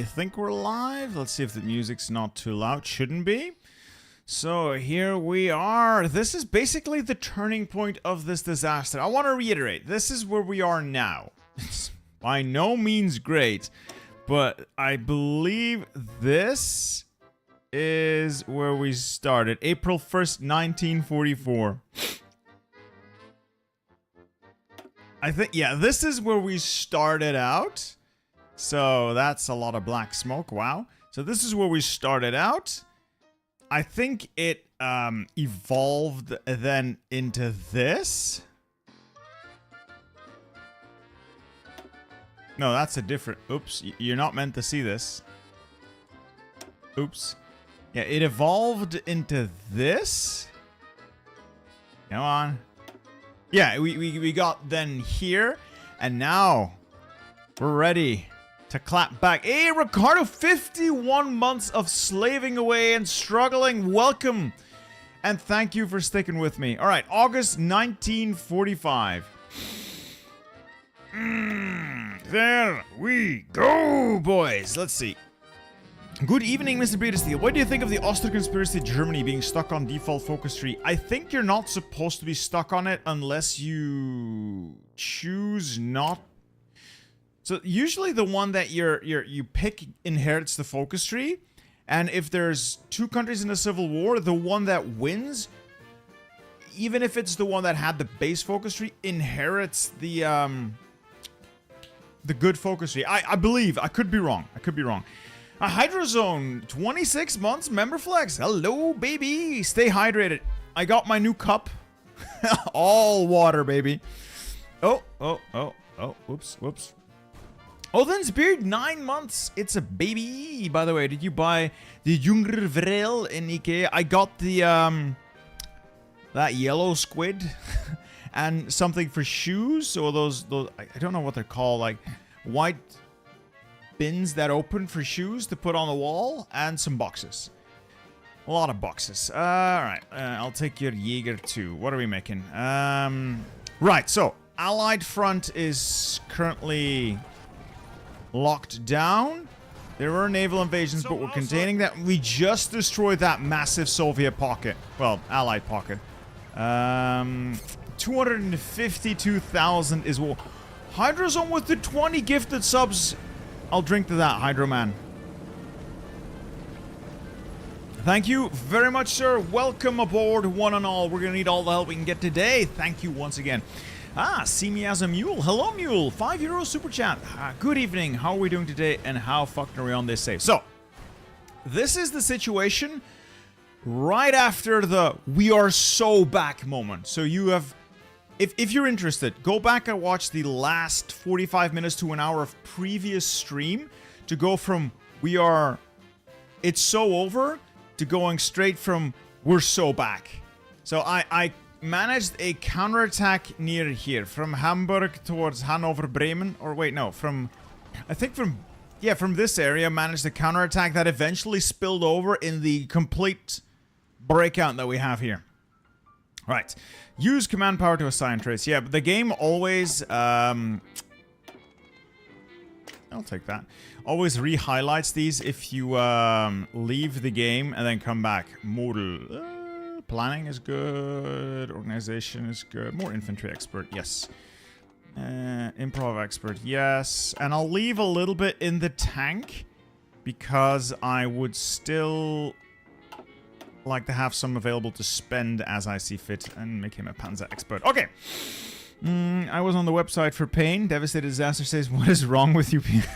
think we're live. Let's see if the music's not too loud. Shouldn't be. So here we are. This is basically the turning point of this disaster. I want to reiterate, this is where we are now. It's by no means great, but I believe this is where we started. April 1st, 1944. I think, yeah, this is where we started out. So that's a lot of black smoke. Wow. So this is where we started out. I think it evolved then into this. No, that's a different... Oops, you're not meant to see this. Oops. Yeah, it evolved into this. Come on. Yeah, we got then here. And now we're ready to clap back. Hey, Ricardo, 51 months of slaving away and struggling. Welcome. And thank you for sticking with me. All right, August 1945. There we go, boys. Let's see. Good evening, Mr. Breedesteel. What do you think of the Oster conspiracy Germany being stuck on default focus tree? I think you're not supposed to be stuck on it unless you choose not. So usually the one that you pick inherits the focus tree, and if there's two countries in a civil war, the one that wins, even if it's the one that had the base focus tree, inherits the good focus tree. I believe. I could be wrong. I could be wrong. Hydrozone, 26 months, member flex. Hello, baby. Stay hydrated. I got my new cup. All water, baby. Oh. Whoops. Odin's Beard, 9 months. It's a baby. By the way, did you buy the Junger Vrel in Ikea? I got the, that yellow squid. And something for shoes. Or those, I don't know what they're called. Like, white bins that open for shoes to put on the wall. And some boxes. A lot of boxes. Alright. I'll take your Jaeger too. What are we making? Right, so. Allied front is currently locked down. There were naval invasions, but we're containing that. We just destroyed that massive Soviet pocket. Well, Allied pocket. 252,000 is what. Hydrozone with the 20 gifted subs. I'll drink to that, Hydroman. Thank you very much, sir. Welcome aboard, one and all. We're gonna need all the help we can get today. Thank you once again. See me as a mule. Hello, mule. €5 super chat. Good evening. How are we doing today? And how fucking are we on this save? So, this is the situation right after the we are so back moment. So you have, if you're interested, go back and watch the last 45 minutes to an hour of previous stream to go from we are, it's so over to going straight from we're so back. So I managed a counterattack near here from Hamburg towards Hanover, Bremen, or wait, no, from this area. Managed a counterattack that eventually spilled over in the complete breakout that we have here. Right, use command power to assign traits. Yeah, but the game always I'll take that. Always re-highlights these if you leave the game and then come back. Modal. Planning is good. Organization is good. More infantry expert, yes. Improv expert, yes. And I'll leave a little bit in the tank because I would still like to have some available to spend as I see fit and make him a Panzer expert. Okay. I was on the website for pain. Devastated Disaster says, what is wrong with you people?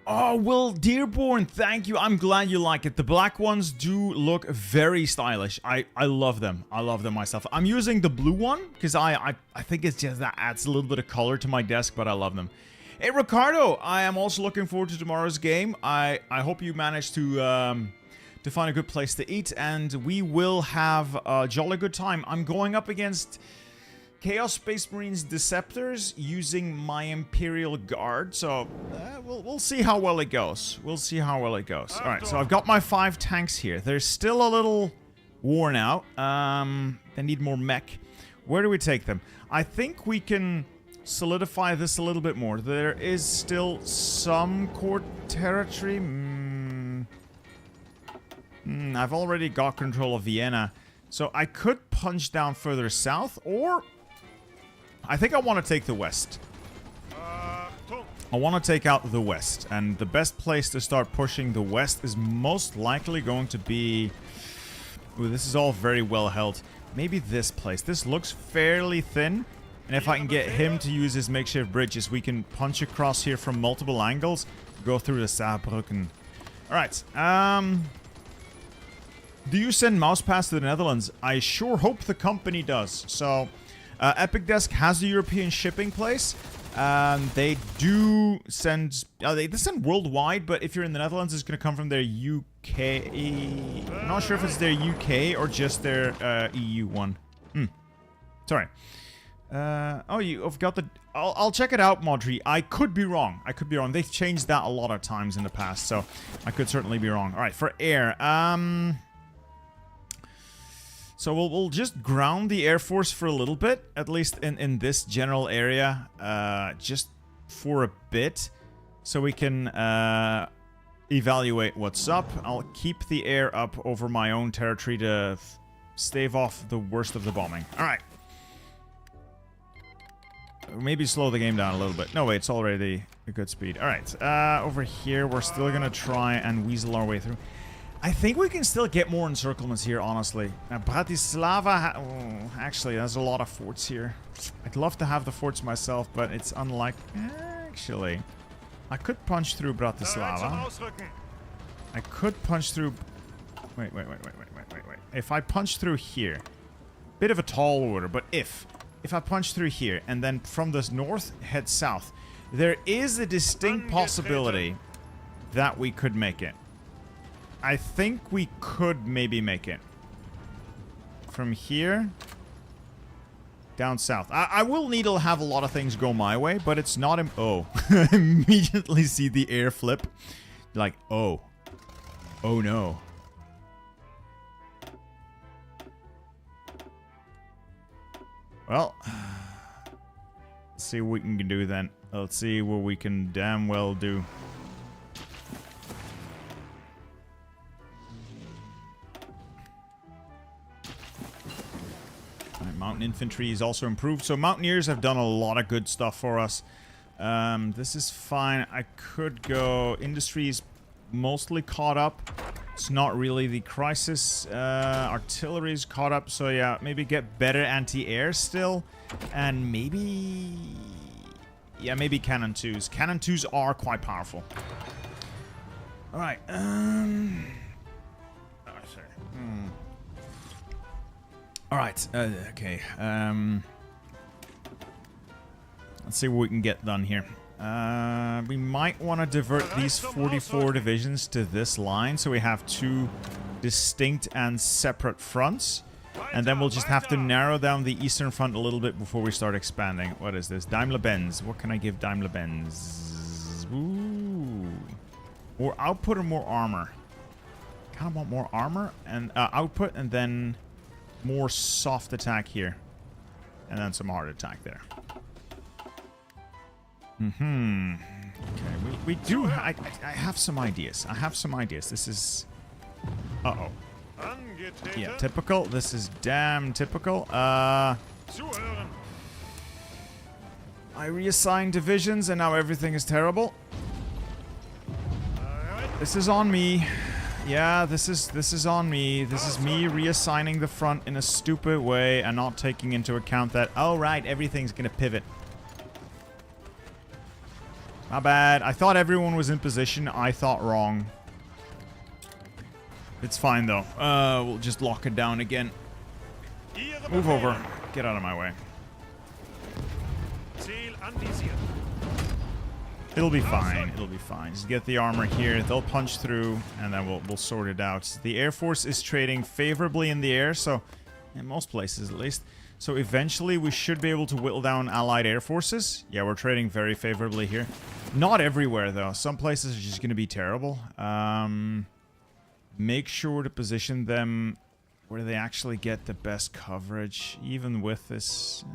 Oh, Will Dearborn, thank you. I'm glad you like it. The black ones do look very stylish. I love them. I love them myself. I'm using the blue one because I think it's just that adds a little bit of color to my desk, but I love them. Hey, Ricardo, I am also looking forward to tomorrow's game. I hope you manage to find a good place to eat, and we will have a jolly good time. I'm going up against Chaos Space Marines Deceptors using my Imperial Guard, so we'll see how well it goes. We'll see how well it goes. Alright, so I've got my 5 tanks here. They're still a little worn out. They need more mech. Where do we take them? I think we can solidify this a little bit more. There is still some core territory. I've already got control of Vienna. So I could punch down further south, or I think I want to take the west. I want to take out the west, and the best place to start pushing the west is most likely going to be... Ooh, this is all very well held. Maybe this place. This looks fairly thin, and if I can get him to use his makeshift bridges, we can punch across here from multiple angles, go through the Saarbrücken. Alright, do you send Mousepass to the Netherlands? I sure hope the company does. So, Epic Desk has a European shipping place. They do send... they send worldwide, but if you're in the Netherlands, it's going to come from their UK... I'm not sure if it's their UK or just their EU one. Sorry. Oh, you've got the... I'll check it out, Modri. I could be wrong. I could be wrong. They've changed that a lot of times in the past, so I could certainly be wrong. Alright, for air. So we'll just ground the Air Force for a little bit, at least in this general area, just for a bit, so we can evaluate what's up. I'll keep the air up over my own territory to stave off the worst of the bombing. Alright. Maybe slow the game down a little bit. No, wait, it's already a good speed. Alright, over here, we're still gonna try and weasel our way through. I think we can still get more encirclements here, honestly. Bratislava... oh, actually, there's a lot of forts here. I'd love to have the forts myself, but it's unlike... actually, I could punch through Bratislava. I could punch through... Wait. If I punch through here... Bit of a tall order, but if I punch through here, and then from the north, head south, there is a distinct possibility that we could make it. I think we could maybe make it. From here... down south. I will need to have a lot of things go my way, but it's not... oh. Immediately see the air flip. Like, oh. Oh no. Well. Let's see what we can do then. Let's see what we can damn well do. Mountain infantry is also improved. So mountaineers have done a lot of good stuff for us. This is fine. I could go... industry is mostly caught up. It's not really the crisis. Artillery is caught up. So yeah, maybe get better anti-air still. And maybe... yeah, maybe cannon 2s. Cannon 2s are quite powerful. Alright. Alright, okay. Let's see what we can get done here. We might want to divert these 44 divisions to this line, so we have two distinct and separate fronts. And then we'll just have to narrow down the eastern front a little bit before we start expanding. What is this? Daimler-Benz. What can I give Daimler-Benz? Ooh. More output or more armor? Kind of want more armor and output, and then... more soft attack here. And then some hard attack there. Okay, we do... I have some ideas. I have some ideas. This is... uh-oh. Yeah, typical. This is damn typical. I reassigned divisions and now everything is terrible. This is on me. Yeah, this is on me. This is me reassigning the front in a stupid way and not taking into account that, oh right, everything's gonna pivot. My bad. I thought everyone was in position. I thought wrong. It's fine though. We'll just lock it down again. Move over. Get out of my way. It'll be fine. It'll be fine. Just get the armor here. They'll punch through, and then we'll sort it out. The Air Force is trading favorably in the air, so in most places at least. So eventually we should be able to whittle down allied air forces. Yeah, we're trading very favorably here. Not everywhere though. Some places are just going to be terrible. Make sure to position them where they actually get the best coverage. Even with this,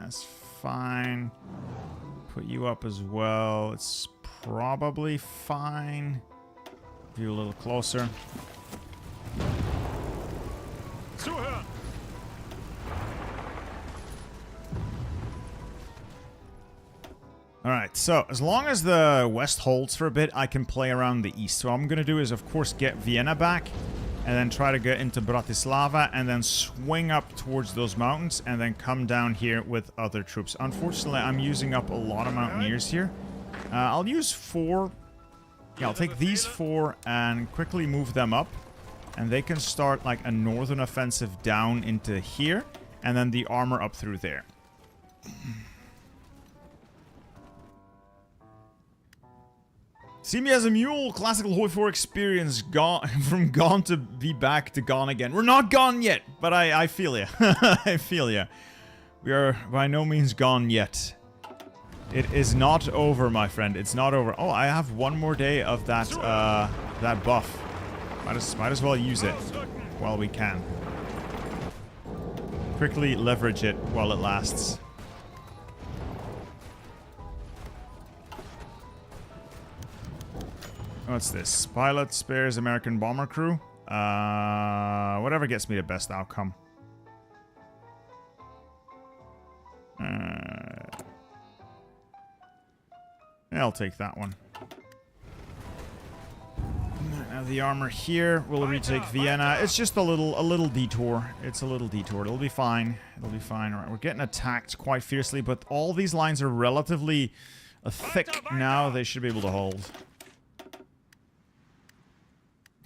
it's fine. Put you up as well. It's probably fine. View a little closer. Alright, so as long as the west holds for a bit, I can play around the east. So what I'm going to do is, of course, get Vienna back, and then try to get into Bratislava, and then swing up towards those mountains, and then come down here with other troops. Unfortunately, I'm using up a lot of mountaineers here. I'll use 4. Yeah, I'll take these 4 and quickly move them up. And they can start like a northern offensive down into here, and then the armor up through there. See me as a mule, classical Hoi 4 experience, gone from gone to be back to gone again. We're not gone yet, but I feel ya. I feel ya. We are by no means gone yet. It is not over, my friend. It's not over. Oh, I have one more day of that that buff. Might as well use it while we can. Quickly leverage it while it lasts. What's this? Pilot spares American bomber crew. Whatever gets me the best outcome. Yeah, I'll take that one. Now the armor here. We'll retake Vienna. It's just a little detour. It's a little detour. It'll be fine. It'll be fine. All right, we're getting attacked quite fiercely, but all these lines are relatively thick now. They should be able to hold.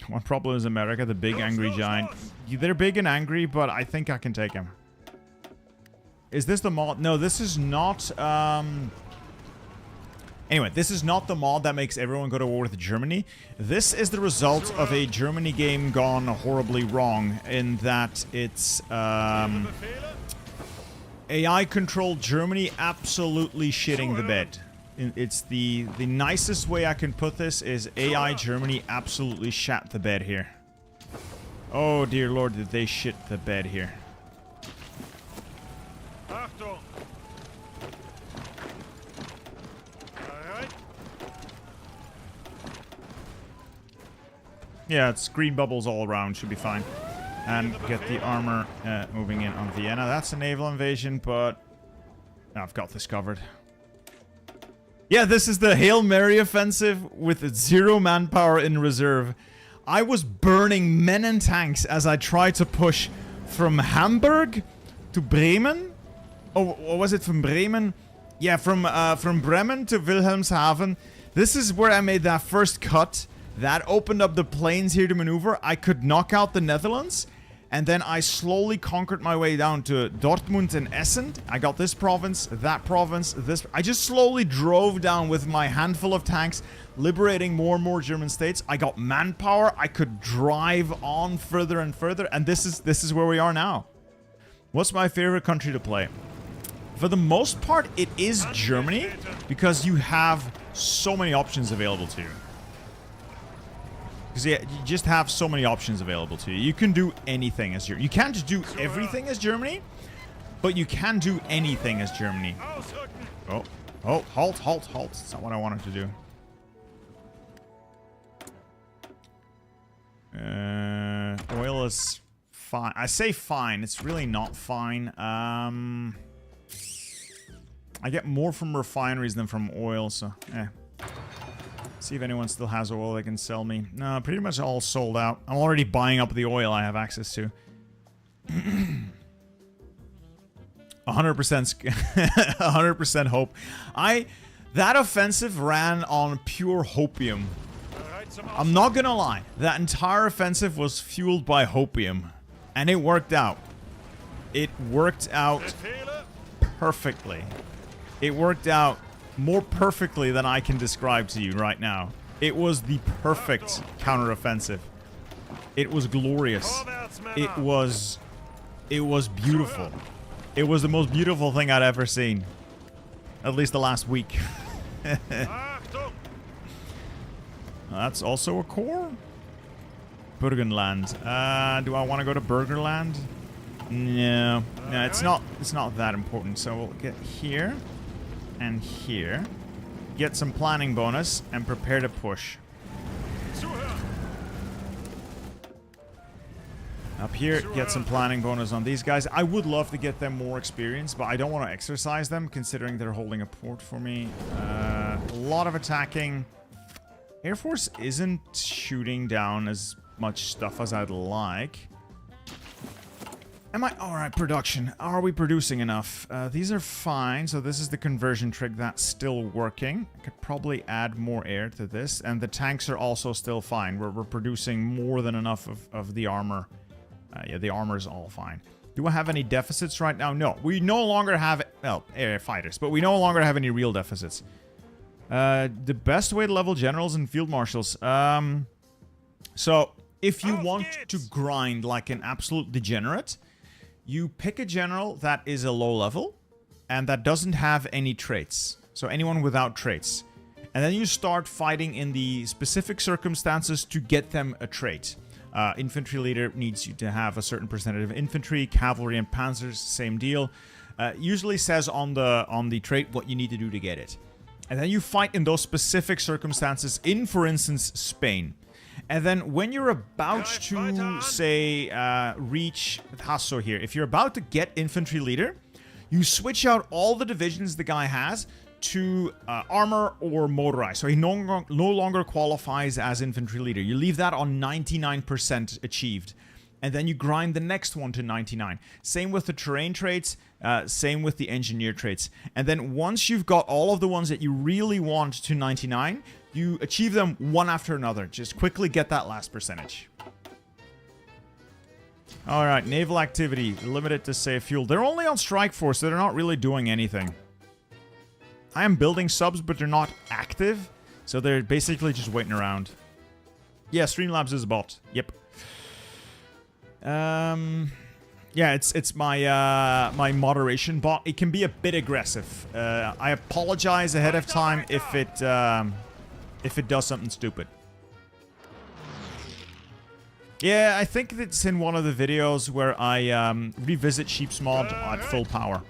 One problem is America, the big angry giant. They're big and angry, but I think I can take him. Is this the mod? No, this is not, Anyway, this is not the mod that makes everyone go to war with Germany. This is the result of a Germany game gone horribly wrong, in that it's, AI-controlled Germany absolutely shitting the bed. It's the nicest way I can put this is AI Germany absolutely shat the bed here. Oh dear lord, did they shit the bed here. Yeah, it's green bubbles all around, should be fine. And get the armor moving in on Vienna. That's a naval invasion, but I've got this covered. Yeah, this is the Hail Mary offensive with 0 manpower in reserve. I was burning men and tanks as I tried to push from Hamburg to Bremen. Oh, or was it from Bremen? Yeah, from Bremen to Wilhelmshaven. This is where I made that first cut. That opened up the plains here to maneuver. I could knock out the Netherlands. And then I slowly conquered my way down to Dortmund and Essen. I got this province, that province, this... I just slowly drove down with my handful of tanks, liberating more and more German states. I got manpower. I could drive on further and further. And this is where we are now. What's my favorite country to play? For the most part, it is Germany, because you have so many options available to you. Because yeah, you just have so many options available to you. You can do anything as Germany. You can't do everything as Germany, but you can do anything as Germany. Oh, halt. That's not what I wanted to do. Oil is fine. I say fine. It's really not fine. I get more from refineries than from oil, so eh. See if anyone still has oil they can sell me. No, pretty much all sold out. I'm already buying up the oil I have access to. 100% hope. That offensive ran on pure hopium. I'm not gonna lie. That entire offensive was fueled by hopium. And it worked out. It worked out perfectly. It worked out more perfectly than I can describe to you right now. It was the perfect counteroffensive. It was glorious. It was beautiful. It was the most beautiful thing I'd ever seen. At least the last week. That's also a core? Burgenland. Do I want to go to Burgerland? No, no, it's not that important. So we'll get here and here. Get some planning bonus and prepare to push. Up here, get some planning bonus on these guys. I would love to get them more experience, but I don't want to exercise them considering they're holding a port for me. A lot of attacking. Air Force isn't shooting down as much stuff as I'd like. Am I... Alright, production. Are we producing enough? These are fine, so this is the conversion trick that's still working. I could probably add more air to this, and the tanks are also still fine. We're producing more than enough of the armor. Yeah, the armor is all fine. Do I have any deficits right now? No, we no longer have... Well, air fighters, but we no longer have any real deficits. The best way to level generals and field marshals. So, if you want to grind like an absolute degenerate, you pick a general that is a low level and that doesn't have any traits. So, anyone without traits. And then you start fighting in the specific circumstances to get them a trait. Infantry leader needs you to have a certain percentage of infantry, cavalry and panzers, same deal. Usually says on the trait what you need to do to get it. And then you fight in those specific circumstances in, for instance, Spain. And then when you're about to, say, reach Hasso here, if you're about to get infantry leader, you switch out all the divisions the guy has to armor or motorized. So he no longer qualifies as infantry leader. You leave that on 99% achieved. And then you grind the next one to 99. Same with the terrain traits, same with the engineer traits. And then once you've got all of the ones that you really want to 99, you achieve them one after another. Just quickly get that last percentage. Alright, naval activity, limited to save fuel. They're only on strike force, so they're not really doing anything. I am building subs, but they're not active, so they're basically just waiting around. Yeah, Streamlabs is a bot. Yep. Yeah, it's my my moderation bot. It can be a bit aggressive. I apologize ahead of time if it does something stupid. Yeah, I think it's in one of the videos where I revisit Sheep's Mod at full power.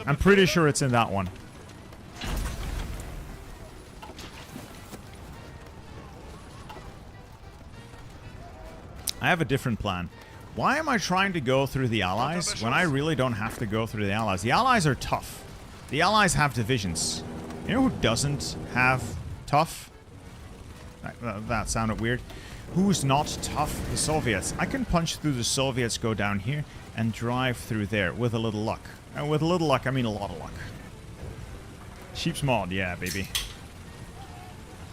I'm pretty sure it's in that one. I have a different plan. Why am I trying to go through the allies when I really don't have to go through the allies? The allies are tough. The allies have divisions. You know who doesn't have tough? That sounded weird. Who's not tough? The Soviets. I can punch through the Soviets, go down here, and drive through there with a little luck. And with a little luck, I mean a lot of luck. Sheep's Mod, yeah, baby.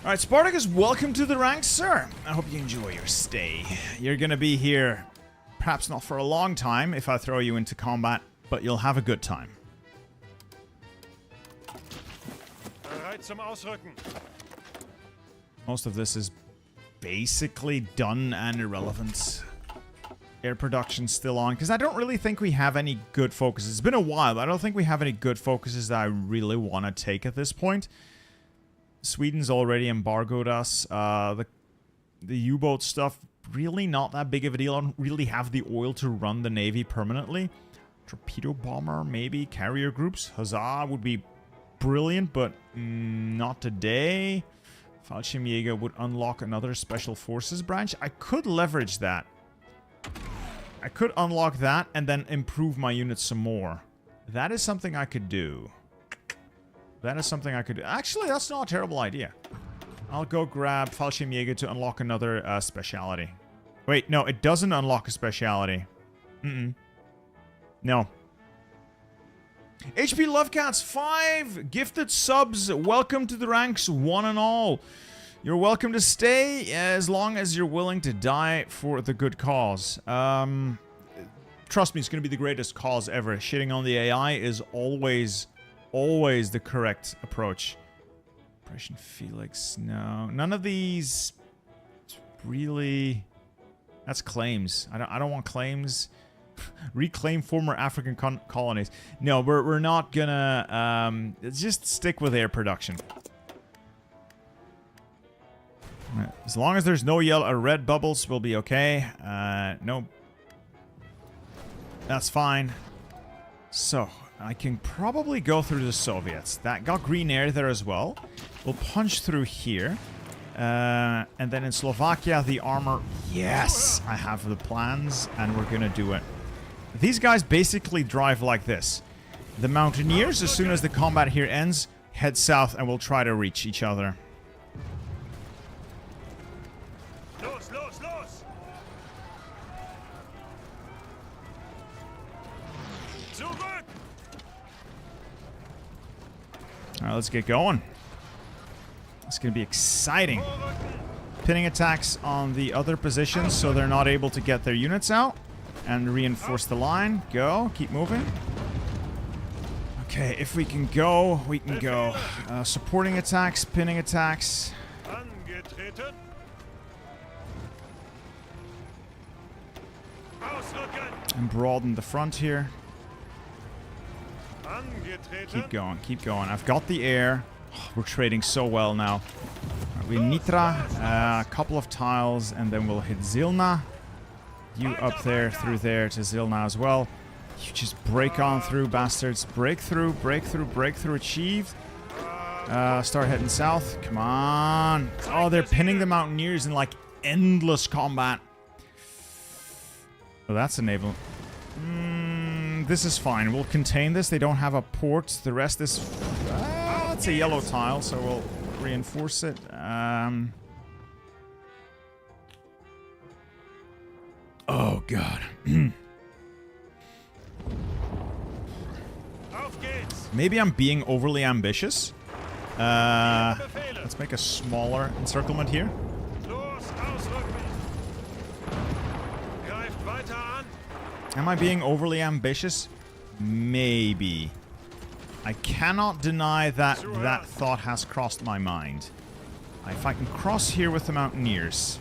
Alright, Spartacus, welcome to the ranks, sir. I hope you enjoy your stay. You're gonna be here, perhaps not for a long time if I throw you into combat, but you'll have a good time. Most of this is basically done and irrelevant. Air production's still on, because I don't really think we have any good focuses. It's been a while, but I don't think we have any good focuses that I really want to take at this point. Sweden's already embargoed us. The U-boat stuff, really not that big of a deal. I don't really have the oil to run the Navy permanently. Torpedo bomber, maybe. Carrier groups. Huzzah would be brilliant, but not today. Fallschirmjäger would unlock another special forces branch. I could leverage that. I could unlock that and then improve my units some more. That is something I could do. That is something I could do. Actually, that's not a terrible idea. I'll go grab Fallschirmjäger to unlock another speciality. Wait, no, it doesn't unlock a speciality. No. HP Lovecats 5 gifted subs. Welcome to the ranks, one and all. You're welcome to stay as long as you're willing to die for the good cause. Trust me, it's going to be the greatest cause ever. Shitting on the AI is always the correct approach. Operation Felix, no. None of these really... That's claims. I don't want claims. Reclaim former African colonies. No, we're not gonna... just stick with air production. As long as there's no yellow or red bubbles, we'll be okay. No That's fine. So, I can probably go through the Soviets. That got green air there as well. We'll punch through here. And then in Slovakia, the armor... Yes! I have the plans, and we're gonna do it. These guys basically drive like this. The Mountaineers, as soon as the combat here ends, head south and we'll try to reach each other. Los, los, los! Zurück! Alright, let's get going. It's gonna be exciting. Pinning attacks on the other positions so they're not able to get their units out. And reinforce the line. Go. Keep moving. Okay, if we can go, we can go. Supporting attacks, pinning attacks. Angetreten. Ausrücken. And broaden the front here. Angetreten. Keep going, keep going. I've got the air. Oh, we're trading so well now. We Nitra, a couple of tiles, and then we'll hit Zilna. You up there, through there to Zilna as well. You just break on through, bastards. Breakthrough, breakthrough, breakthrough achieved. Start heading south. Come on. Oh, they're pinning the Mountaineers in like endless combat. Oh, that's a naval. This is fine. We'll contain this. They don't have a port. The rest is... it's a yellow tile, so we'll reinforce it. Oh, God. Maybe I'm being overly ambitious. Let's make a smaller encirclement here. Am I being overly ambitious? Maybe. I cannot deny that that thought has crossed my mind. If I can cross here with the Mountaineers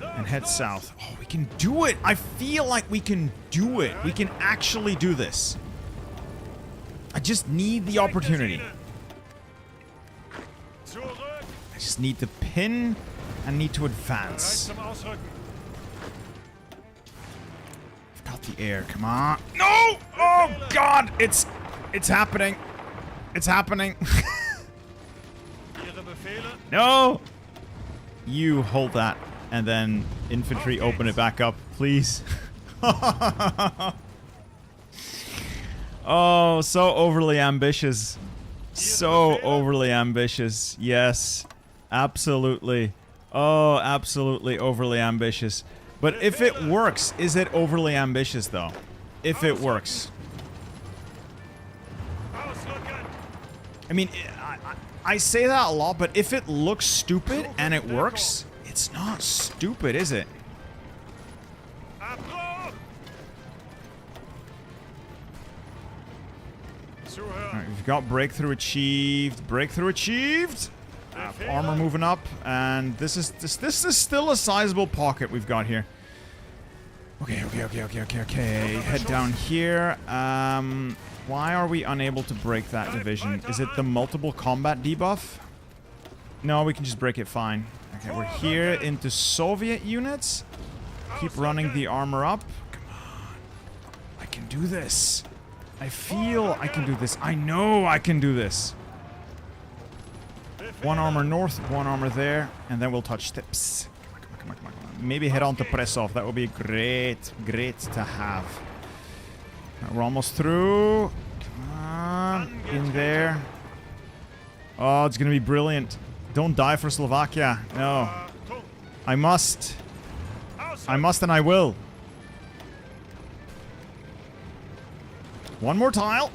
and head south. Oh, we can do it! I feel like we can do it. We can actually do this. I just need the opportunity. I just need to pin and need to advance. I've got the air. Come on. No! Oh, God! It's happening. It's happening. No! You hold that. And then infantry, open it back up, please. Oh, so overly ambitious. So overly ambitious. Yes. Absolutely. Oh, absolutely overly ambitious. But if it works, is it overly ambitious, though? If it works. I mean, I say that a lot, but if it looks stupid and it works, it's not stupid, is it? Alright, we've got breakthrough achieved. Breakthrough achieved! Armor moving up, and this is still a sizable pocket we've got here. Okay. Head down here. Why are we unable to break that division? Is it the multiple combat debuff? No, we can just break it fine. Okay, we're here into Soviet units. Keep running the armor up. Come on. I can do this. I feel I can do this. I know I can do this. One armor north, one armor there, and then we'll touch tips. Come on. Maybe head on to Presov. That would be great to have. Right, we're almost through. Come on, in there. Oh, it's gonna be brilliant. Don't die for Slovakia. No. I must. I must and I will. One more tile.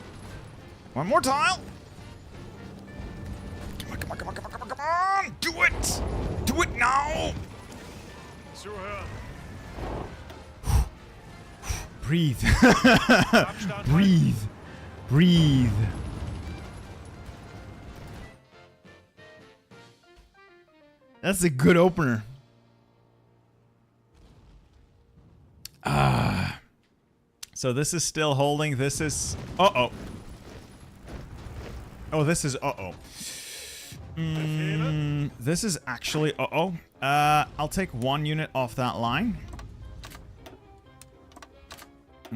One more tile. Come on. Do it. Do it now. Breathe. Breathe. Breathe. That's a good opener. So this is still holding. This is... Uh-oh. Oh, this is... Uh-oh. This is actually... Uh-oh. I'll take one unit off that line.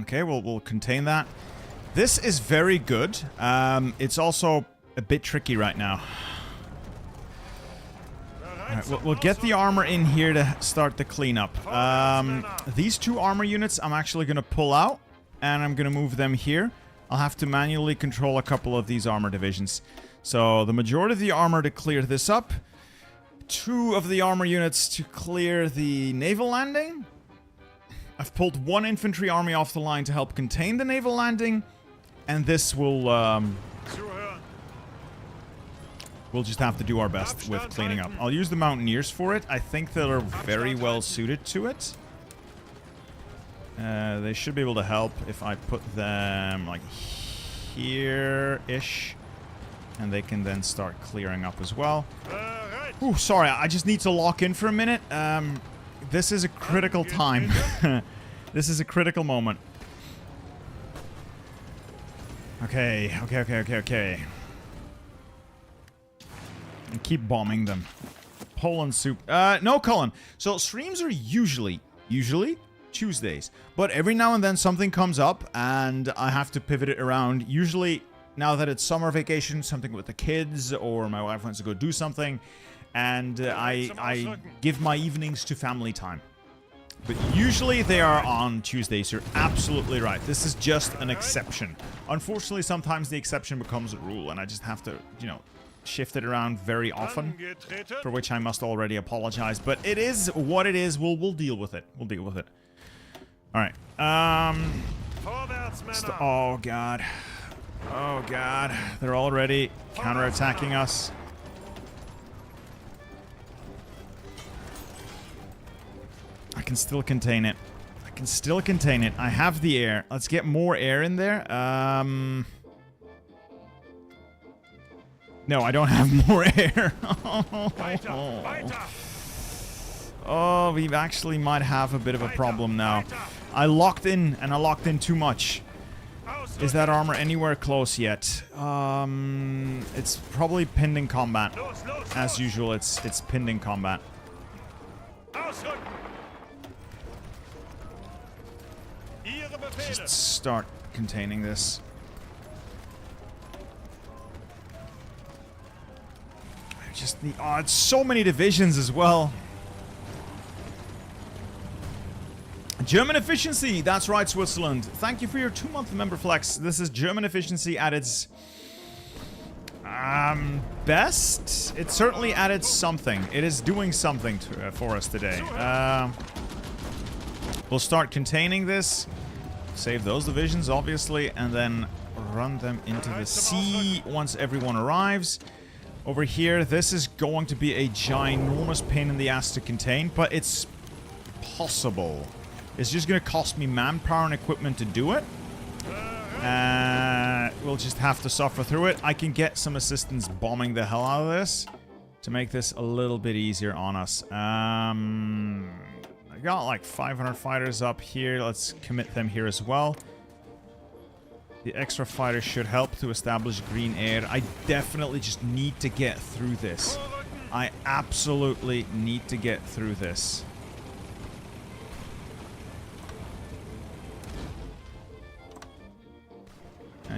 Okay, we'll contain that. This is very good. It's also a bit tricky right now. Alright, we'll get the armor in here to start the cleanup. These 2 armor units I'm actually going to pull out, and I'm going to move them here. I'll have to manually control a couple of these armor divisions. So the majority of the armor to clear this up. 2 of the armor units to clear the naval landing. I've pulled 1 infantry army off the line to help contain the naval landing. And this will, we'll just have to do our best with cleaning up. I'll use the Mountaineers for it. I think they're very well suited to it. They should be able to help if I put them, like, here-ish. And they can then start clearing up as well. Ooh, sorry, I just need to lock in for a minute. This is a critical time. This is a critical moment. Okay. And keep bombing them. Poland soup. No, Cullen. So streams are usually Tuesdays. But every now and then something comes up and I have to pivot it around. Usually, now that it's summer vacation, something with the kids or my wife wants to go do something. And I give my evenings to family time. But usually they are on Tuesdays. You're absolutely right. This is just an exception. Unfortunately, sometimes the exception becomes a rule, and I just have to, you know, shift it around very often, for which I must already apologize. But it is what it is. We'll deal with it. We'll deal with it. All right. Oh god. Oh god. They're already counterattacking us. I can still contain it. I can still contain it. I have the air. Let's get more air in there. No, I don't have more air. Oh, we actually might have a bit of a problem now. I locked in, and I locked in too much. Is that armor anywhere close yet? It's probably pinned in combat. As usual, it's pinned in combat. Just start containing this. I just need... Oh, it's so many divisions as well. German efficiency. That's right, Switzerland. Thank you for your 2-month member flex. This is German efficiency at its... best? It's certainly added something. It is doing something to, for us today. We'll start containing this. Save those divisions, obviously, and then run them into the sea once everyone arrives. Over here, this is going to be a ginormous pain in the ass to contain, but it's possible. It's just going to cost me manpower and equipment to do it. We'll just have to suffer through it. I can get some assistance bombing the hell out of this to make this a little bit easier on us. I got like 500 fighters up here. Let's commit them here as well. The extra fighters should help to establish green air. I definitely just need to get through this. I absolutely need to get through this.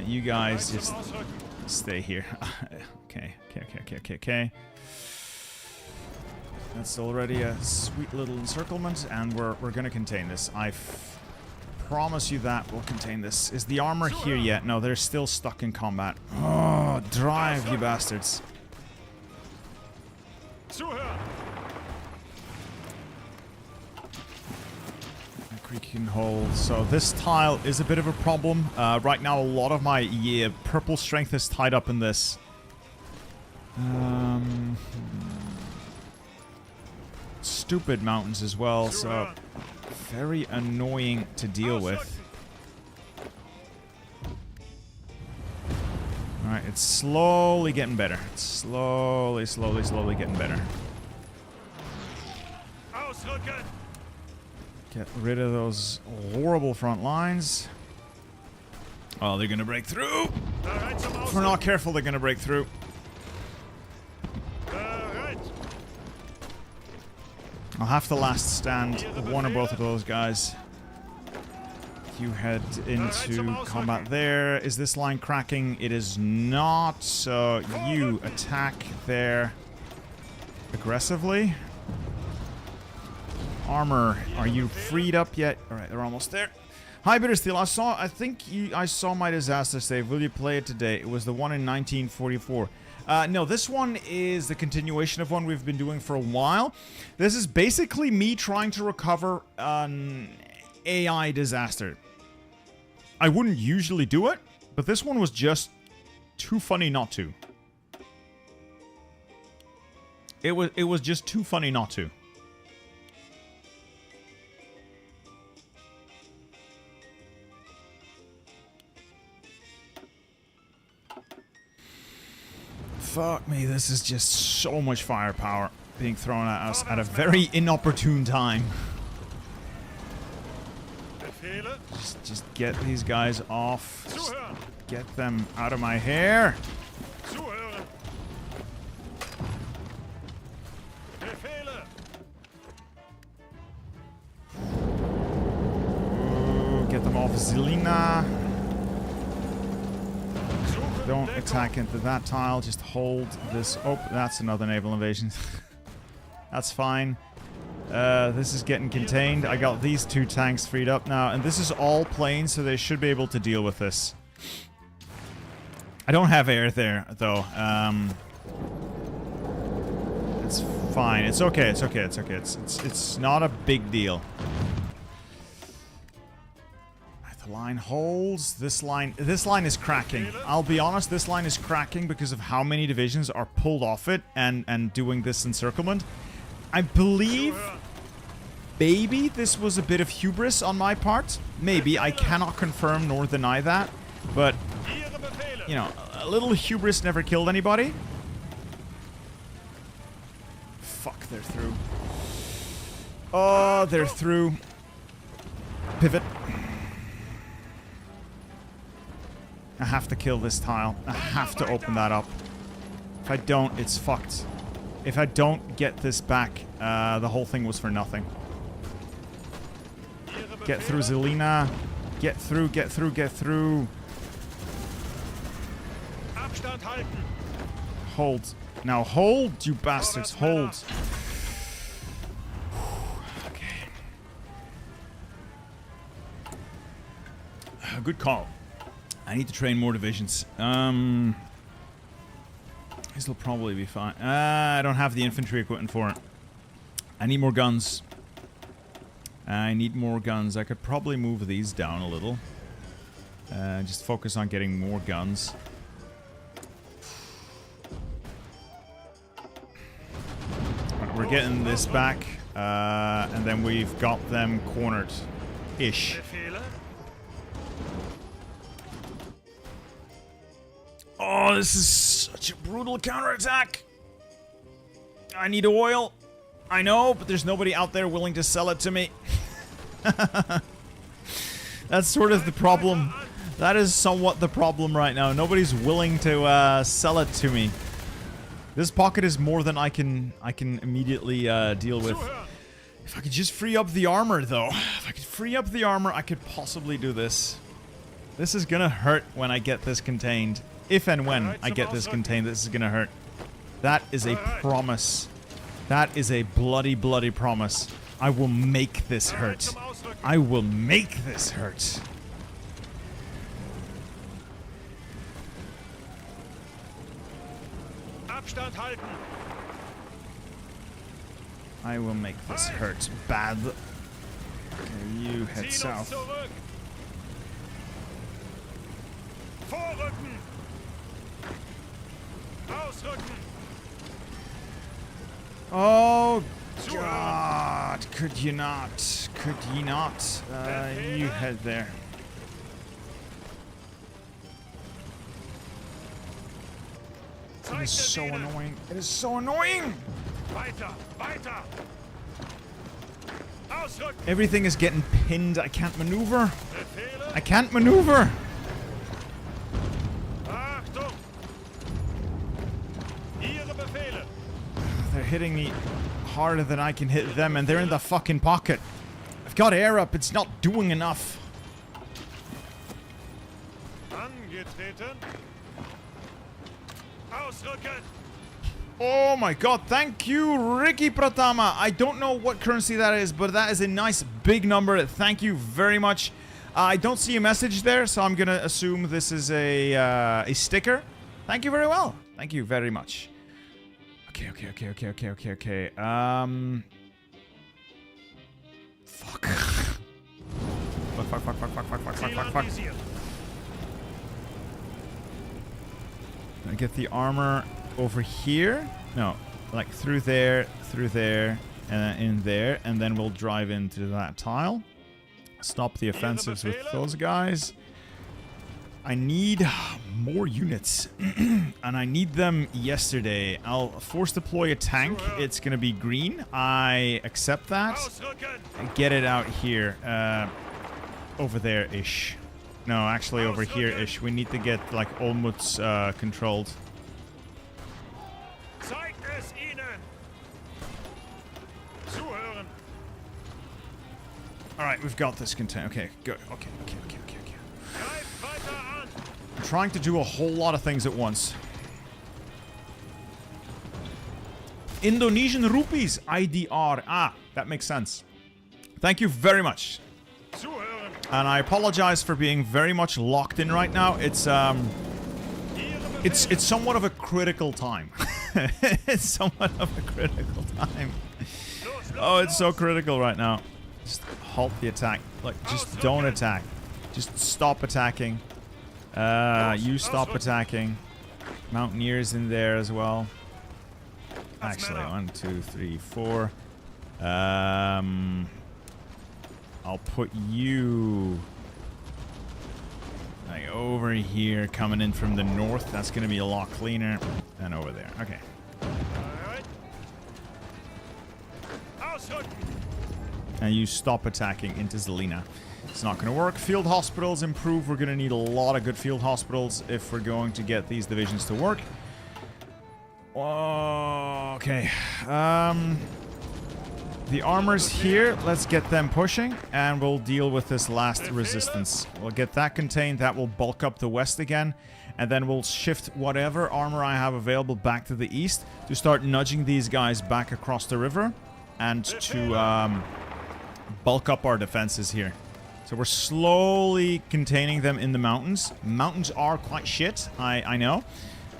You guys just stay here. Okay. That's already a sweet little encirclement, and we're gonna contain this. I promise you that we'll contain this. Is the armor here yet? No, they're still stuck in combat. Oh, drive, you bastards. Creek can hold. So this tile is a bit of a problem. Right now, a lot of my purple strength is tied up in this. Stupid mountains as well, so very annoying to deal with. Alright, it's slowly getting better. It's slowly getting better. Get rid of those horrible front lines. Oh, they're gonna break through! If we're not careful, they're gonna break through. I'll have to last stand one or both of those guys. You head into combat there. Is this line cracking? It is not. So you attack there aggressively. Armor, are you freed up yet? Alright, they're almost there. Hi, Bittersteel. I saw my disaster save. Will you play it today? It was the one in 1944. No, this one is the continuation of one we've been doing for a while. This is basically me trying to recover an AI disaster. I wouldn't usually do it, but this one was just too funny not to. It was just too funny not to. Fuck me, this is just so much firepower being thrown at us at a very inopportune time. Just get these guys off. Just get them out of my hair. Ooh, get them off Zelina. Don't attack into that tile, just hold this. Oh, that's another naval invasion. That's fine. This is getting contained. I got these two tanks freed up now, and this is all planes, so they should be able to deal with this. I don't have air there, though. It's fine. It's okay. It's okay. It's okay. It's not a big deal. The line holds. This line is cracking. I'll be honest, this line is cracking because of how many divisions are pulled off it and doing this encirclement. I believe maybe this was a bit of hubris on my part. Maybe. I cannot confirm nor deny that. But, you know, a little hubris never killed anybody. Fuck, they're through. Oh, they're through. Pivot. I have to kill this tile. I have to open that up. If I don't, it's fucked. If I don't get this back, the whole thing was for nothing. Get through, Zelina. Get through, get through, get through. Hold. Now hold, you bastards. Hold. Okay. Good call. I need to train more divisions. This will probably be fine. I don't have the infantry equipment for it. I need more guns. I need more guns. I could probably move these down a little. Just focus on getting more guns. We're getting this back. And then we've got them cornered-ish. Oh, this is such a brutal counterattack. I need oil. I know, but there's nobody out there willing to sell it to me. That's sort of the problem. That is somewhat the problem right now. Nobody's willing to sell it to me. This pocket is more than I can immediately deal with. If I could just free up the armor, though. If I could free up the armor, I could possibly do this. This is gonna hurt when I get this contained. If and when I get this contained, this is gonna hurt. That is a promise. That is a bloody, bloody promise. I will make this hurt. I will make this hurt. I will make this hurt bad. Okay, you head south. Oh God! Could you not? Could ye not? You head there. It is so annoying. It is so annoying! Everything is getting pinned. I can't maneuver. I can't maneuver! They're hitting me harder than I can hit them, and they're in the fucking pocket. I've got air up. It's not doing enough. Angetreten. Ausrücken. Oh my god, thank you, Ricky Pratama. I don't know what currency that is, but that is a nice big number. Thank you very much. I don't see a message there, so I'm gonna assume this is a sticker. Thank you very well. Thank you very much. Okay. Fuck. Fuck. Ziel I get the armor over here. No, like through there, and in there, and then we'll drive into that tile. Stop the offensives with those guys. I need more units, and I need them yesterday. I'll force deploy a tank. It's gonna be green. I accept that. Ausrücken. Get it out here, over there-ish. No, actually over here-ish. We need to get like Olmutz controlled. Zeigt es ihnen. Zuhören. All right, we've got this contain. Okay, good. Okay. Greif weiter an. I'm trying to do a whole lot of things at once. Indonesian rupees, IDR. Ah, that makes sense. Thank you very much. Zuhören. And I apologize for being very much locked in right now. It's somewhat of a critical time. It's somewhat of a critical time. Oh, it's so critical right now. Just halt the attack. Like, just don't attack. Just stop attacking. You stop attacking. Mountaineers in there as well. Actually, 1, 2, 3, 4. I'll put you like over here, coming in from the north. That's gonna be a lot cleaner. And over there. Okay. Alright. Ausrücken. And you stop attacking into Zelina. It's not gonna work. Field hospitals improve. We're gonna need a lot of good field hospitals if we're going to get these divisions to work. Okay. The armor's here. Let's get them pushing, and we'll deal with this last resistance. We'll get that contained. That will bulk up the west again, and then we'll shift whatever armor I have available back to the east to start nudging these guys back across the river and to bulk up our defenses here. So we're slowly containing them in the mountains. Mountains are quite shit, I know.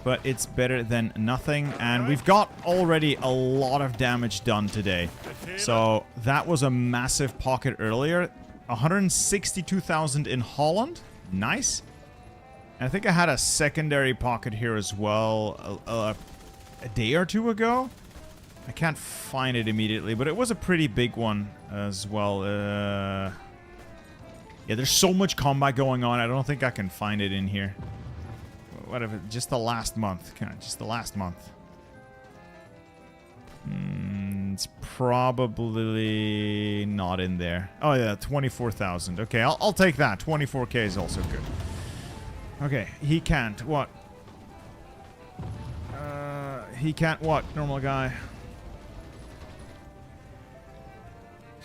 But it's better than nothing. And we've got already a lot of damage done today. So that was a massive pocket earlier. 162,000 in Holland. Nice. And I think I had a secondary pocket here as well a day or two ago. I can't find it immediately, but it was a pretty big one as well. Yeah, there's so much combat going on. I don't think I can find it in here. Whatever, just the last month. Just the last month. It's probably not in there. Oh yeah, 24,000. Okay, I'll take that. 24k is also good. Okay, he can't. What? He can't what? Normal guy.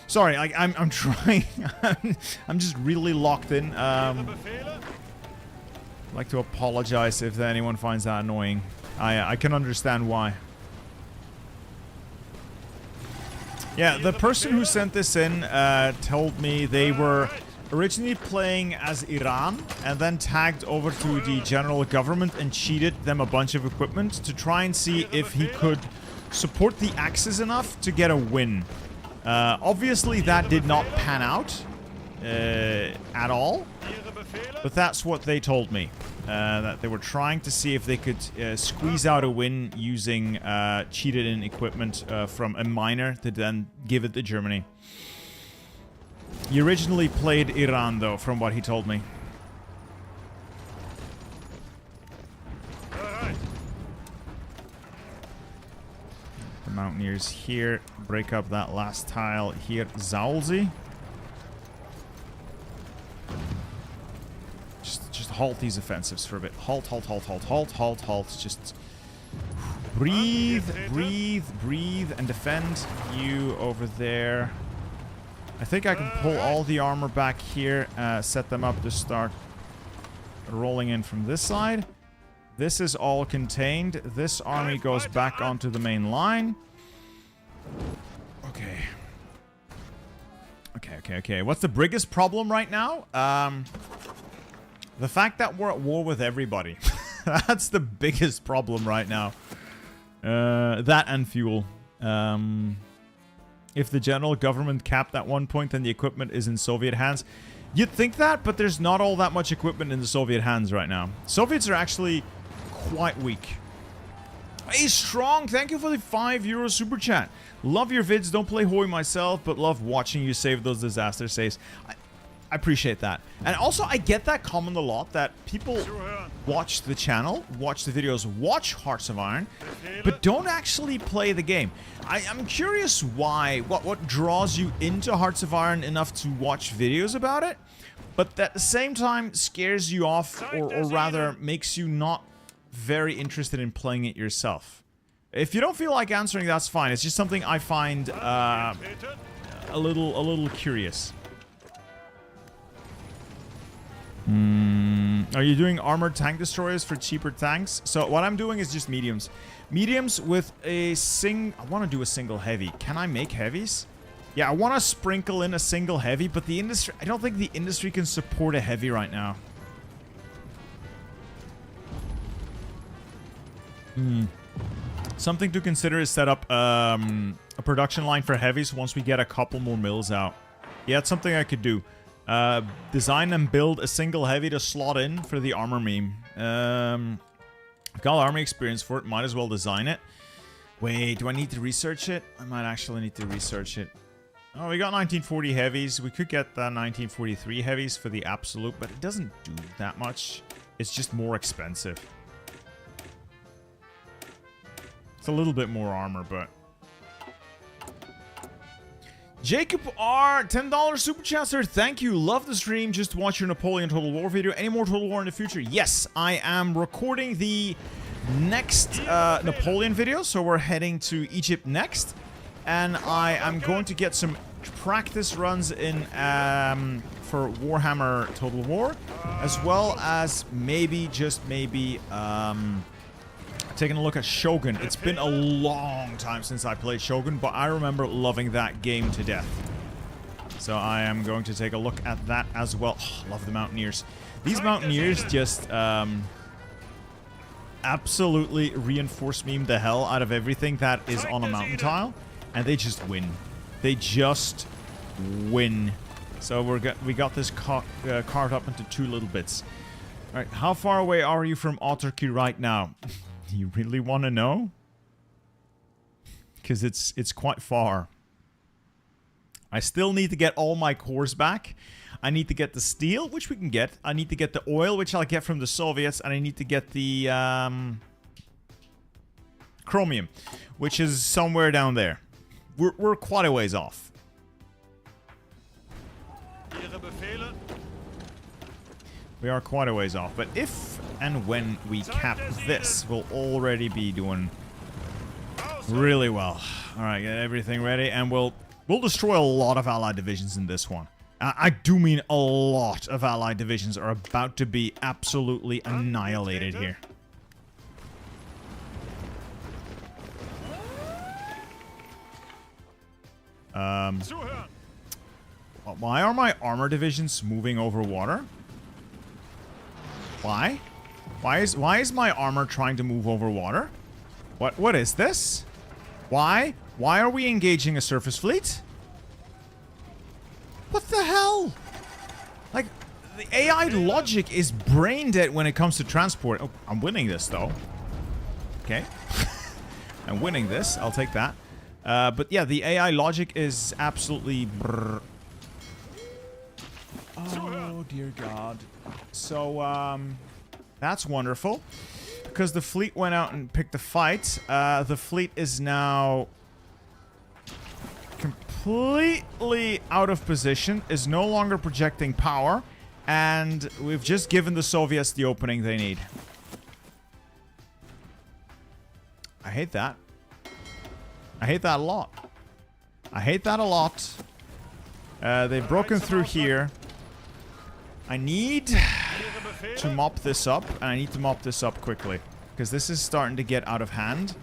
Sorry, I'm trying. I'm just really locked in. I'd like to apologize if anyone finds that annoying. I can understand why. Yeah, the person who sent this in told me they were originally playing as Iran and then tagged over to the general government and cheated them a bunch of equipment to try and see if he could support the Axis enough to get a win. Obviously that did not pan out at all. But that's what they told me. That they were trying to see if they could squeeze out a win using cheated-in equipment from a miner to then give it to Germany. He originally played Iran, though, from what he told me. The Mountaineers here. Break up that last tile here. Zaulzi. Just halt these offensives for a bit. Halt. Just breathe, and defend. You over there. I think I can pull all the armor back here, set them up to start rolling in from this side. This is all contained. This army goes back onto the main line. Okay. Okay. What's the biggest problem right now? The fact that we're at war with everybody. That's the biggest problem right now. That and fuel. If the general government capped at one point, then the equipment is in Soviet hands. You'd think that, but there's not all that much equipment in the Soviet hands right now. Soviets are actually quite weak. Hey, Strong, thank you for the €5 super chat. Love your vids, don't play Hoi myself, but love watching you save those disaster saves. I appreciate that. And also, I get that comment a lot, that people watch the channel, watch the videos, watch Hearts of Iron, but don't actually play the game. I'm curious why, what draws you into Hearts of Iron enough to watch videos about it, but at the same time scares you off, or rather makes you not very interested in playing it yourself. If you don't feel like answering, that's fine. It's just something I find a little curious. Are you doing armored tank destroyers for cheaper tanks? So what I'm doing is just mediums. Mediums with a I want to do a single heavy. Can I make heavies? Yeah, I want to sprinkle in a single heavy, but the industry, I don't think the industry can support a heavy right now. Something to consider is set up a production line for heavies once we get a couple more mills out. Yeah, it's something I could do. Design and build a single heavy to slot in for the armor meme. I've got army experience for it, might as well design it. Wait, do I need to research it? I might actually need to research it. Oh, we got 1940 heavies. We could get the 1943 heavies for the absolute, but it doesn't do that much. It's just more expensive. It's a little bit more armor, but... Jacob R, $10 super chat, sir. Thank you. Love the stream. Just watch your Napoleon Total War video. Any more Total War in the future? Yes, I am recording the next Napoleon video, so we're heading to Egypt next. And I am going to get some practice runs in for Warhammer Total War, as well as maybe, just maybe, taking a look at Shogun. It's been a long time since I played Shogun, but I remember loving that game to death. So I am going to take a look at that as well. Oh, love the Mountaineers. These Mountaineers just absolutely reinforce meme the hell out of everything that is on a mountain tile, and they just win. They just win. So we got this carved up into two little bits. All right, how far away are you from autarky right now? Do you really want to know? Because it's quite far. I still need to get all my cores back. I need to get the steel, which we can get. I need to get the oil, which I'll get from the Soviets. And I need to get the chromium, which is somewhere down there. We're quite a ways off. We are quite a ways off. But if and when we cap this, we'll already be doing really well. Alright, get everything ready, and we'll destroy a lot of allied divisions in this one. I do mean a lot of allied divisions are about to be absolutely annihilated here. Why are my armor divisions moving over water? Why? Why is my armor trying to move over water? What is this? Why? Why are we engaging a surface fleet? What the hell? Like, the AI logic is brain dead when it comes to transport. Oh, I'm winning this though. Okay. I'm winning this. I'll take that. But yeah, the AI logic is absolutely brrr. Oh dear God. So, that's wonderful. Because the fleet went out and picked a fight, the fleet is now completely out of position, is no longer projecting power, and we've just given the Soviets the opening they need. I hate that. I hate that a lot. I hate that a lot. They've broken through here. I need to mop this up, and I need to mop this up quickly. Because this is starting to get out of hand.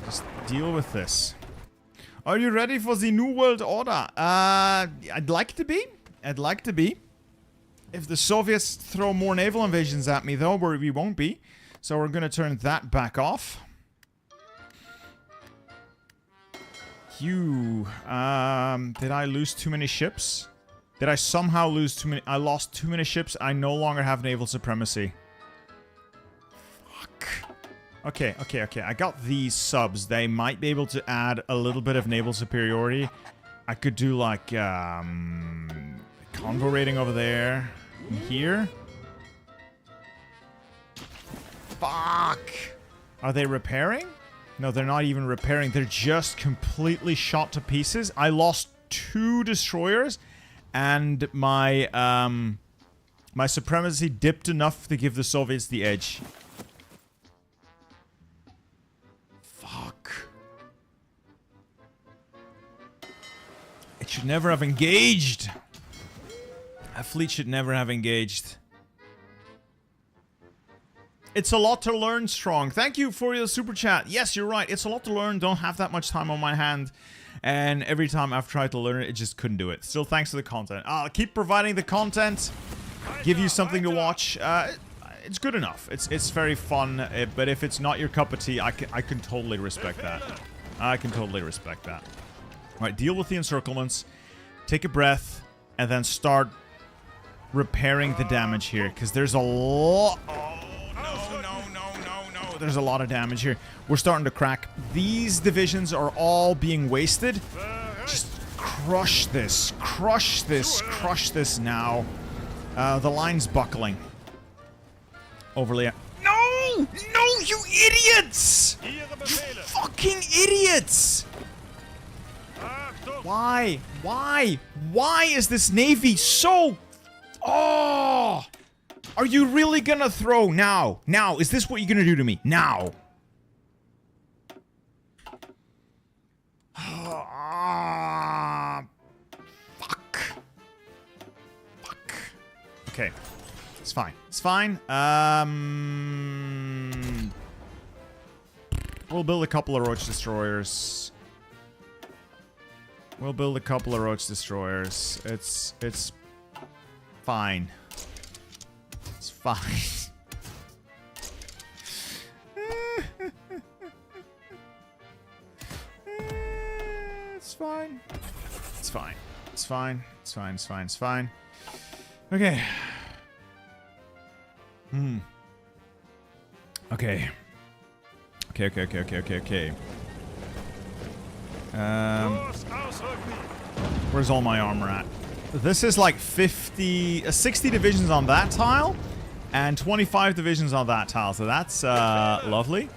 Just deal with this. Are you ready for the New World Order? I'd like to be. I'd like to be. If the Soviets throw more naval invasions at me, though, we won't be. So we're going to turn that back off. Did I lose too many ships? Did I somehow lose too many? I lost too many ships. I no longer have naval supremacy. Fuck. Okay. I got these subs. They might be able to add a little bit of naval superiority. I could do like convoy raiding over there. And here. Fuck. Are they repairing? No, they're not even repairing. They're just completely shot to pieces. I lost 2 destroyers, and my my supremacy dipped enough to give the Soviets the edge. Fuck. It should never have engaged. A fleet should never have engaged. It's a lot to learn, Strong. Thank you for your super chat. Yes, you're right. It's a lot to learn. Don't have that much time on my hand. And every time I've tried to learn it, it just couldn't do it. Still, thanks for the content. I'll keep providing the content. Give you something to watch. It's good enough. It's very fun. But if it's not your cup of tea, I can totally respect that. I can totally respect that. All right, deal with the encirclements. Take a breath. And then start repairing the damage here. Because there's a lot... There's a lot of damage here. We're starting to crack. These divisions are all being wasted. Just crush this. Crush this. Crush this now. The line's buckling. Overly... No! No, you idiots! You fucking idiots! Why? Why? Why is this navy so... Oh! Are you really gonna throw now? Now, is this what you're gonna do to me? Now. Fuck. Fuck. Okay. It's fine. It's fine. We'll build a couple of Roach Destroyers. We'll build a couple of Roach Destroyers. It's fine. It's fine. It's fine. It's fine. It's fine. It's fine. It's fine. It's fine. Okay. Okay. Okay. Where's all my armor at? This is like 60 divisions on that tile, and 25 divisions on that tile, so that's lovely.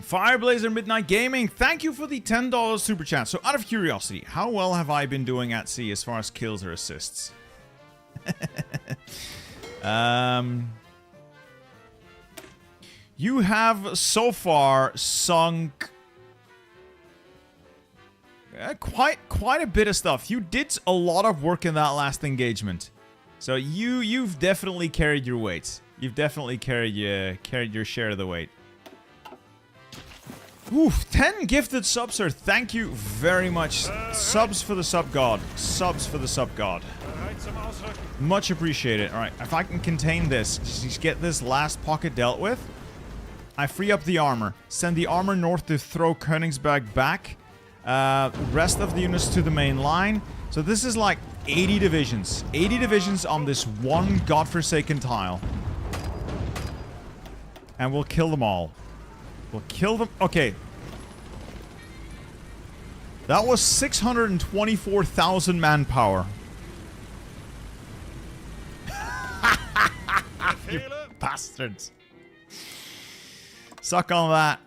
Fireblazer Midnight Gaming, thank you for the $10 super chat. So out of curiosity, how well have I been doing at sea as far as kills or assists? You have so far sunk quite a bit of stuff. You did a lot of work in that last engagement, so you've definitely carried your weight. You've definitely carried your share of the weight. Ooh, 10 gifted subs, sir. Thank you very much. Subs for the sub god. Subs for the sub god. Much appreciated. All right, if I can contain this, just get this last pocket dealt with. I free up the armor. Send the armor north to throw Königsberg back. Rest of the units to the main line. So this is like 80 divisions. 80 divisions on this one godforsaken tile. And we'll kill them all. We'll kill them. Okay. That was 624,000 manpower. You bastards. Suck on that.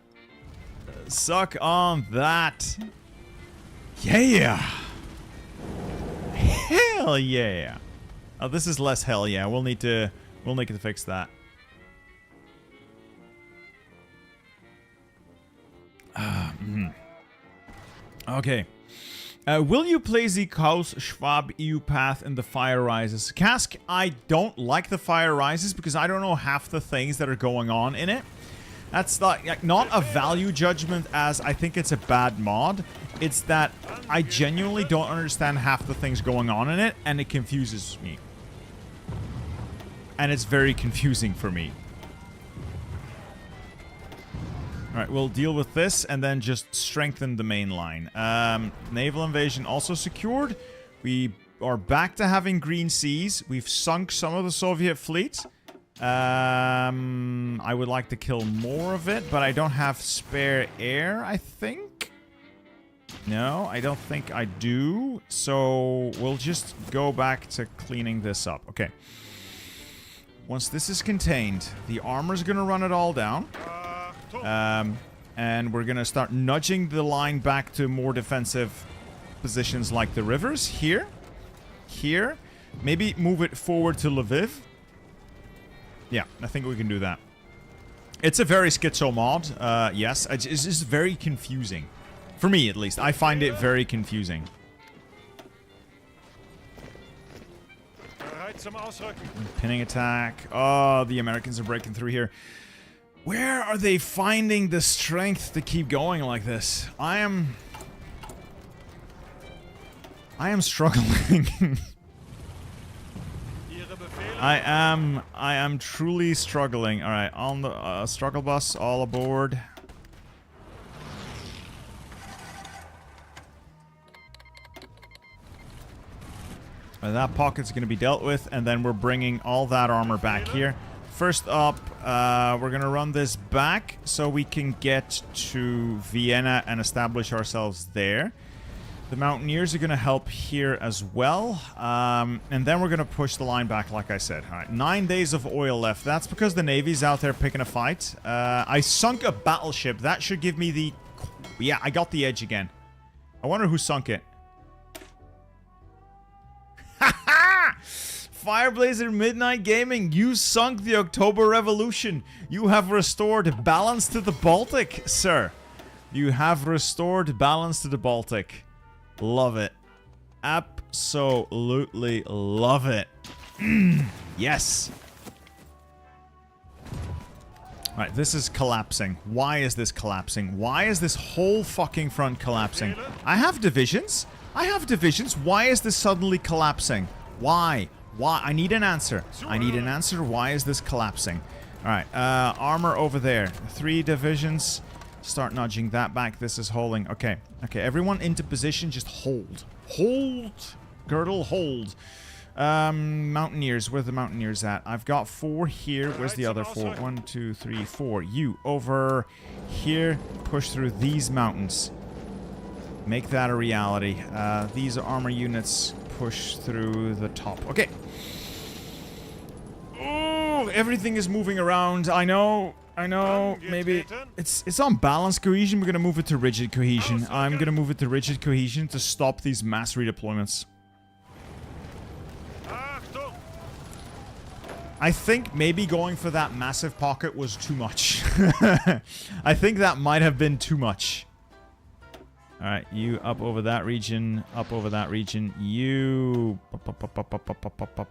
Suck on that. Yeah. Hell yeah. Oh, this is less hell yeah. We'll need to fix that. Okay. Will you play the Klaus Schwab EU path in the Fire Rises? Cask, I don't like the Fire Rises because I don't know half the things that are going on in it. That's not a value judgment as I think it's a bad mod. It's that I genuinely don't understand half the things going on in it, and it confuses me. And it's very confusing for me. Alright, we'll deal with this and then just strengthen the main line. Naval invasion also secured. We are back to having green seas. We've sunk some of the Soviet fleet. I would like to kill more of it, but I don't have spare air, I think. No, I don't think I do. So we'll just go back to cleaning this up. Okay. Once this is contained, the armor's gonna run it all down. And we're gonna start nudging the line back to more defensive positions like the rivers. Here. Here. Maybe move it forward to Lviv. Yeah, I think we can do that. It's a very schizo mod. Yes, it's just very confusing. For me, at least. I find it very confusing. Pinning attack. Oh, the Americans are breaking through here. Where are they finding the strength to keep going like this? I am struggling. I am truly struggling. All right, on the struggle bus, all aboard. That pocket's going to be dealt with, and then we're bringing all that armor back here. First up, we're going to run this back so we can get to Vienna and establish ourselves there. The Mountaineers are going to help here as well. And then we're going to push the line back, like I said. All right, 9 days of oil left. That's because the Navy's out there picking a fight. I sunk a battleship. That should give me the... Yeah, I got the edge again. I wonder who sunk it. Fireblazer Midnight Gaming, you sunk the October Revolution. You have restored balance to the Baltic, sir. You have restored balance to the Baltic. Love it. Absolutely love it. Yes. Alright, this is collapsing. Why is this collapsing? Why is this whole fucking front collapsing? I have divisions. I have divisions. Why is this suddenly collapsing? Why? Why? I need an answer. I need an answer. Why is this collapsing? Alright, armor over there. 3 divisions. Start nudging that back. This is holding. Okay. Okay, everyone into position. Just hold. Hold. Girdle, hold. Mountaineers. Where are the Mountaineers at? I've got 4 here. Where's the other 4? 1, 2, 3, 4. You over here. Push through these mountains. Make that a reality. These are armor units. Push through the top. Okay. Oh, everything is moving around. I know. Maybe it's on balanced cohesion. We're gonna move it to rigid cohesion. I'm gonna move it to rigid cohesion to stop these mass redeployments. I think maybe going for that massive pocket was too much. I think that might have been too much. Alright, you up over that region, up over that region. You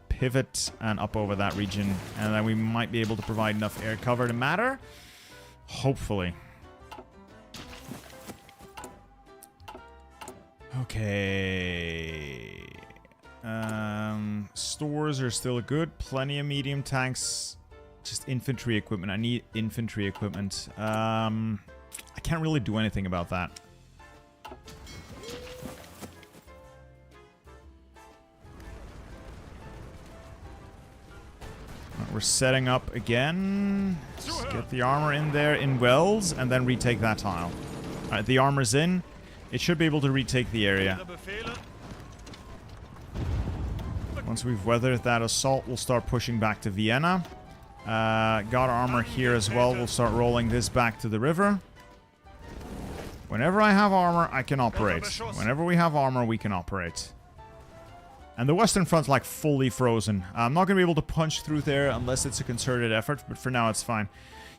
pivot and up over that region. And then we might be able to provide enough air cover to matter. Hopefully. Okay. Stores are still good. Plenty of medium tanks. Just infantry equipment. I need infantry equipment. I can't really do anything about that. We're setting up again. Just get the armor in there in wells and then retake that tile. Alright, the armor's in. It should be able to retake the area. Once we've weathered that assault, we'll start pushing back to Vienna. Got armor here as well. We'll start rolling this back to the river. Whenever I have armor, I can operate. Whenever we have armor, we can operate. And the Western Front's like fully frozen. I'm not going to be able to punch through there unless it's a concerted effort, but for now it's fine.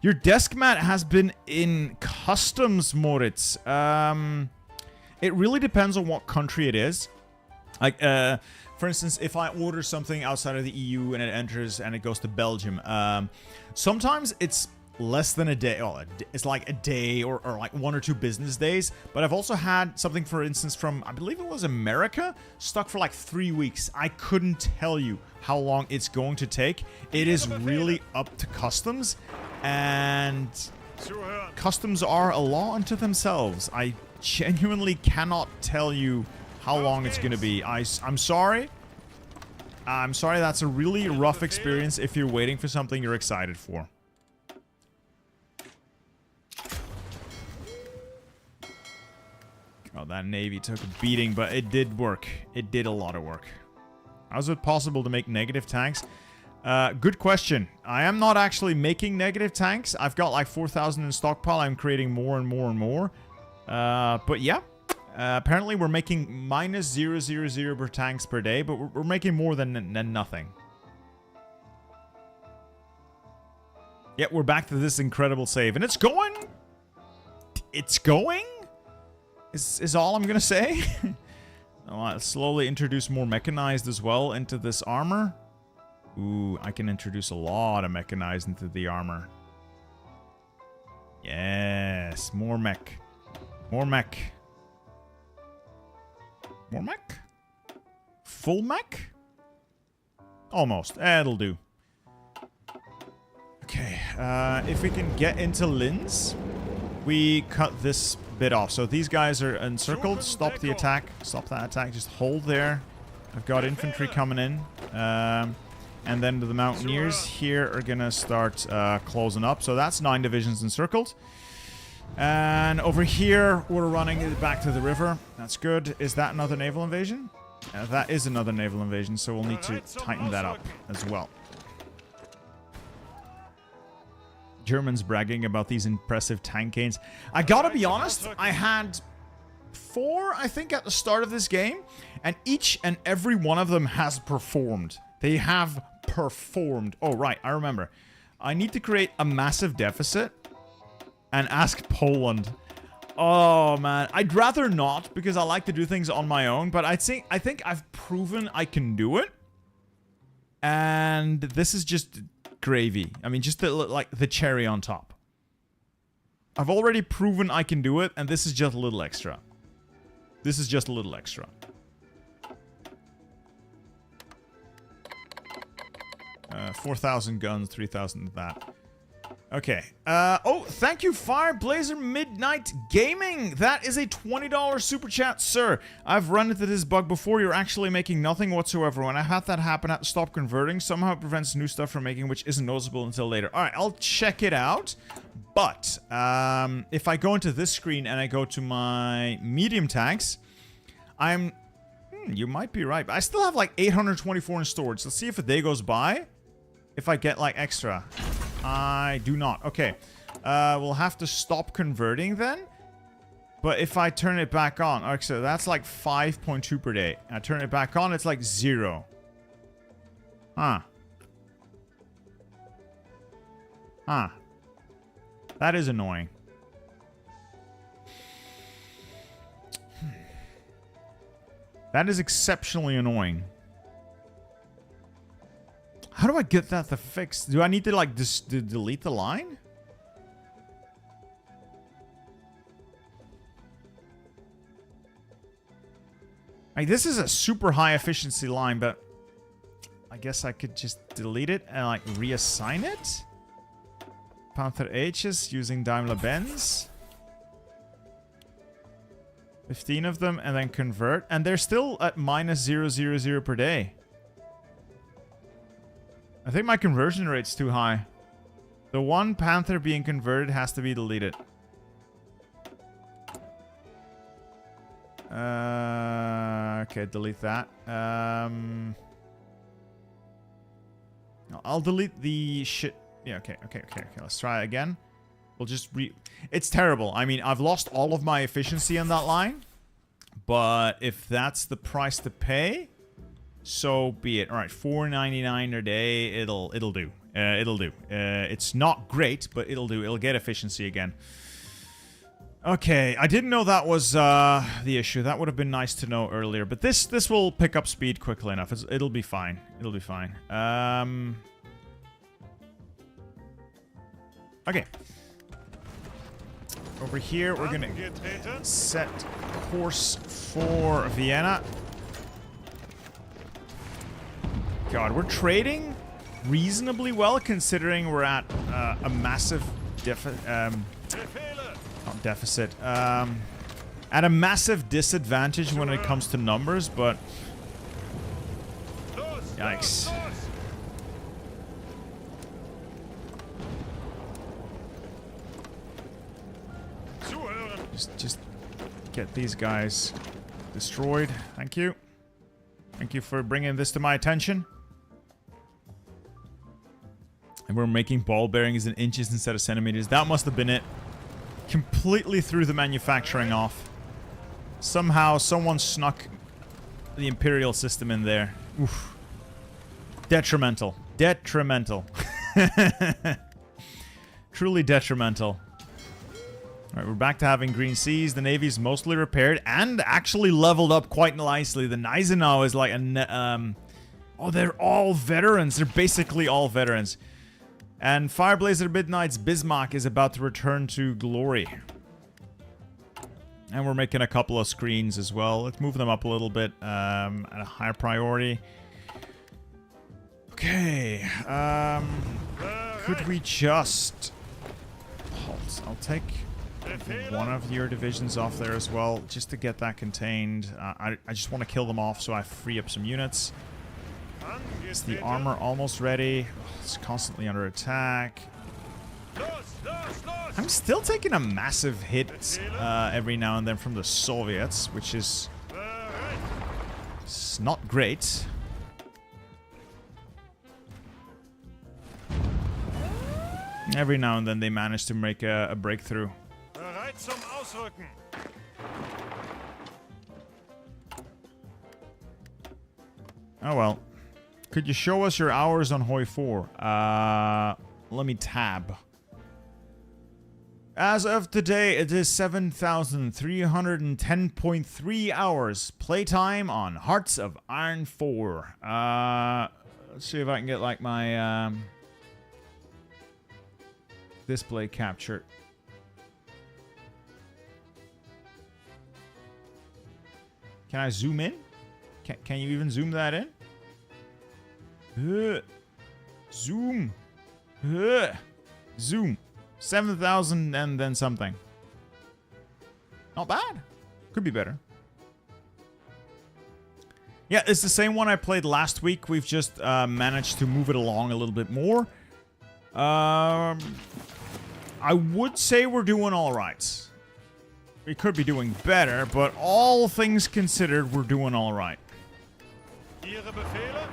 Your desk mat has been in customs, Moritz. It really depends on what country it is. Like, for instance, if I order something outside of the EU and it enters and it goes to Belgium, sometimes it's less than a day. Oh, it's like a day or like 1 or 2 business days. But I've also had something, for instance, from, I believe it was America, stuck for like 3 weeks. I couldn't tell you how long it's going to take. It is really up to customs, and Zuhören. customs are a law unto themselves. I genuinely cannot tell you how long it's going to be. I'm sorry. I'm sorry, that's a really rough experience if you're waiting for something you're excited for. Oh, that navy took a beating, but it did work. It did a lot of work. How is it possible to make negative tanks? Good question. I am not actually making negative tanks. I've got like 4,000 in stockpile. I'm creating more and more and more. But yeah. Apparently we're making minus 0.000 per tanks per day, but we're making more than nothing. Yet we're back to this incredible save, and it's going. It's going. Is all I'm gonna say. I'll slowly introduce more mechanized as well into this armor. Ooh, I can introduce a lot of mechanized into the armor. Yes, more mech. More mech. More mech? Full mech? Almost. It'll do. Okay, if we can get into Linz, we cut this bit off. So these guys are encircled. Stop the attack. Stop that attack. Just hold there. I've got infantry coming in. And then the Mountaineers here are going to start closing up. So that's 9 divisions encircled. And over here, we're running it back to the river. That's good. Is that another naval invasion? That is another naval invasion, so we'll need to tighten that up as well. Germans bragging about these impressive tank gains. I gotta be honest, I had 4, I think, at the start of this game, and each and every one of them has performed. They have performed. Oh, right, I remember. I need to create a massive deficit and ask Poland. Oh, man. I'd rather not, because I like to do things on my own, but I think I've proven I can do it. And this is just gravy. I mean, just like the cherry on top. I've already proven I can do it, and this is just a little extra. This is just a little extra. Uh, 4,000 guns, 3,000 of that. Okay. Oh, thank you, Fireblazer Midnight Gaming. That is a $20 super chat, sir. I've run into this bug before. You're actually making nothing whatsoever. When I had that happen, I had to stop converting. Somehow it prevents new stuff from making, which isn't noticeable until later. All right, I'll check it out. But if I go into this screen and I go to my medium tanks, I'm... you might be right. But I still have like 824 in storage. Let's see if a day goes by. If I get like extra. I do not. Okay. We'll have to stop converting then. But if I turn it back on... okay, so that's like 5.2 per day. I turn it back on, it's like 0. Huh. Huh. That is annoying. That is exceptionally annoying. How do I get that to fix? Do I need to, like, just delete the line? Like, this is a super high efficiency line, but I guess I could just delete it and, like, reassign it? Panther H's using Daimler-Benz. 15 of them, and then convert. And they're still at minus 0.000 per day. I think my conversion rate's too high. The one Panther being converted has to be deleted. Okay, delete that. I'll delete the shit. Yeah, okay. Let's try it again. We'll just it's terrible. I mean, I've lost all of my efficiency on that line. But if that's the price to pay... So be it. All right, $4.99 a day. It'll do. It'll do. It's not great, but it'll do. It'll get efficiency again. Okay, I didn't know that was the issue. That would have been nice to know earlier. But this will pick up speed quickly enough. It'll be fine. It'll be fine. Okay. Over here, we're gonna Angetreten. set course for Vienna. God, we're trading reasonably well considering we're at a massive Befehle. not deficit. At a massive disadvantage when it comes to numbers, but Los, yikes. los, los. Zuhören. Just get these guys destroyed. Thank you. Thank you for bringing this to my attention. And we're making ball bearings in inches instead of centimeters. That must have been it. Completely threw the manufacturing off. Somehow, someone snuck the Imperial system in there. Oof. Detrimental. Detrimental. Truly detrimental. Alright, we're back to having green seas. The Navy's mostly repaired and actually leveled up quite nicely. The Gneisenau is like a... oh, they're all veterans. They're basically all veterans. And Fireblazer Midnight's Bismarck is about to return to glory. And we're making a couple of screens as well. Let's move them up a little bit at a higher priority. Okay. Could we just... halt. I'll take one of your divisions off there as well, just to get that contained. I just want to kill them off so I free up some units. Is the armor almost ready? It's constantly under attack. Los, los, los. I'm still taking a massive hit every now and then from the Soviets, which is Bereit. it's not great. Every now and then they manage to make a breakthrough. Bereit zum Ausrücken. Oh well. Could you show us your hours on Hoi 4? Let me tab. As of today, it is 7,310.3 hours playtime on Hearts of Iron 4. Let's see if I can get like my display capture. Can I zoom in? Can you even zoom that in? Zoom. Zoom. 7,000 and then something. Not bad. Could be better. Yeah, it's the same one I played last week. We've just managed to move it along a little bit more. I would say we're doing all right. We could be doing better, but all things considered, we're doing all right. Ihre Befehle?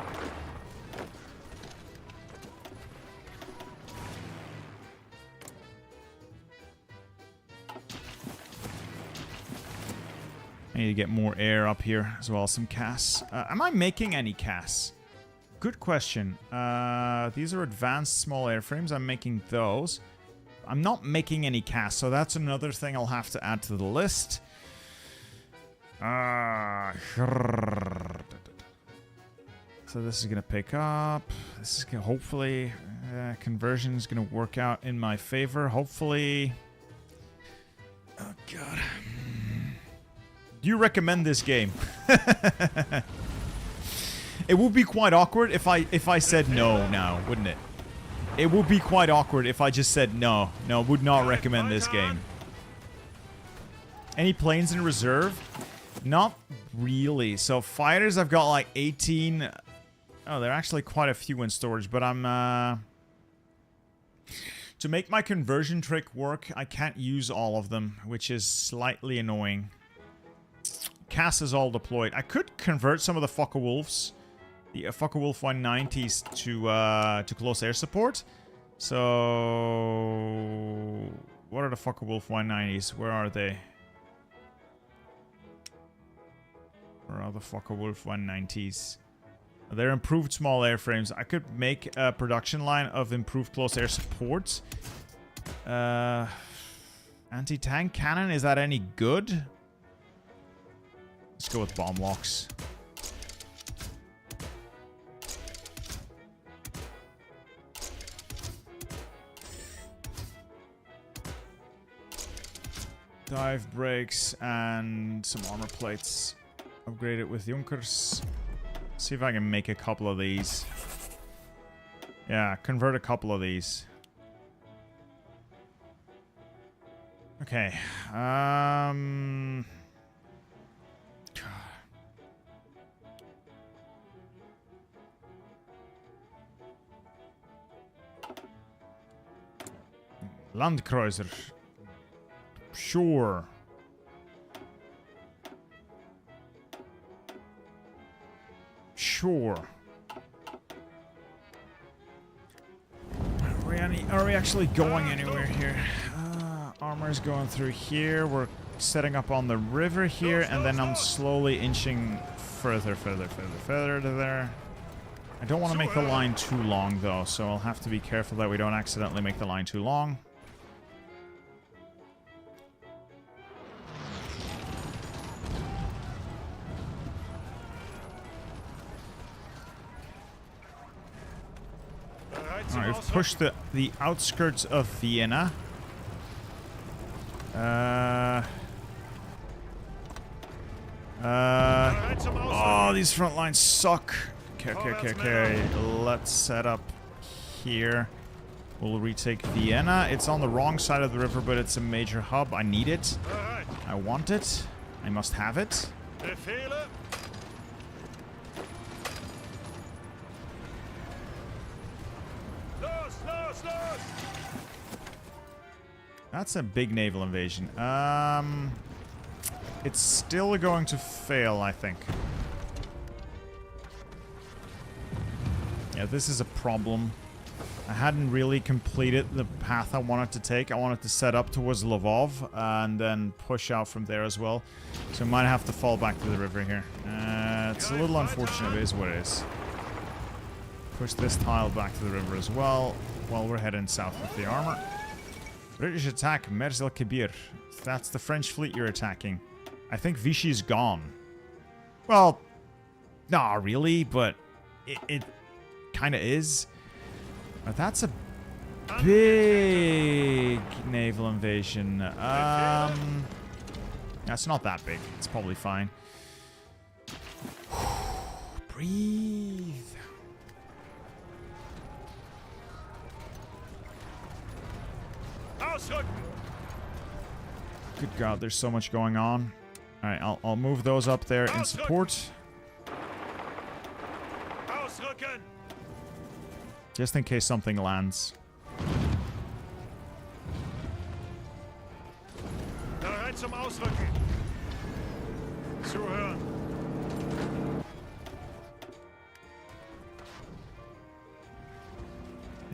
I need to get more air up here as well, some casts. Am I making any casts? Good question. These are advanced small airframes. I'm making those. I'm not making any casts, so that's another thing I'll have to add to the list. So this is going to pick up. This is gonna, hopefully, conversion is going to work out in my favor. Hopefully. Oh, God. Do you recommend this game? It would be quite awkward if I said no now, wouldn't it? It would be quite awkward if I just said no. No, would not recommend this game. Any planes in reserve? Not really. So fighters, I've got like 18. Oh, there are actually quite a few in storage, but I'm to make my conversion trick work, I can't use all of them, which is slightly annoying. CAS is all deployed. I could convert some of the Focke-Wulfs, the Focke-Wulf 190s to close air support. So, what are the Focke-Wulf 190s? Where are they? Where are the Focke-Wulf 190s? They're improved small airframes. I could make a production line of improved close air support. Anti-tank cannon, is that any good? Let's go with bomb locks. Dive brakes and some armor plates. Upgrade it with Junkers. See if I can make a couple of these. Yeah, convert a couple of these. Okay. Landkreuzer. Sure. Sure. Are we actually going anywhere here? Armor's going through here. We're setting up on the river here, and then I'm slowly inching further to there. I don't want to make the line too long, though, so I'll have to be careful that we don't accidentally make the line too long. Alright, we've pushed the outskirts of Vienna. Oh, these front lines suck. Okay. Let's set up here. We'll retake Vienna. It's on the wrong side of the river, but it's a major hub. I need it. I want it. I must have it. Befehle. Los! That's a big naval invasion. It's still going to fail, I think. Yeah, this is a problem. I hadn't really completed the path I wanted to take. I wanted to set up towards Lvov and then push out from there as well. So I might have to fall back to the river here. It's a little unfortunate, but it is what it is. Push this tile back to the river as well while we're heading south with the armor. British attack Mers el Kebir. That's the French fleet you're attacking. I think Vichy's gone. Well, not really, but it kind of is. But that's a big naval invasion. That's not that big. It's probably fine. Breathe. Good God, there's so much going on. All right, I'll move those up there in support. Just in case something lands. Bereit zum Ausrücken. Zuhören.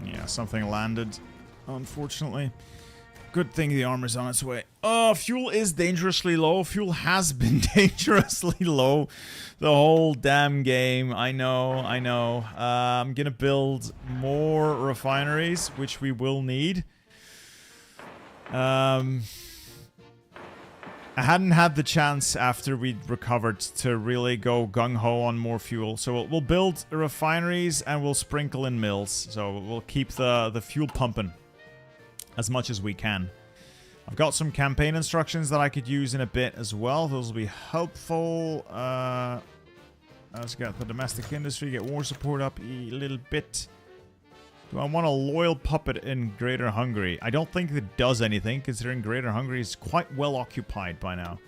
Yeah, something landed, unfortunately. Good thing the armor's on its way. Oh, fuel is dangerously low. Fuel has been dangerously low the whole damn game. I know. I'm gonna build more refineries, which we will need. I hadn't had the chance after we'd recovered to really go gung-ho on more fuel. So we'll build refineries and we'll sprinkle in mills. So we'll keep the fuel pumping as much as we can. I've got some campaign instructions that I could use in a bit as well. Those will be helpful. Let's get the domestic industry, get war support up a little bit. Do I want a loyal puppet in Greater Hungary? I don't think it does anything, considering Greater Hungary is quite well occupied by now.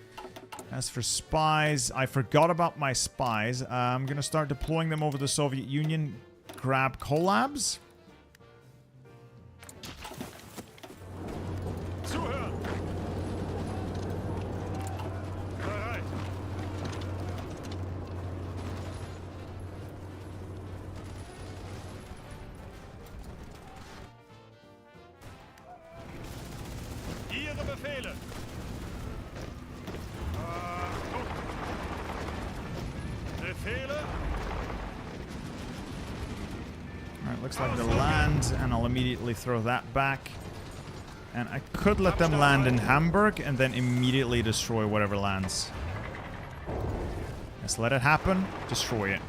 As for spies, I forgot about my spies. I'm going to start deploying them over the Soviet Union. Grab collabs. Befehle. Befehle. Alright, looks like they'll land, and I'll immediately throw that back. And I could let them land in Hamburg and then immediately destroy whatever lands. Just let it happen, destroy it.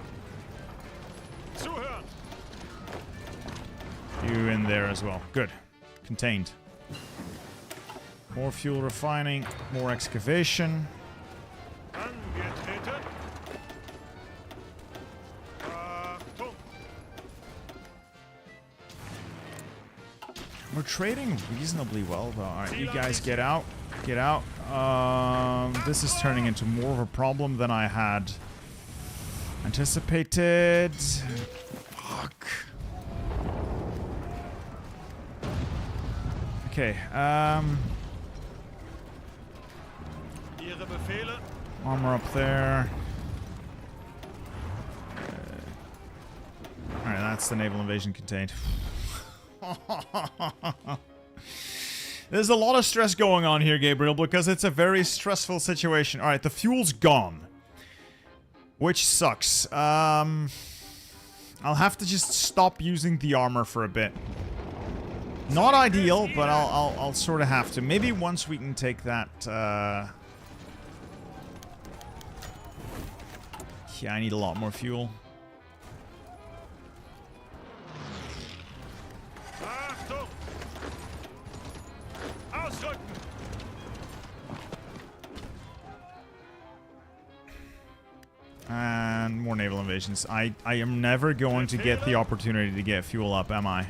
Zuhören! You in there as well. Good. Contained. More fuel refining, more excavation. Angetreten. Achtung! We're trading reasonably well, though. Alright, you guys get out. Get out. This is turning into more of a problem than I had anticipated. Fuck. Okay, Ihre Befehle? armor up there. Alright, that's the naval invasion contained. There's a lot of stress going on here, Gabriel, because it's a very stressful situation. Alright, the fuel's gone. Which sucks. I'll have to just stop using the armor for a bit. Not ideal, but I'll sort of have to. Maybe once we can take that, yeah, I need a lot more fuel. Achtung! Ausrücken! And more naval invasions. I am never going to get the opportunity to get fuel up, am I?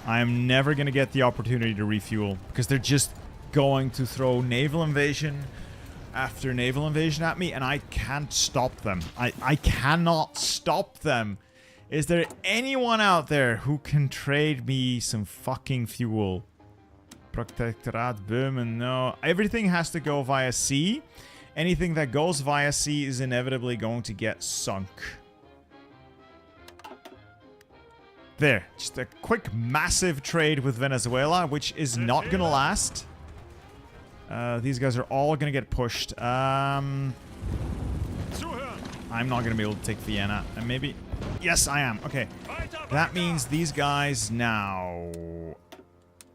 I am never going to get the opportunity to refuel, because they're just going to throw naval invasion after naval invasion at me, and I can't stop them. I cannot stop them. Is there anyone out there who can trade me some fucking fuel? Protectorat Böhmen, no. Everything has to go via sea. Anything that goes via sea is inevitably going to get sunk. There. Just a quick, massive trade with Venezuela, which is not going to last. These guys are all going to get pushed. I'm not going to be able to take Vienna. And maybe... Yes, I am. Okay. That means these guys now...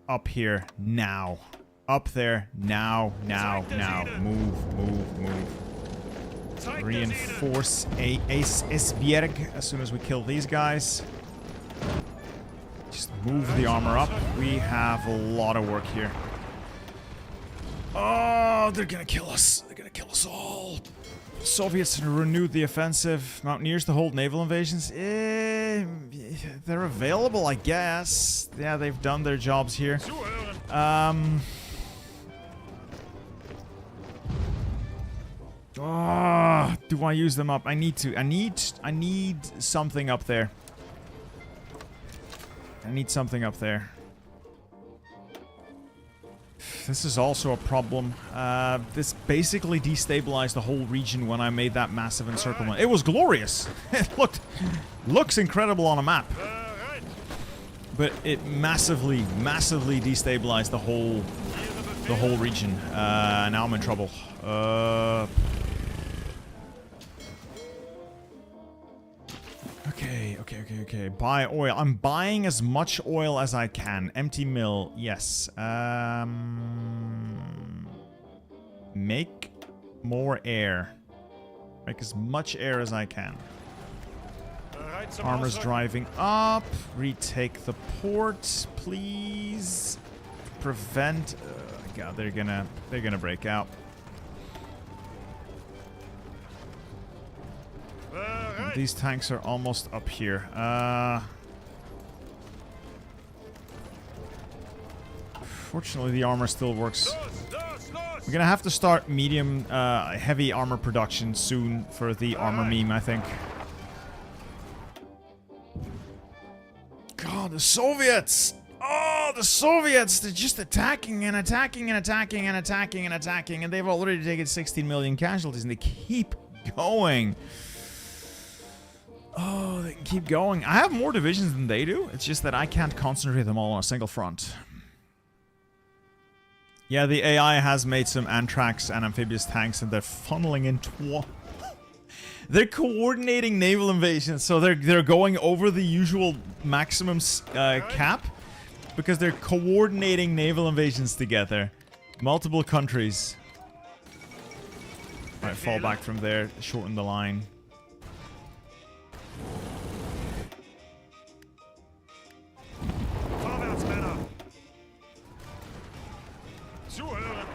Up here. Now. Up there. Now. Now. Now. Move. Move. Move. Reinforce Esbjerg as soon as we kill these guys. Just move the armor up. We have a lot of work here. Oh, they're gonna kill us. They're gonna kill us all. Soviets renewed the offensive. Mountaineers to hold naval invasions. They're available, I guess. Yeah, they've done their jobs here. Oh, do I use them up? I need to. I need something up there. I need something up there. This is also a problem. This basically destabilized the whole region when I made that massive encirclement. It was glorious. It looks incredible on a map. But it massively destabilized the whole region. Now I'm in trouble. Okay. Buy oil. I'm buying as much oil as I can. Empty mill. Yes. Make more air. Make as much air as I can. Armor's driving up. Retake the port, please. Prevent. God, they're gonna break out. These tanks are almost up here. Fortunately, the armor still works. We're gonna have to start medium, heavy armor production soon for the armor meme, I think. God, the Soviets! Oh, the Soviets! They're just attacking and attacking and attacking and attacking and attacking, and they've already taken 16 million casualties, and they keep going. Oh, they can keep going. I have more divisions than they do. It's just that I can't concentrate them all on a single front. Yeah, the AI has made some Antrax and amphibious tanks, and they're funneling in They're coordinating naval invasions, so they're going over the usual maximum cap because they're coordinating naval invasions together. Multiple countries. Alright, fall back from there, shorten the line. Vorwärts, Männer! Zuhören!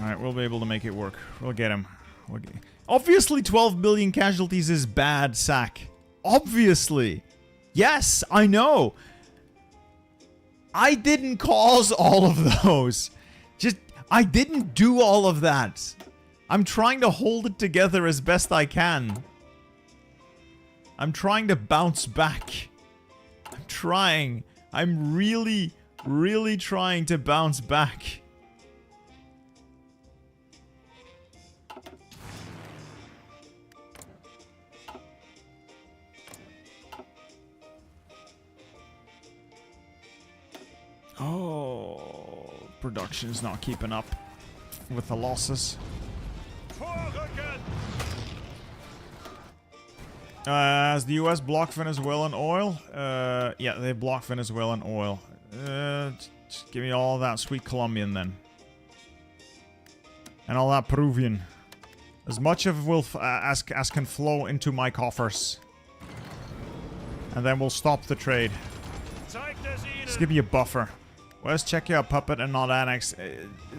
Alright, we'll be able to make it work. We'll get him. Obviously 12 million casualties is bad, Sack. Obviously. Yes, I know. I didn't cause all of those. I didn't do all of that. I'm trying to hold it together as best I can. I'm trying to bounce back. I'm trying. I'm really, really trying to bounce back. Oh, production's not keeping up with the losses. Vorrücken! Has the US blocked Venezuelan oil? Yeah, they blocked Venezuelan oil. Just give me all that sweet Colombian then. And all that Peruvian. As much of it will as can flow into my coffers. And then we'll stop the trade. Zeigt es ihnen! Just give me a buffer. Where's Czechia puppet and not annex?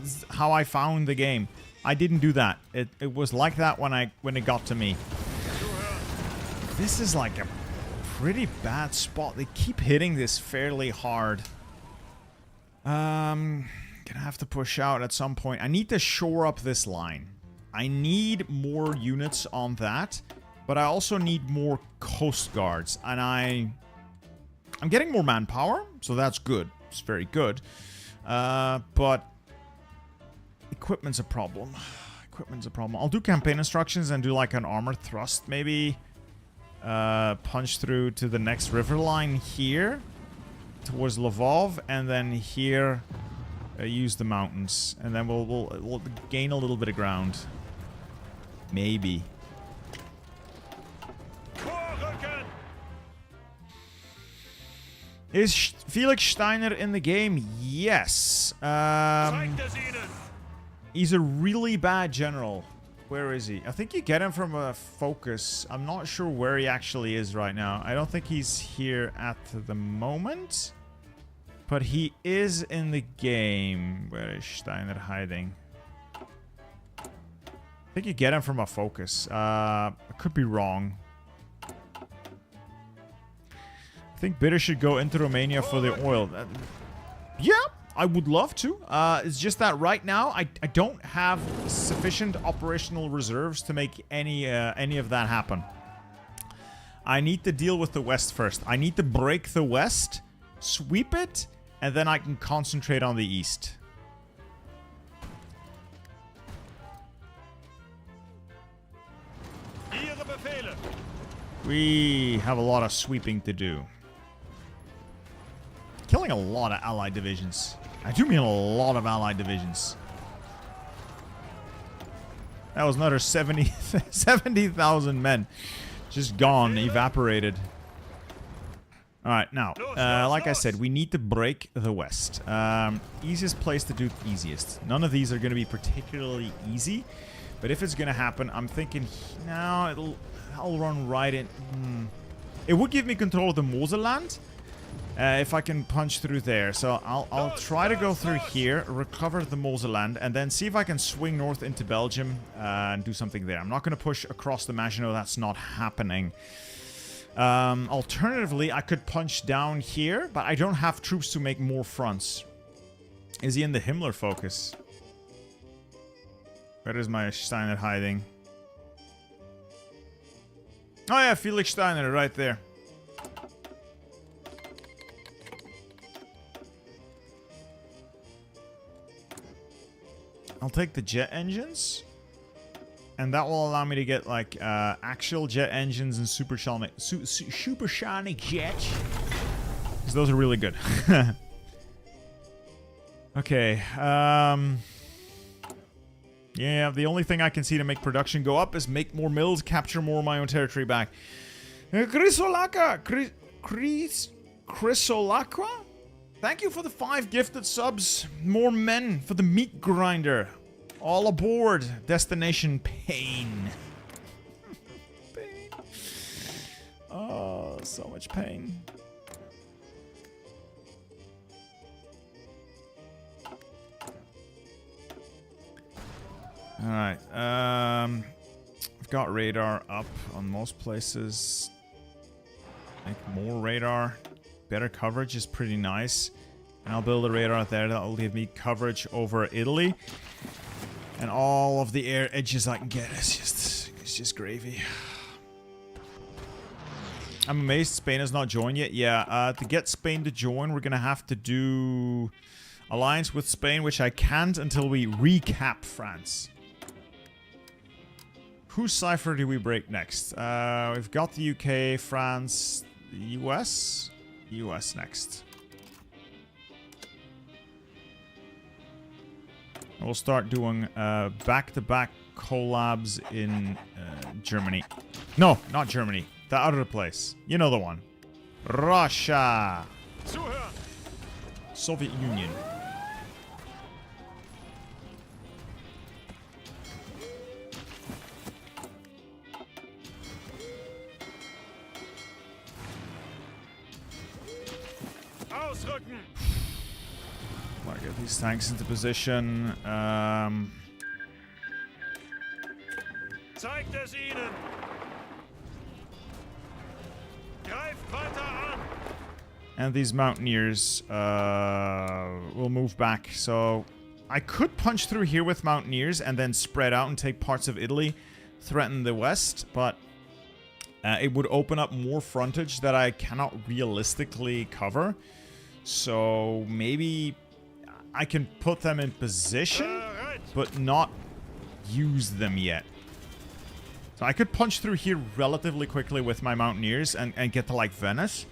It's how I found the game. I didn't do that. It was like that when it got to me. This is like a pretty bad spot. They keep hitting this fairly hard. Gonna have to push out at some point. I need to shore up this line. I need more units on that, but I also need more coast guards, and I'm getting more manpower, so that's good. It's very good. But equipment's a problem. Equipment's a problem. I'll do campaign instructions and do like an armor thrust maybe. Punch through to the next river line here towards Lvov, and then here use the mountains, and then we'll gain a little bit of ground. Maybe. Vorrücken! Is Felix Steiner in the game? Yes. Zeigt es ihnen! He's a really bad general. Where is he? I think you get him from a focus. I'm not sure where he actually is right now. I don't think he's here at the moment. But he is in the game. Where is Steiner hiding? I think you get him from a focus. I could be wrong. I think Bitter should go into Romania for the oil. Yeah, I would love to. It's just that right now I don't have sufficient operational reserves to make any of that happen. I need to deal with the West first. I need to break the West, sweep it, and then I can concentrate on the East. Ihre Befehle! We have a lot of sweeping to do. Killing a lot of allied divisions. I do mean a lot of allied divisions. That was another 70,000 men. Just gone, evaporated. Alright, now, like I said, we need to break the West. Easiest place to do easiest. None of these are going to be particularly easy. But if it's going to happen, I'm thinking, no, I'll run right in. It would give me control of the Moselland. If I can punch through there. So I'll try to go through here, recover the Moselland, and then see if I can swing north into Belgium and do something there. I'm not going to push across the Maginot. That's not happening. Alternatively, I could punch down here, but I don't have troops to make more fronts. Is he in the Himmler focus? Where is my Steiner hiding? Oh yeah, Felix Steiner right there. I'll take the jet engines. And that will allow me to get, like, actual jet engines and supersonic jets. Because those are really good. Yeah, the only thing I can see to make production go up is make more mills, capture more of my own territory back. Chrysolacqua? Thank you for the 5 gifted subs. More men for the meat grinder. All aboard. Destination pain. Pain. Oh, so much pain. Alright, I've got radar up on most places. Make more radar. Better coverage is pretty nice. And I'll build a radar out there that will give me coverage over Italy. And all of the air edges I can get. It's just gravy. I'm amazed Spain has not joined yet. Yeah, to get Spain to join, we're gonna have to do alliance with Spain, which I can't until we recap France. Whose cipher do we break next? We've got the UK, France, the US. US next. And we'll start doing back-to-back collabs in Germany. No, not Germany. The other place. You know the one. Russia. Zuhören! Soviet Union. Ausrücken! Get these tanks into position. Zeigt es ihnen! Greift weiter an! And these mountaineers will move back. So I could punch through here with mountaineers and then spread out and take parts of Italy, threaten the west, but it would open up more frontage that I cannot realistically cover. So maybe I can put them in position, but not use them yet. So I could punch through here relatively quickly with my mountaineers and get to like Venice.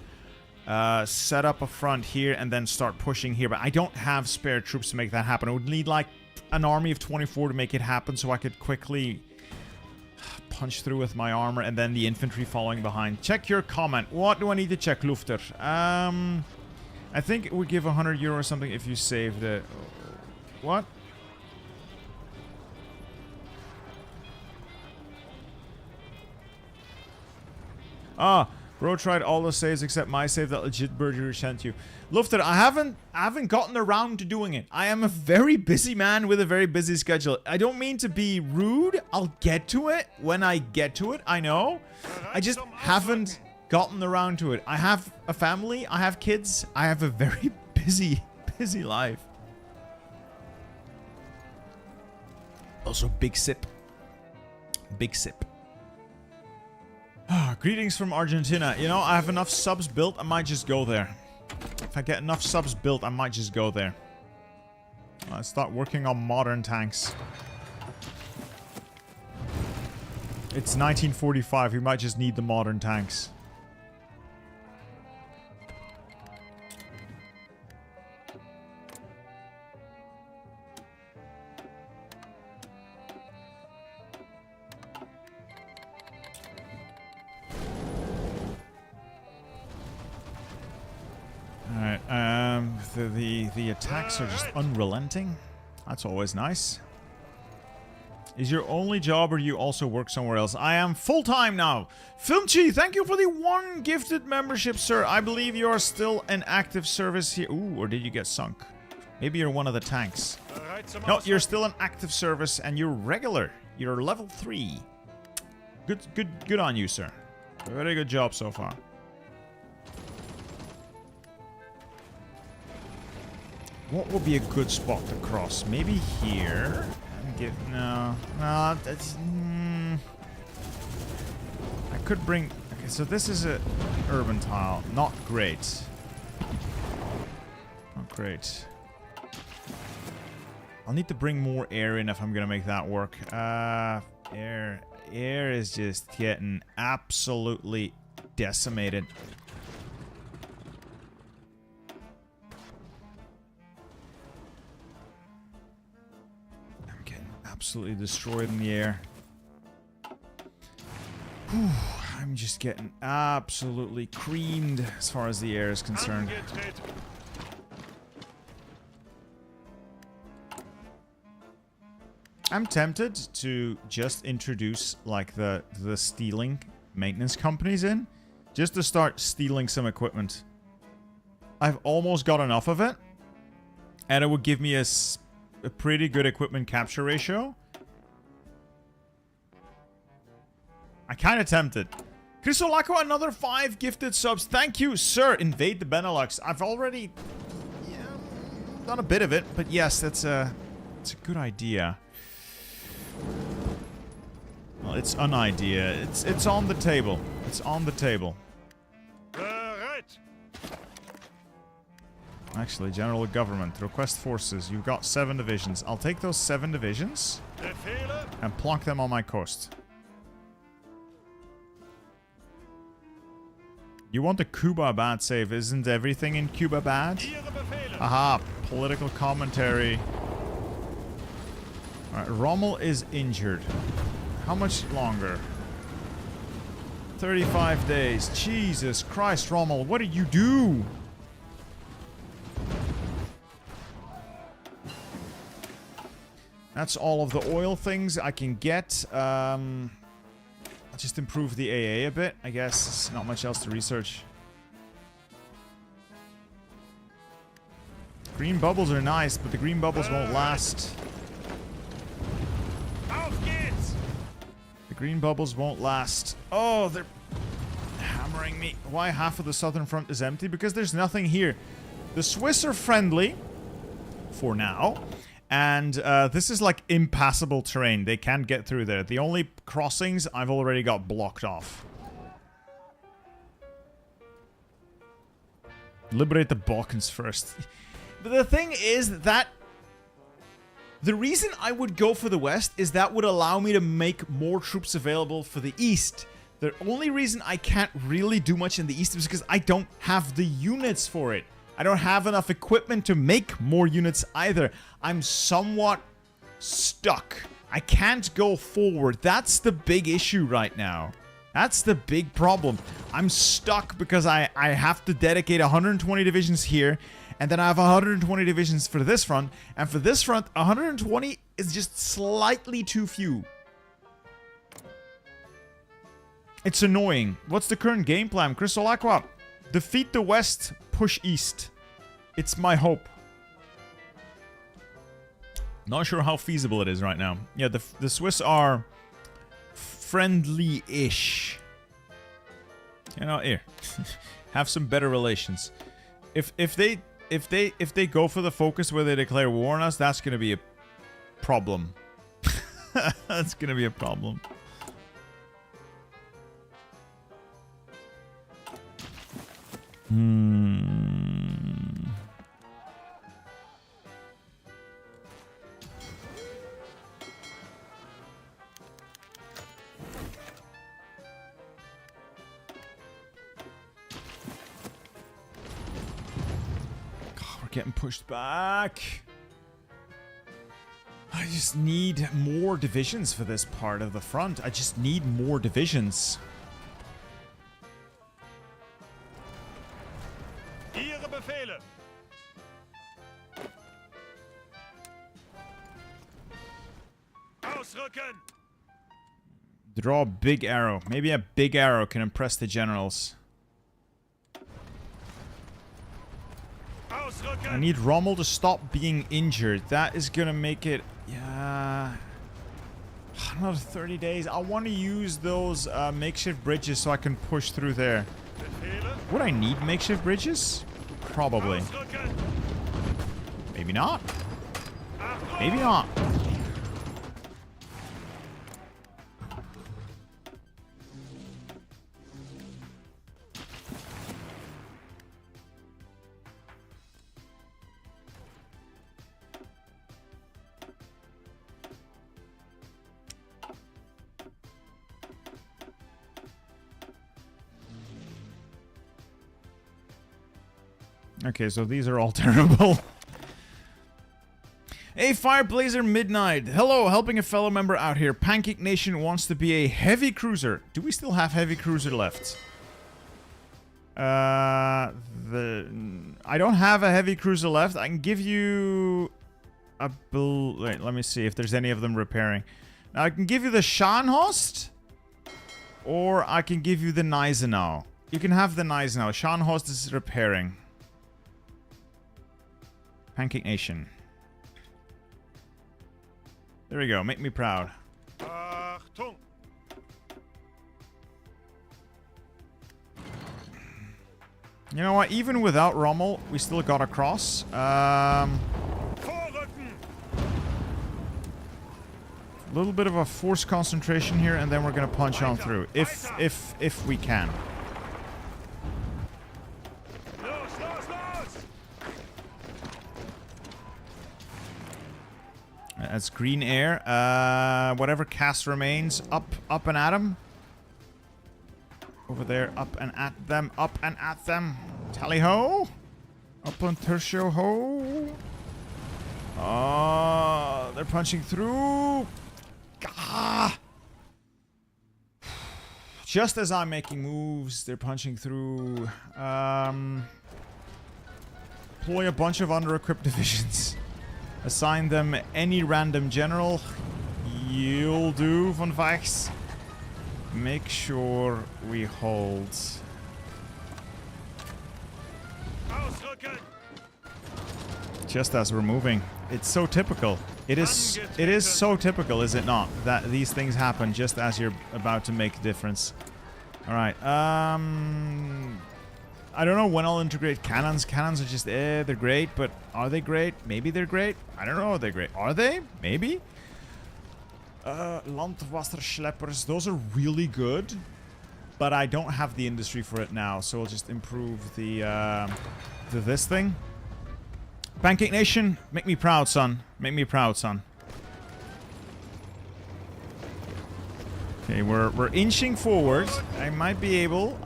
Set up a front here and then start pushing here. But I don't have spare troops to make that happen. I would need like an army of 24 to make it happen so I could quickly punch through with my armor and then the infantry following behind. Check your comment. What do I need to check, Lufter? I think it would give 100 euro or something if you saved it. What? Ah, bro tried all the saves except my save that legit Berger sent you. Lufter, I haven't gotten around to doing it. I am a very busy man with a very busy schedule. I don't mean to be rude. I'll get to it when I get to it. I know. I just haven't gotten around to it. I have a family. I have kids. I have a very busy life. Also, big sip. Big sip. Greetings from Argentina. You know, I have enough subs built. I might just go there. If I get enough subs built, I might just go there. Let's start working on modern tanks. It's 1945. We might just need the modern tanks. Alright, the attacks are just unrelenting. That's always nice. Is your only job or do you also work somewhere else? I am full-time now. Filmchi, thank you for the 1 gifted membership, sir. I believe you are still in active service here. Ooh, or did you get sunk? Maybe you're one of the tanks. No, you're still in active service and you're regular. You're level 3. Good on you, sir. Very good job so far. What would be a good spot to cross? Maybe here. No, that's. I could bring. Okay, so this is a urban tile. Not great. Not great. I'll need to bring more air in if I'm gonna make that work. Air is just getting absolutely decimated. absolutely destroyed in the air. Whew, I'm just getting absolutely creamed as far as the air is concerned. Angetreten. I'm tempted to just introduce like the stealing maintenance companies in, just to start stealing some equipment. I've almost got enough of it, and it would give me a pretty good equipment capture ratio. I kind of tempted. Chrisolako, another 5 gifted subs. Thank you, sir. Invade the Benelux. I've already done a bit of it, but yes, it's a good idea. Well, it's an idea. It's on the table. It's on the table. Bereit. Actually, General Government, request forces. You've got 7 divisions. I'll take those 7 divisions Befehle. and plonk them on my coast. You want the Cuba bad save? Isn't everything in Cuba bad? Ihre Befehle. Aha, political commentary. Alright, Rommel is injured. How much longer? 35 days. Jesus Christ, Rommel, what did you do? That's all of the oil things I can get. I'll just improve the AA a bit. I guess there's not much else to research. Green bubbles are nice, but the green bubbles won't last. Auf geht's. The green bubbles won't last. Oh, they're hammering me. Why half of the southern front is empty? Because there's nothing here. The Swiss are friendly. For now. And this is like impassable terrain. They can't get through there. The only crossings I've already got blocked off. Liberate the Balkans first. But the thing is that the reason I would go for the west is that would allow me to make more troops available for the east. The only reason I can't really do much in the east is because I don't have the units for it. I don't have enough equipment to make more units either. I'm somewhat stuck. I can't go forward. That's the big issue right now. That's the big problem. I'm stuck because I have to dedicate 120 divisions here, and then I have 120 divisions for this front, and for this front, 120 is just slightly too few. It's annoying. What's the current game plan? Crystal Aqua, defeat the west, push east. It's my hope. Not sure how feasible it is right now. Yeah, the Swiss are friendly-ish. You know, here. Have some better relations. If they go for the focus where they declare war on us, that's gonna be a problem. That's gonna be a problem. Getting pushed back. I just need more divisions for this part of the front. I just need more divisions. Ihre Befehle. Ausrücken. Draw a big arrow. Maybe a big arrow can impress the generals. I need Rommel to stop being injured. That is gonna make it... Yeah... Another 30 days. I want to use those makeshift bridges so I can push through there. Would I need makeshift bridges? Probably. Maybe not. Maybe not. Okay, so these are all terrible. Hey, Fireblazer Midnight. Hello, helping a fellow member out here. Pancake Nation wants to be a heavy cruiser. Do we still have heavy cruiser left? I don't have a heavy cruiser left. I can give you a wait, let me see if there's any of them repairing. Now, I can give you the Scharnhorst, or I can give you the Gneisenau. You can have the Gneisenau. Scharnhorst is repairing. Pancake Nation. There we go. Make me proud. Achtung! You know what? Even without Rommel, we still got across. Vorrücken! A little bit of a force concentration here, and then we're gonna punch on through, if we can. Los, los, los! That's green air. Whatever cast remains, up and at them. Over there, up and at them, up and at them. Tally ho! Up on Tertio ho! Oh, they're punching through. Gah! Just as I'm making moves, they're punching through. Deploy a bunch of under-equipped divisions. Assign them any random general. You'll do, Von Weichs. Make sure we hold. Ausrücken! Just as we're moving. It's so typical. It is so typical, is it not? That these things happen just as you're about to make a difference. Alright, I don't know when I'll integrate cannons. Cannons are just, they're great, but are they great? Maybe they're great. I don't know if they're great. Are they? Maybe? Landwasserschleppers, those are really good. But I don't have the industry for it now, so I'll just improve this thing. Pancake Nation, make me proud, son. Make me proud, son. Okay, we're inching forward. I might be able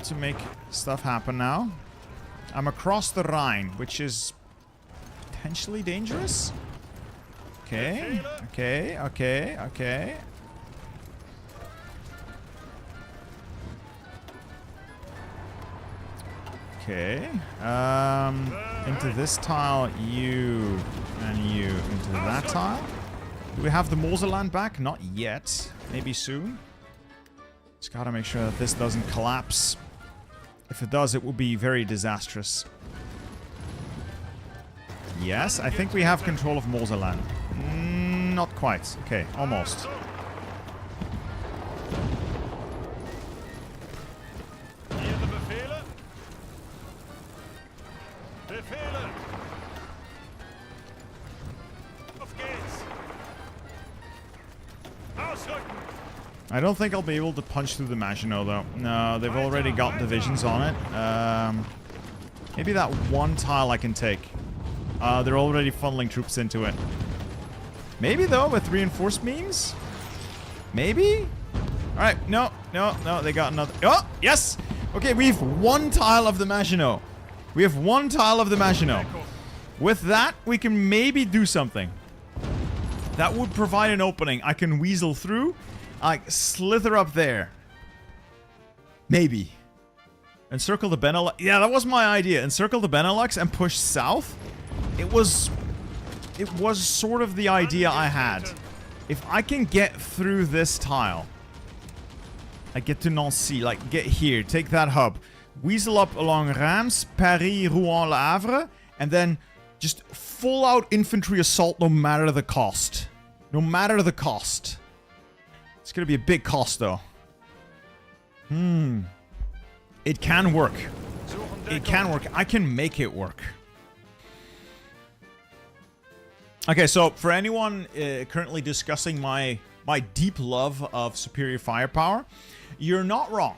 to make stuff happen now. I'm across the Rhine, which is potentially dangerous. Okay, okay, okay, okay. Okay. Into this tile, you and you into that tile. Do we have the Moselland back? Not yet. Maybe soon. Just gotta make sure that this doesn't collapse. If it does, it will be very disastrous. Yes, I think we have control of Moselland. Not quite. Okay, almost. Ihre Befehle? Befehle! Auf geht's! Ausrücken! I don't think I'll be able to punch through the Maginot, though. No, they've already got divisions on it. Maybe that one tile I can take. They're already funneling troops into it. Maybe, though, with reinforced memes? Maybe? Alright, no, they got another. Oh, yes! Okay, we have one tile of the Maginot. We have one tile of the Maginot. With that, we can maybe do something. That would provide an opening. I can weasel through. I slither up there. Maybe. Encircle the Benelux. Yeah, that was my idea. Encircle the Benelux and push south. It was sort of the idea I had. If I can get through this tile, I get to Nancy, like get here, take that hub, weasel up along Reims, Paris, Rouen, Le Havre, and then just full out infantry assault no matter the cost. No matter the cost. It's gonna be a big cost though. It can work. It can work. I can make it work. Okay, so for anyone currently discussing my deep love of superior firepower, you're not wrong.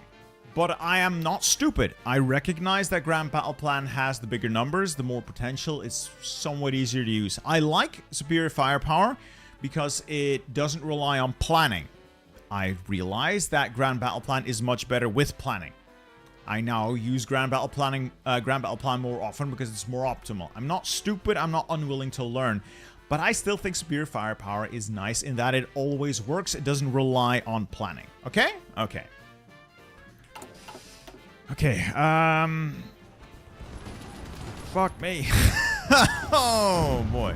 But I am not stupid. I recognize that Grand Battle Plan has the bigger numbers, the more potential, it's somewhat easier to use. I like superior firepower because it doesn't rely on planning. I realize that Grand Battle Plan is much better with planning. I now use Grand Battle Plan more often because it's more optimal. I'm not stupid, I'm not unwilling to learn. But I still think superior firepower is nice in that it always works. It doesn't rely on planning. Okay? Okay. Okay, fuck me. Oh, boy.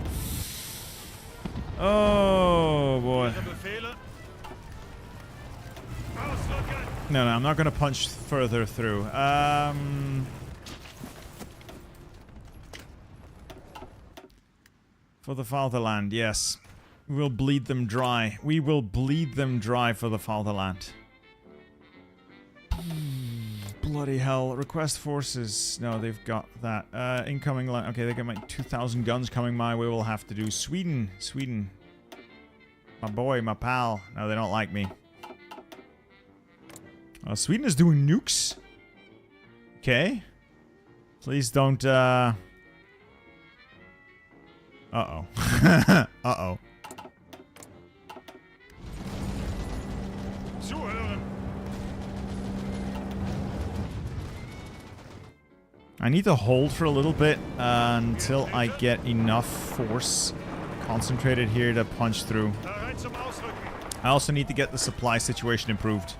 Oh, boy. Ihre Befehle? Ausrücken! No, I'm not gonna punch further through. For the fatherland, yes. We will bleed them dry. We will bleed them dry for the fatherland. Bloody hell. Request forces. No, they've got that. Incoming line. Okay, they got my 2,000 guns coming my way. We'll have to do Sweden. Sweden. My boy, my pal. No, they don't like me. Sweden is doing nukes. Okay. Please don't, Uh-oh. Uh-oh. Zuhören! I need to hold for a little bit until I get enough force concentrated here to punch through. Bereit zum Ausrücken! I also need to get the supply situation improved.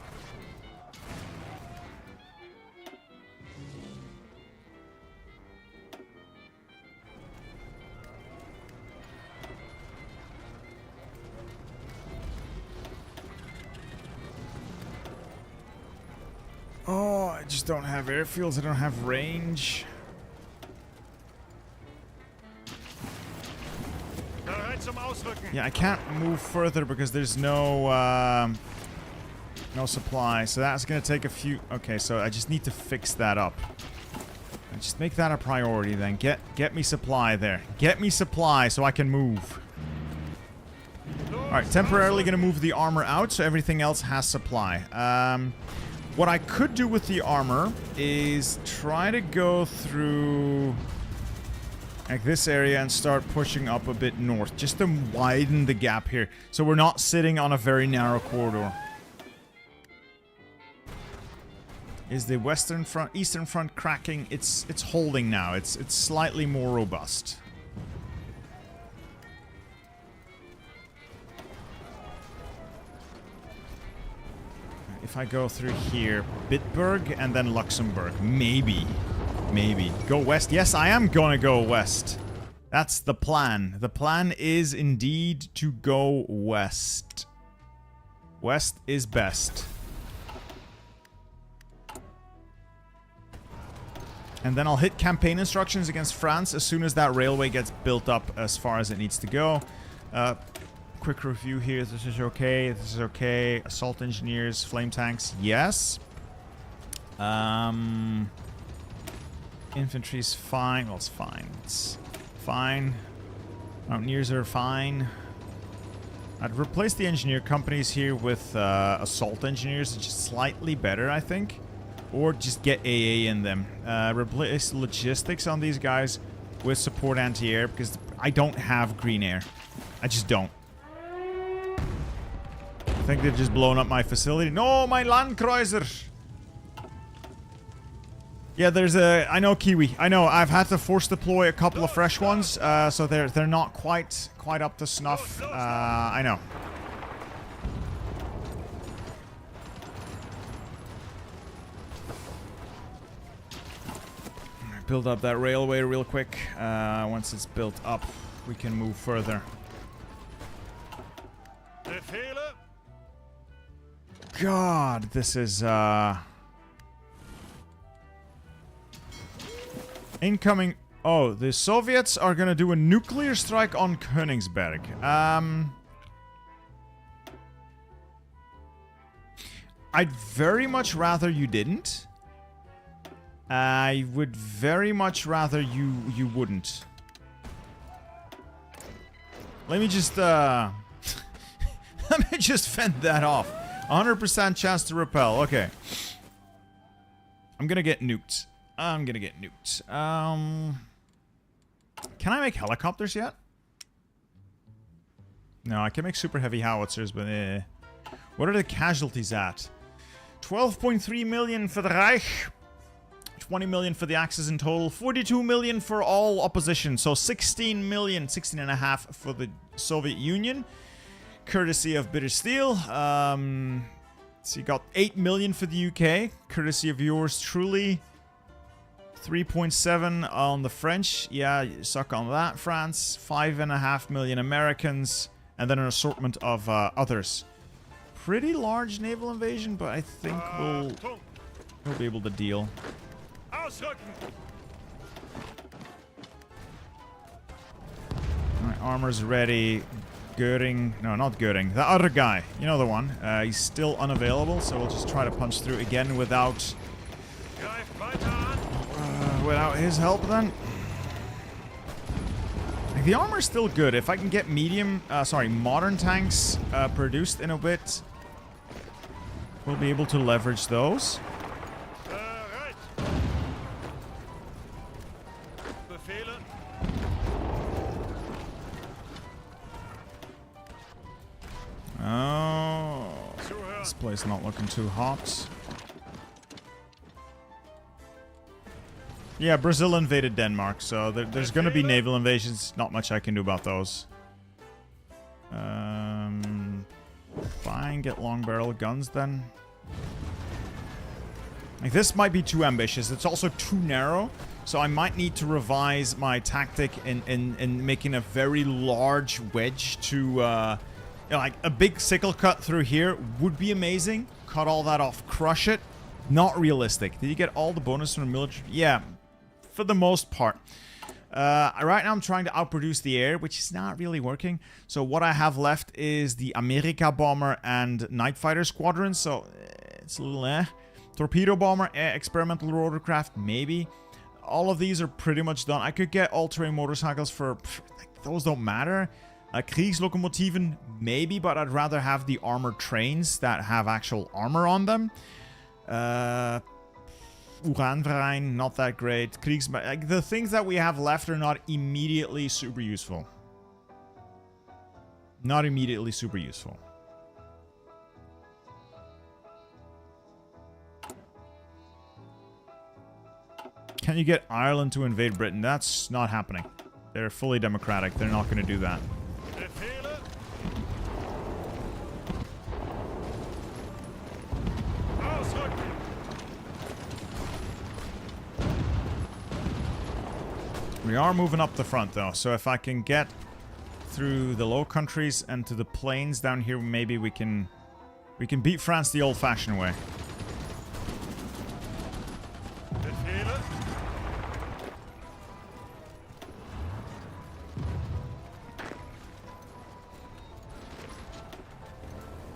Oh, I just don't have airfields. I don't have range. Bereit zum Ausrücken! Yeah, I can't move further because there's no no supply. So that's gonna take a few. Okay, so I just need to fix that up. Just make that a priority then. Get me supply there. Get me supply so I can move. All right, temporarily gonna move the armor out so everything else has supply. What I could do with the armor is try to go through like this area and start pushing up a bit north, just to widen the gap here, so we're not sitting on a very narrow corridor. Is the western front, eastern front cracking? It's holding now. It's slightly more robust. If I go through here, Bitburg and then Luxembourg, maybe. Maybe. Go west. Yes, I am gonna go west. That's the plan. The plan is indeed to go west. West is best. And then I'll hit campaign instructions against France as soon as that railway gets built up as far as it needs to go. Quick review here. This is okay. This is okay. Assault engineers, flame tanks. Yes. Infantry's fine. Well, it's fine. It's fine. Mountaineers are fine. I'd replace the engineer companies here with assault engineers. It's just slightly better, I think. Or just get AA in them. Replace logistics on these guys with support anti-air because I don't have green air. I just don't. I think they've just blown up my facility. No, my Landkreuzer! Yeah, there's a... I know, Kiwi. I know. I've had to force deploy a couple of fresh ones, so they're not quite up to snuff. I know. Build up that railway real quick. Once it's built up, we can move further. Befehle? God, this is, incoming... Oh, the Soviets are gonna do a nuclear strike on Königsberg. I'd very much rather you didn't. I would very much rather you wouldn't. Let me just, let me just fend that off. 100% chance to repel. Okay. I'm gonna get nuked. I'm gonna get nuked. Can I make helicopters yet? No, I can make super heavy howitzers, but What are the casualties at? 12.3 million for the Reich. 20 million for the Axis in total, 42 million for all opposition, so 16 million, 16 and a half for the Soviet Union, courtesy of Bitter Steel. So you got 8 million for the UK, courtesy of yours truly. 3.7 on the French. Yeah, you suck on that, France. 5.5 million Americans, and then an assortment of others. Pretty large naval invasion, but I think we'll be able to deal. Ausrücken. My armor's ready. Goering. No, not Goering. The other guy. You know the one. He's still unavailable, so we'll just try to punch through again without his help then. Like, the armor's still good. If I can get modern tanks produced in a bit, we'll be able to leverage those. Bereit. Befehle. Oh, Zuhören. this place not looking too hot. Yeah, Brazil invaded Denmark, so there's going to be naval invasions. Not much I can do about those. Fine, get long barrel guns then. Like, this might be too ambitious. It's also too narrow, so I might need to revise my tactic in making a very large wedge to, you know, like a big sickle cut through here would be amazing. Cut all that off, crush it. Not realistic. Did you get all the bonus from the military? Yeah. For the most part. Right now I'm trying to outproduce the air, which is not really working. So what I have left is the America bomber and night fighter squadron. So it's a little torpedo bomber, experimental rotorcraft, maybe. All of these are pretty much done. I could get all-terrain motorcycles for... Like, those don't matter. Kriegslokomotiven, maybe, but I'd rather have the armored trains that have actual armor on them. Uranverein, not that great. Like, the things that we have left are not immediately super useful. Not immediately super useful. Can you get Ireland to invade Britain? That's not happening. They're fully democratic. They're not going to do that. Befehle. Ausrücken. We are moving up the front, though, so if I can get through the Low Countries and to the plains down here, maybe we can beat France the old-fashioned way. Befehle.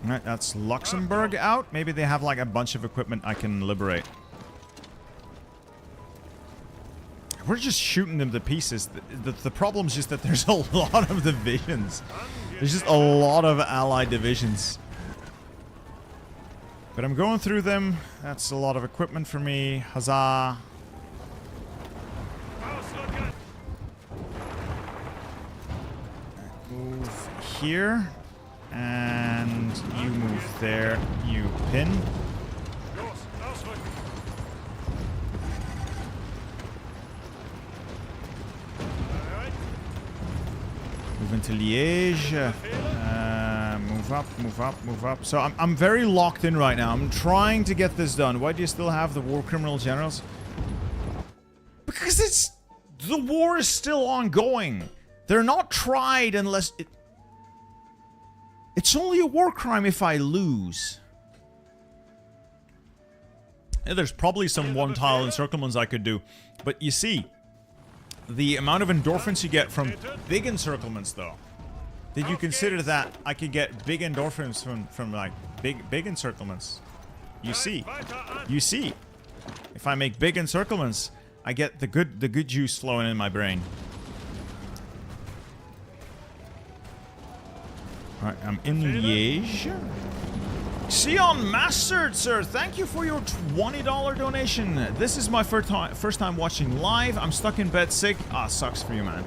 Alright, that's Luxembourg out. Maybe they have, like, a bunch of equipment I can liberate. We're just shooting them to pieces. The problem is just that there's a lot of divisions. There's just a lot of allied divisions. But I'm going through them. That's a lot of equipment for me. Huzzah. Ausrücken. Move here. And you move there. You pin. Los. Ausrücken. Bereit. Move into Liège. Move up, move up, move up. So I'm very locked in right now. I'm trying to get this done. Why do you still have the war criminal generals? Because the war is still ongoing. They're not tried unless... It's only a war crime if I lose. Yeah, there's probably some one-tile encirclements I could do. But you see, the amount of endorphins you get from big encirclements, though. Did you consider that I could get big endorphins from like, big encirclements? You see. You see. If I make big encirclements, I get the good juice flowing in my brain. Alright, I'm in Liège. Sion Mastered, sir, thank you for your $20 donation. This is my first time watching live. I'm stuck in bed sick. Ah, sucks for you, man.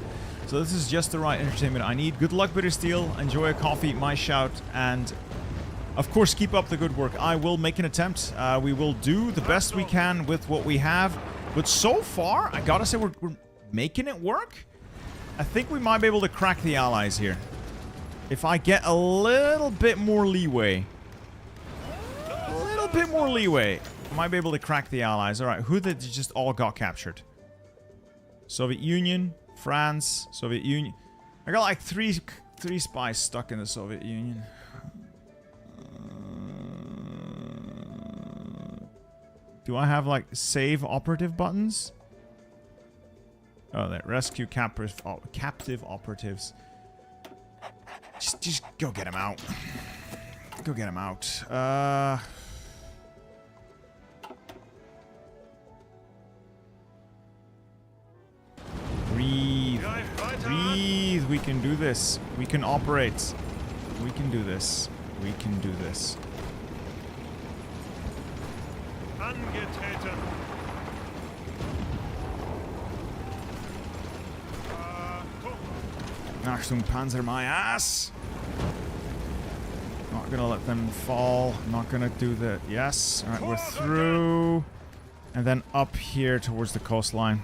So this is just the right entertainment I need. Good luck, Bitter Steel. Enjoy a coffee, my shout, and of course, keep up the good work. I will make an attempt. We will do the best we can with what we have. But so far, I gotta say, we're making it work. I think we might be able to crack the Allies here. If I get a little bit more leeway. A little bit more leeway. I might be able to crack the Allies. Alright, who did just all got captured? Soviet Union, France, Soviet Union. I got like three spies stuck in the Soviet Union. Do I have like save operative buttons? Oh, there. Rescue captive operatives. Just go get them out. Go get them out. Breathe. Breathe. We can do this. We can operate. We can do this. We can do this. Angetreten. Achtung, Panzer, my ass! Not gonna let them fall. Not gonna do the... Yes. Alright, we're through. And then up here towards the coastline.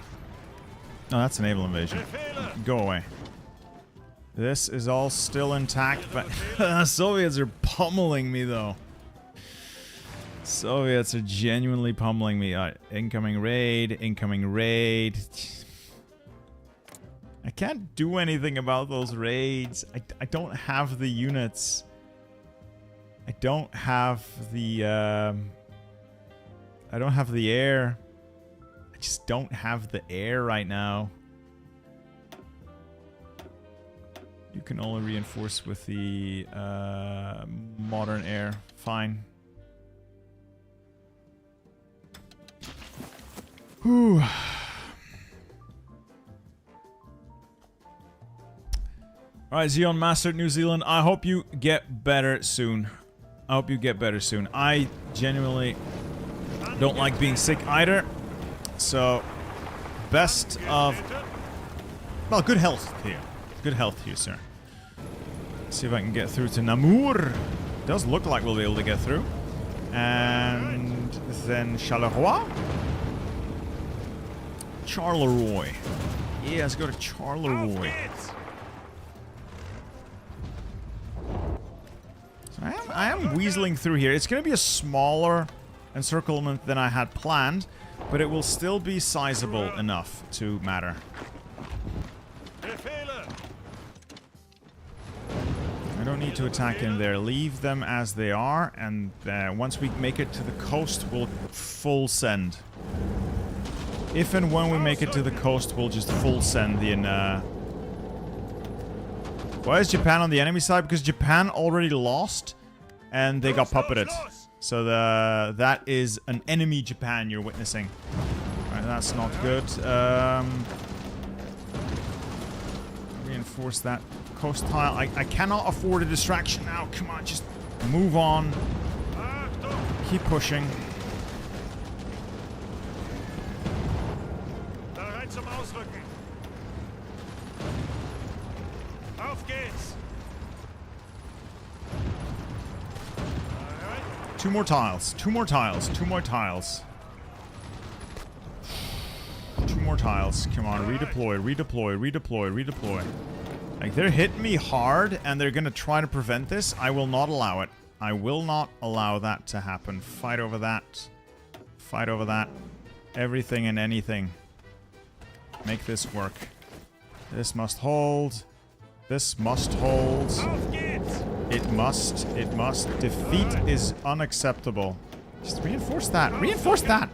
Oh, that's a naval invasion. Go away. This is all still intact, but Soviets are pummeling me, though. Soviets are genuinely pummeling me. Incoming raid, incoming raid. I can't do anything about those raids. I don't have the units. I don't have the I don't have the air. I just don't have the air right now. You can only reinforce with the modern air. Fine. Whew. Alright, Xeon Master New Zealand, I hope you get better soon. I hope you get better soon. I genuinely don't like being sick either. So, best of... Well, good health here. Good health here, sir. See if I can get through to Namur. Does look like we'll be able to get through. And then Charleroi. Charleroi. Yeah, let's go to Charleroi. So I am weaseling through here. It's going to be a smaller encirclement than I had planned, but it will still be sizable enough to matter. I don't need to attack in there. Leave them as they are, and once we make it to the coast, we'll full send. If and when we make it to the coast, we'll just full send the... Why is Japan on the enemy side? Because Japan already lost, and they got puppeted. So that is an enemy Japan you're witnessing. Alright, that's not good. Reinforce that coast tile. I cannot afford a distraction now. Come on, just move on. Keep pushing. Zum Ausrücken. Auf geht's. Two more tiles. Two more tiles. Two more tiles. Two more tiles. Come on, redeploy, redeploy, redeploy, redeploy. Like, they're hitting me hard, and they're gonna try to prevent this. I will not allow it. I will not allow that to happen. Fight over that. Fight over that. Everything and anything. Make this work. This must hold. This must hold. It must. It must. Defeat is unacceptable. Just reinforce that. Reinforce that!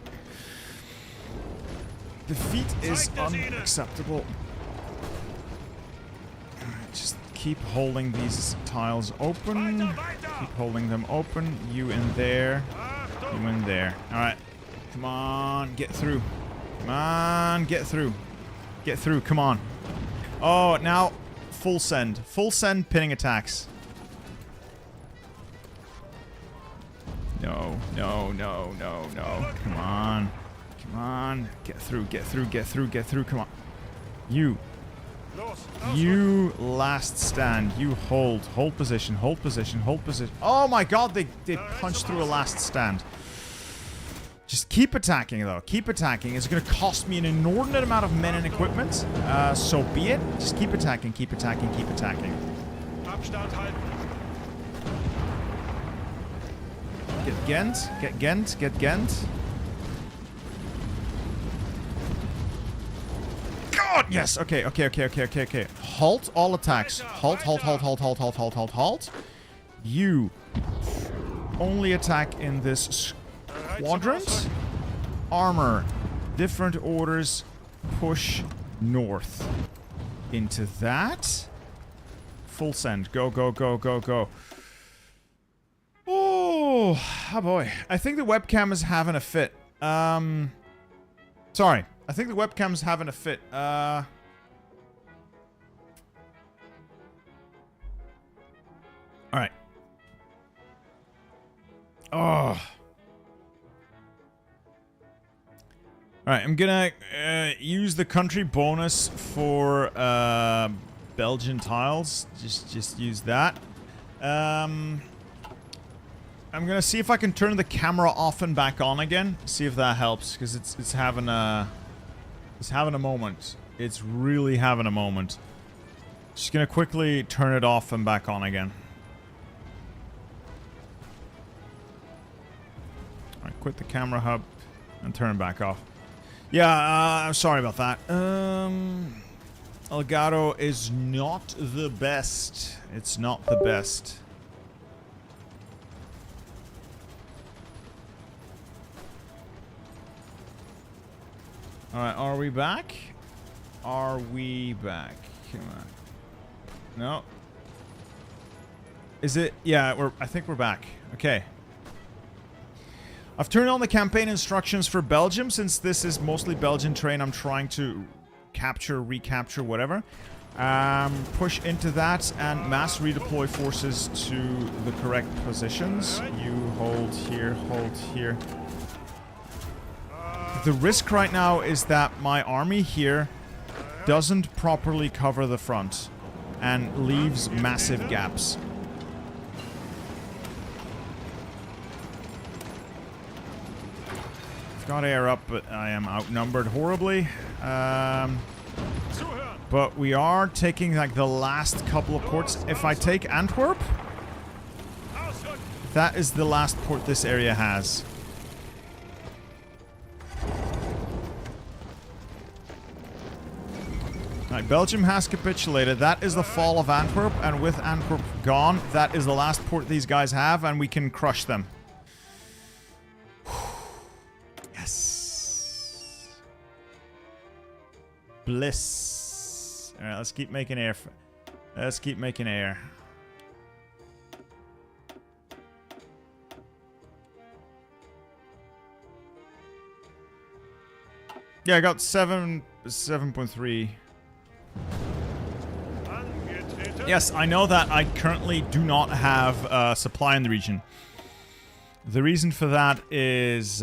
Defeat is unacceptable. Alright, just keep holding these tiles open. Keep holding them open. You in there. You in there. Alright. Come on. Get through. Come on. Get through. Get through, come on. Oh, now full send. Full send pinning attacks. No, no, no, no, no. Come on. Come on. Get through, get through, get through, get through. Come on. You. You last stand. You hold. Hold position, hold position, hold position. Oh my god, they punched through a last stand. Just keep attacking, though. Keep attacking. It's going to cost me an inordinate amount of men and equipment. So be it. Just keep attacking, keep attacking, keep attacking. Abstand halten. Get Ghent. Get Ghent. Get Ghent. God! Yes! Okay, okay, okay, okay, okay, okay. Halt all attacks. Halt, halt, halt, halt, halt, halt, halt, halt, halt. You only attack in this quadrant. Armor. Different orders. Push north. Into that. Full send. Go, go, go, go, go. Oh boy. I think the webcam is having a fit. Sorry. I think the webcam's having a fit. Alright. Oh. Alright, I'm gonna use the country bonus for Belgian tiles. Just use that. I'm gonna see if I can turn the camera off and back on again. See if that helps, because it's having a moment. It's really having a moment. Just gonna quickly turn it off and back on again. Alright, quit the camera hub and turn it back off. Yeah, I'm sorry about that. Elgato is not the best. It's not the best. Alright, are we back? Are we back? Come on. No. Is it? Yeah, I think we're back. Okay. I've turned on the campaign instructions for Belgium, since this is mostly Belgian terrain I'm trying to capture, recapture, whatever. Push into that and mass redeploy forces to the correct positions. You hold here, hold here. The risk right now is that my army here doesn't properly cover the front and leaves massive gaps. I've got air up, but I am outnumbered horribly. But we are taking like the last couple of ports. If I take Antwerp, that is the last port this area has. Right, Belgium has capitulated. That is the fall of Antwerp, and with Antwerp gone, that is the last port these guys have, and we can crush them. Yes. Bliss. Alright, let's keep making air. Let's keep making air. Yeah, I got 7.3. Yes, I know that I currently do not have supply in the region. The reason for that is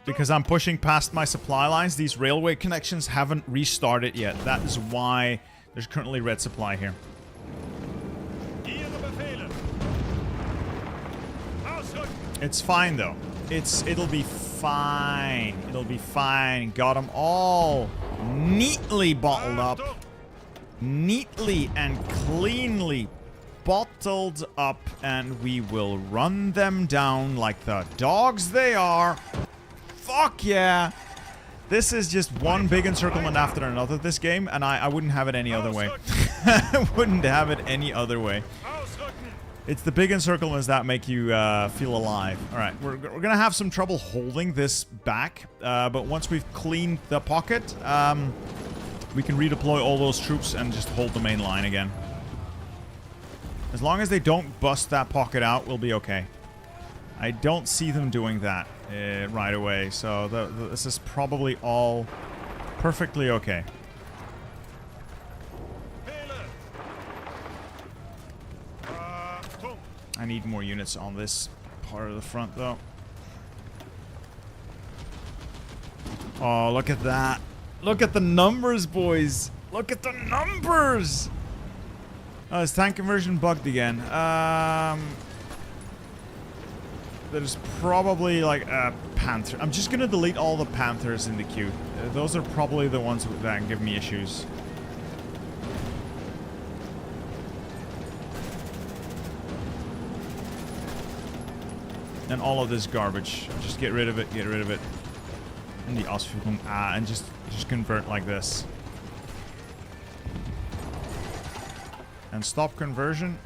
because I'm pushing past my supply lines. These railway connections haven't restarted yet. That is why there's currently red supply here. It's fine though. It'll be fine. It'll be fine. Got them all neatly bottled up. Neatly and cleanly bottled up, and we will run them down like the dogs they are. Fuck yeah. This is just one big encirclement after another this game, and I wouldn't have it any other way. I wouldn't have it any other way. It's the big encirclements that make you feel alive. Alright, we're gonna have some trouble holding this back, but once we've cleaned the pocket, we can redeploy all those troops and just hold the main line again. As long as they don't bust that pocket out, we'll be okay. I don't see them doing that right away, so this is probably all perfectly okay. I need more units on this part of the front, though. Oh, look at that. Look at the numbers, boys. Look at the numbers. Oh, is tank conversion bugged again? there's probably like a panther. I'm just gonna delete all the panthers in the queue. Those are probably the ones that give me issues. And all of this garbage. Just get rid of it, get rid of it. And the Ausführung, and just convert like this. And stop conversion.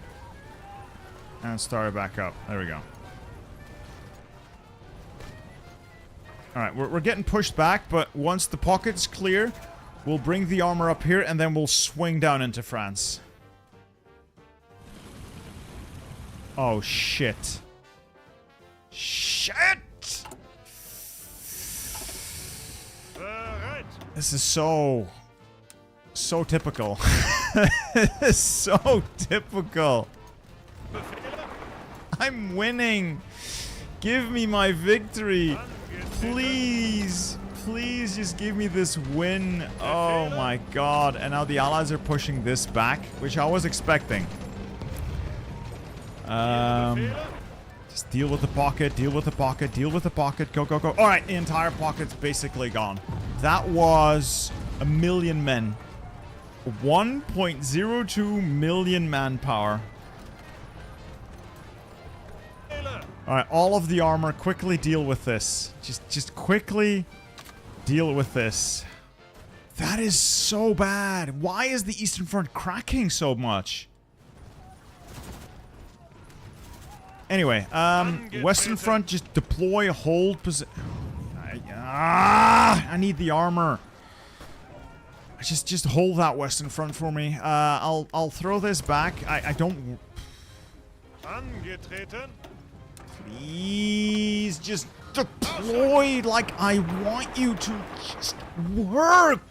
And start it back up. There we go. Alright, we're getting pushed back, but once the pocket's clear, we'll bring the armor up here and then we'll swing down into France. Oh, shit. Shit! This is so typical. It's so typical. I'm winning. Give me my victory. Please. Please just give me this win. Oh my god. And now the allies are pushing this back, which I was expecting. Just deal with the pocket, deal with the pocket, deal with the pocket. Go, go, go. Alright, the entire pocket's basically gone. That was 1 million men. 1.02 million manpower. Alright, all of the armor, quickly deal with this. Just quickly deal with this. That is so bad. Why is the Eastern Front cracking so much? Anyway, Western Front, just deploy, hold position. I need the armor. Just hold that Western Front for me. I'll throw this back. I don't. Angetreten. Please just deploy like I want you to. Just work.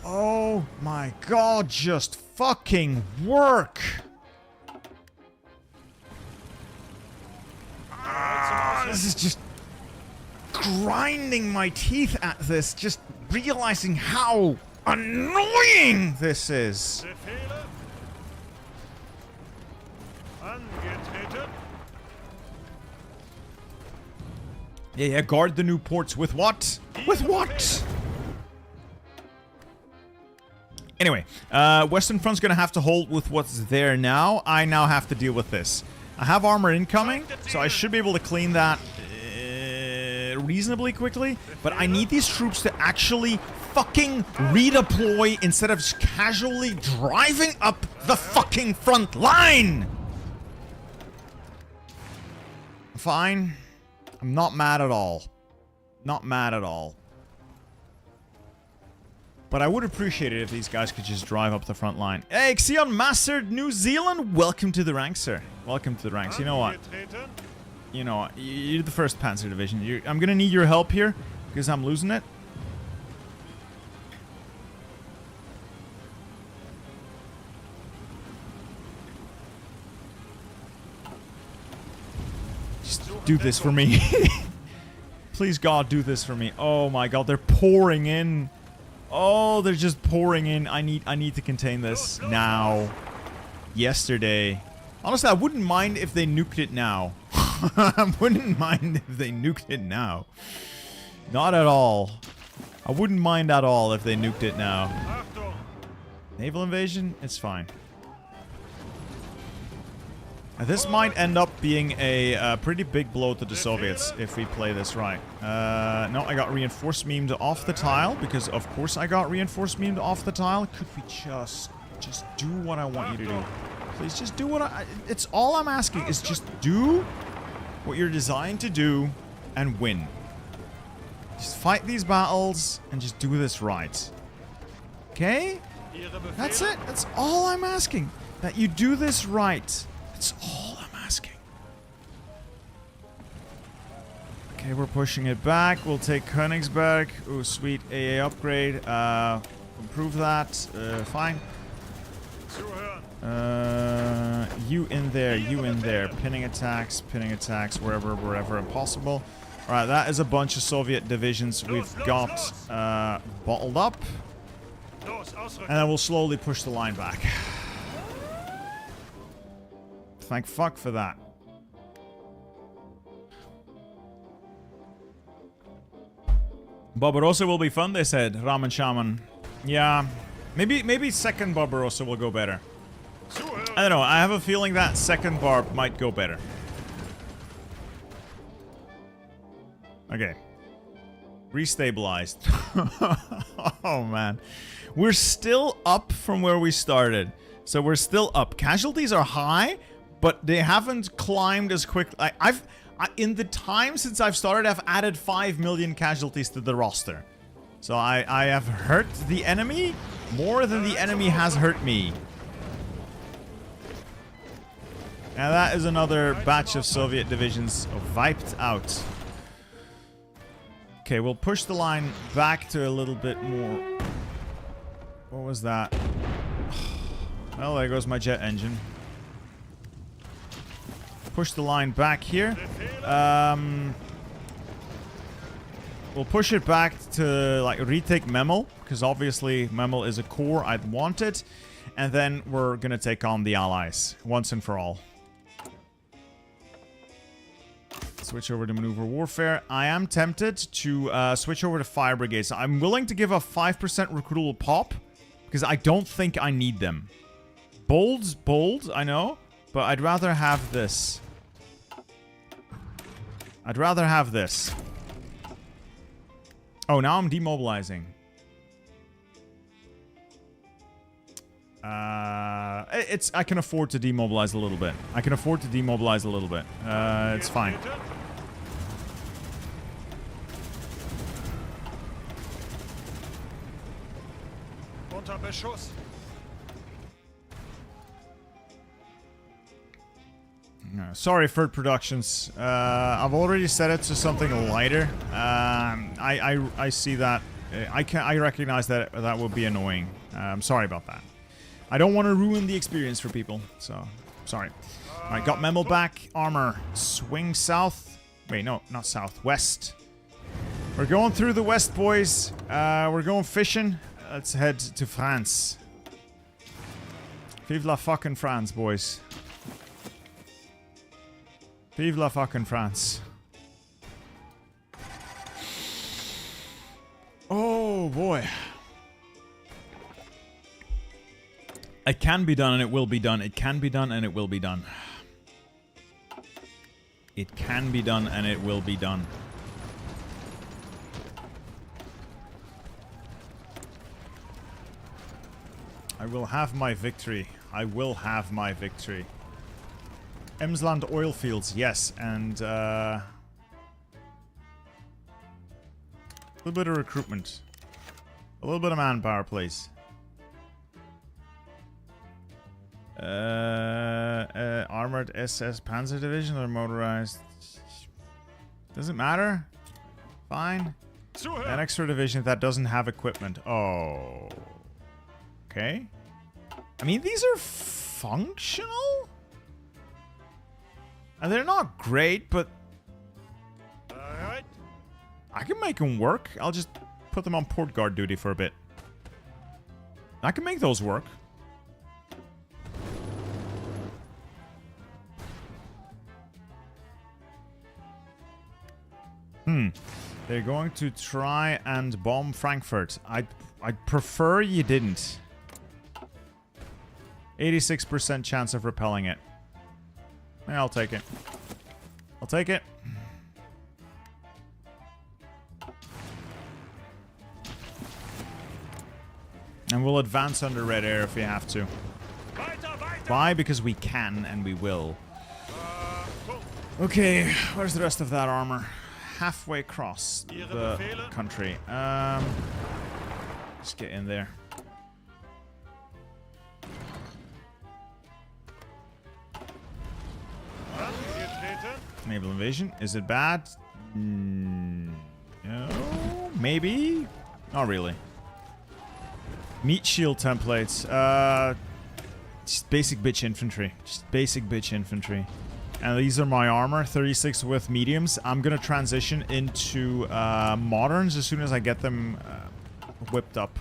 Oh my god, just fucking work. This is just grinding my teeth at this, just realizing how annoying this is. Yeah, guard the new ports with what? With what? Anyway, Western Front's gonna have to hold with what's there now. I now have to deal with this. I have armor incoming, so I should be able to clean that reasonably quickly. But I need these troops to actually fucking redeploy instead of just casually driving up the fucking front line! Fine. I'm not mad at all. Not mad at all. But I would appreciate it if these guys could just drive up the front line. Hey, Xion Master New Zealand, welcome to the ranks, sir. Welcome to the ranks. You know what? You know what? You're the 1st Panzer Division. I'm gonna need your help here, because I'm losing it. Just do this for me. Please, God, do this for me. Oh my God, they're pouring in. Oh, they're just pouring in. I need to contain this now. Yesterday. Honestly, I wouldn't mind if they nuked it now. I wouldn't mind if they nuked it now. Not at all. I wouldn't mind at all if they nuked it now. Naval invasion? It's fine. This might end up being a pretty big blow to the Soviets if we play this right. No, I got reinforced memed off the tile because of course I got reinforced memed off the tile. Could we just do what I want you to do? Please just do what it's all I'm asking is just do what you're designed to do and win. Just fight these battles and just do this right. Okay? That's it. That's all I'm asking. That you do this right. That's all I'm asking. Okay, we're pushing it back. We'll take Königsberg. Ooh, sweet AA upgrade. Improve that. Fine. You in there, you in there. Pinning attacks, wherever possible. Alright, that is a bunch of Soviet divisions we've got bottled up. And then we'll slowly push the line back. Thank fuck for that. Barbarossa will be fun, they said. Ramen Shaman. Yeah. Maybe second Barbarossa will go better. I don't know. I have a feeling that second Barb might go better. Okay. Restabilized. Oh, man. We're still up from where we started. So we're still up. Casualties are high, but they haven't climbed as quick. In the time since I've started, I've added 5 million casualties to the roster. So I have hurt the enemy more than the enemy has hurt me. Now that is another batch of Soviet divisions wiped out. Okay, we'll push the line back to a little bit more. What was that? Well, there goes my jet engine. Push the line back here. We'll push it back to, like, retake Memel, because obviously Memel is a core I'd want it. And then we're gonna take on the allies, once and for all. Switch over to maneuver warfare. I am tempted to switch over to fire brigades. I'm willing to give a 5% recruitable pop, because I don't think I need them. Bold's bold, I know, but I'd rather have this. I'd rather have this. Oh, now I'm demobilizing. I can afford to demobilize a little bit. I can afford to demobilize a little bit. It's fine. Unter Beschuss. Sorry, Ferd Productions. I've already set it to something lighter. I see that. I recognize that that would be annoying. I'm sorry about that. I don't want to ruin the experience for people, so sorry. All right, got Memel back. Armor. Swing south. Wait, no, not south. West. We're going through the west, boys. We're going fishing. Let's head to France. Vive la fucking France, boys. Vive la fucking France. Oh, boy. It can be done and it will be done. It can be done and it will be done. It can be done and it will be done. I will have my victory. I will have my victory. Emsland oil fields, yes, and a little bit of recruitment. A little bit of manpower, please. Armored SS Panzer Division or motorized? Doesn't matter. Fine. An extra division that doesn't have equipment. Oh. Okay. I mean, these are functional? And they're not great, but Alright. I can make them work. I'll just put them on port guard duty for a bit. I can make those work. They're going to try and bomb Frankfurt. I'd prefer you didn't. 86% chance of repelling it. Yeah, I'll take it. I'll take it. And we'll advance under red air if we have to. Why? Because we can and we will. Okay, where's the rest of that armor? Halfway across the country. Let's get in there. Naval invasion. Is it bad? No. Maybe? Not really. Meat shield templates. Just basic bitch infantry. Just basic bitch infantry. And these are my armor. 36 with mediums. I'm gonna transition into moderns as soon as I get them whipped up.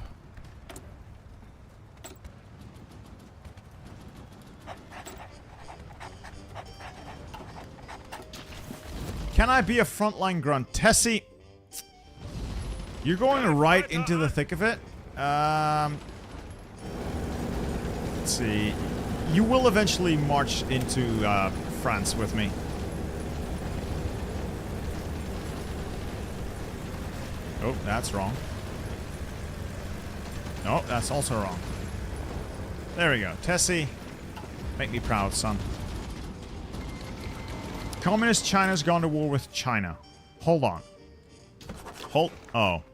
Can I be a frontline grunt? Tessie, you're going right into the thick of it. Let's see. You will eventually march into France with me. Oh, that's wrong. No, that's also wrong. There we go. Tessie, make me proud, son. Communist China's gone to war with China. Hold on. Oh.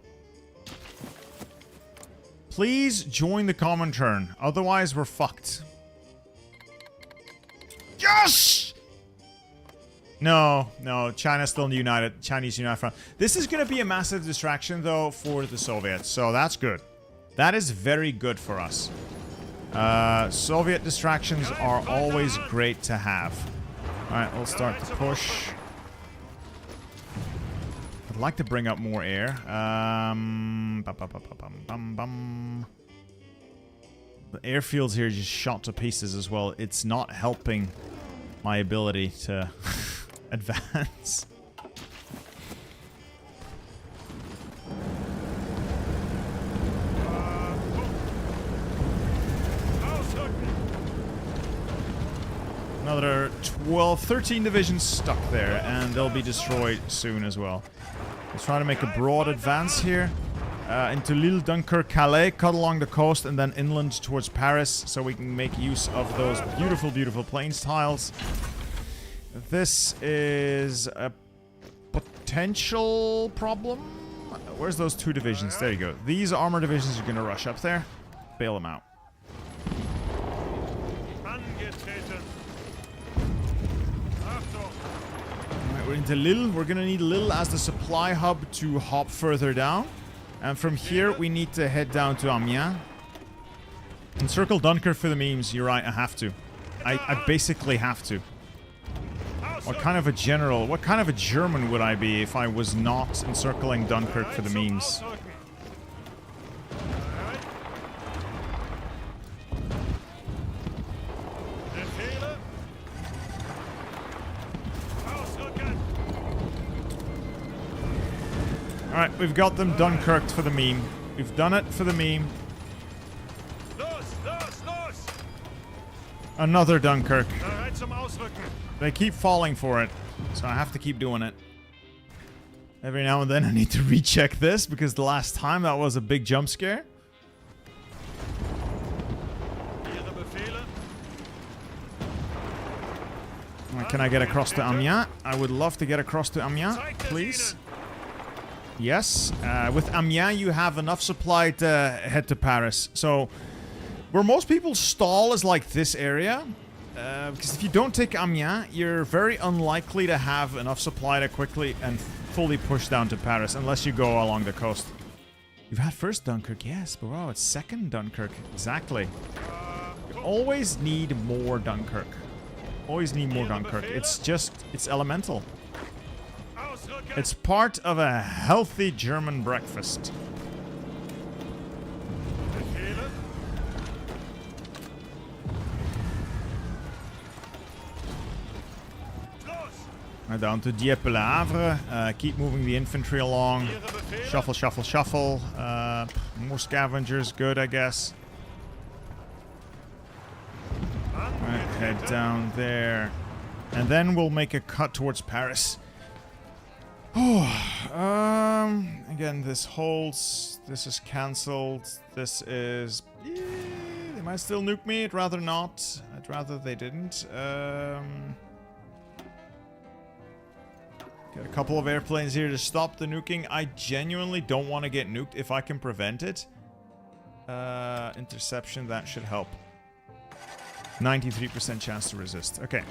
Please join the Comintern. Otherwise, we're fucked. Yes! No. China's still united. Chinese United Front. This is going to be a massive distraction, though, for the Soviets. So that's good. That is very good for us. Soviet distractions are always great to have. Alright, we'll start the push. I'd like to bring up more air. The airfields here just shot to pieces as well. It's not helping my ability to advance. Another 13 divisions stuck there, and they'll be destroyed soon as well. Let's try to make a broad advance here into Lille, Dunkirk, Calais, cut along the coast, and then inland towards Paris, so we can make use of those beautiful, beautiful plains tiles. This is a potential problem. Where's those 2 divisions? There you go. These armor divisions are going to rush up there. Bail them out. We're into Lille. We're gonna need Lille as the supply hub to hop further down. And from here, we need to head down to Amiens. Encircle Dunkirk for the memes. You're right, I have to. I basically have to. What kind of a general, what kind of a German would I be if I was not encircling Dunkirk for the memes? Alright, we've got them Dunkirked for the meme. We've done it for the meme. Another Dunkirk. They keep falling for it, so I have to keep doing it. Every now and then I need to recheck this, because the last time that was a big jump scare. Can I get across to Amiens? I would love to get across to Amiens, please. Yes, with Amiens you have enough supply to head to Paris. So, where most people stall is like this area. Because if you don't take Amiens, you're very unlikely to have enough supply to quickly and fully push down to Paris, unless you go along the coast. You've had first Dunkirk, yes, but wow, it's second Dunkirk. Exactly. You always need more Dunkirk. Always need more Dunkirk. It's just, it's elemental. It's part of a healthy German breakfast. Down to Dieppe-Le Havre. Keep moving the infantry along. Shuffle, shuffle, shuffle. More scavengers, good, I guess. Alright, head down there. And then we'll make a cut towards Paris. Oh, again, this holds. This is cancelled. This is... they might still nuke me. I'd rather not. I'd rather they didn't. Got a couple of airplanes here to stop the nuking. I genuinely don't want to get nuked if I can prevent it. Interception, that should help. 93% chance to resist. Okay.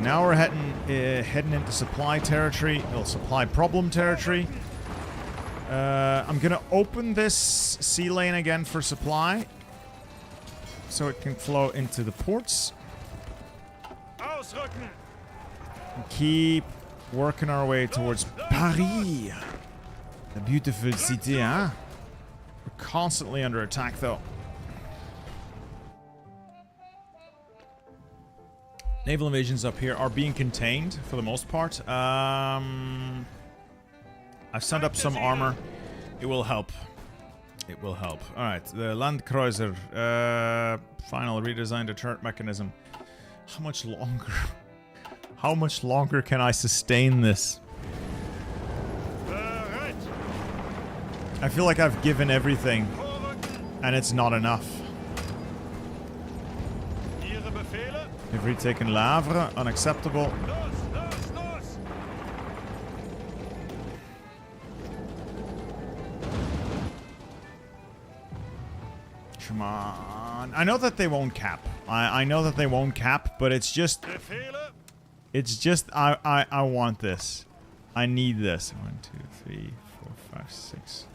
Now we're heading into supply territory. Well, supply problem territory. I'm gonna open this sea lane again for supply, so it can flow into the ports. And keep working our way towards Paris. A beautiful city, huh? We're constantly under attack, though. Naval invasions up here are being contained for the most part. I've sent up some armor. It will help. It will help. Alright, the Landkreuzer. Final redesigned deterrent mechanism. How much longer? How much longer can I sustain this? Bereit. I feel like I've given everything, Vorrücken. and it's not enough. Ihre Befehle? We've retaken Le Havre. Unacceptable. Los, los, los. Come on. I know that they won't cap. I know that they won't cap, but it's just... Befehle? It's just... I want this. I need this. 1, 2, 3, 4, 5, 6.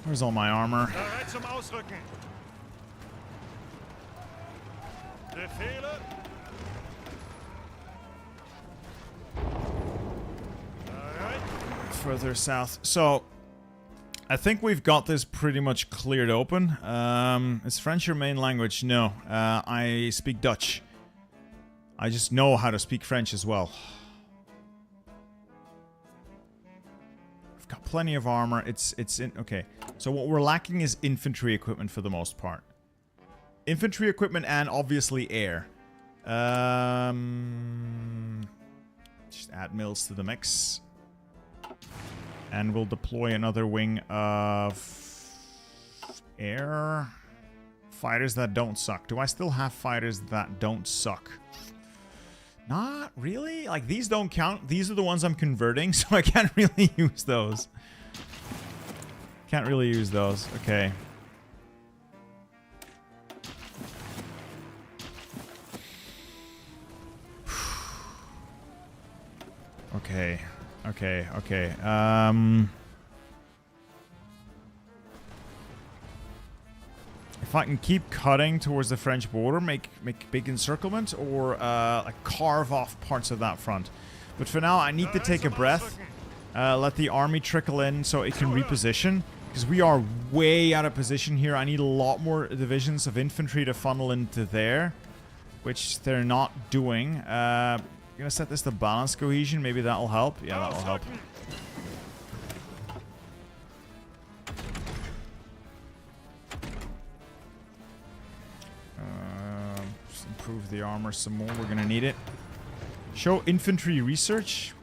Where's all my armor? Bereit zum Ausrücken. Befehle? Bereit. Further south. So... I think we've got this pretty much cleared open. Is French your main language? No. I speak Dutch. I just know how to speak French as well. We've got plenty of armor. It's in... Okay. So what we're lacking is infantry equipment for the most part. Infantry equipment and obviously air. Just add mills to the mix. And we'll deploy another wing of air fighters that don't suck. Do I still have fighters that don't suck? Not really. Like, these don't count. These are the ones I'm converting, so I can't really use those. Can't really use those. Okay. Okay. Okay, okay. If I can keep cutting towards the French border, make big encirclement, or like carve off parts of that front. But for now, I need to take a breath, let the army trickle in so it can reposition, because we are way out of position here. I need a lot more divisions of infantry to funnel into there, which they're not doing. Gonna set this to balance cohesion. Maybe that'll help. Yeah, that'll help. Just improve the armor some more. We're gonna need it. Show infantry research.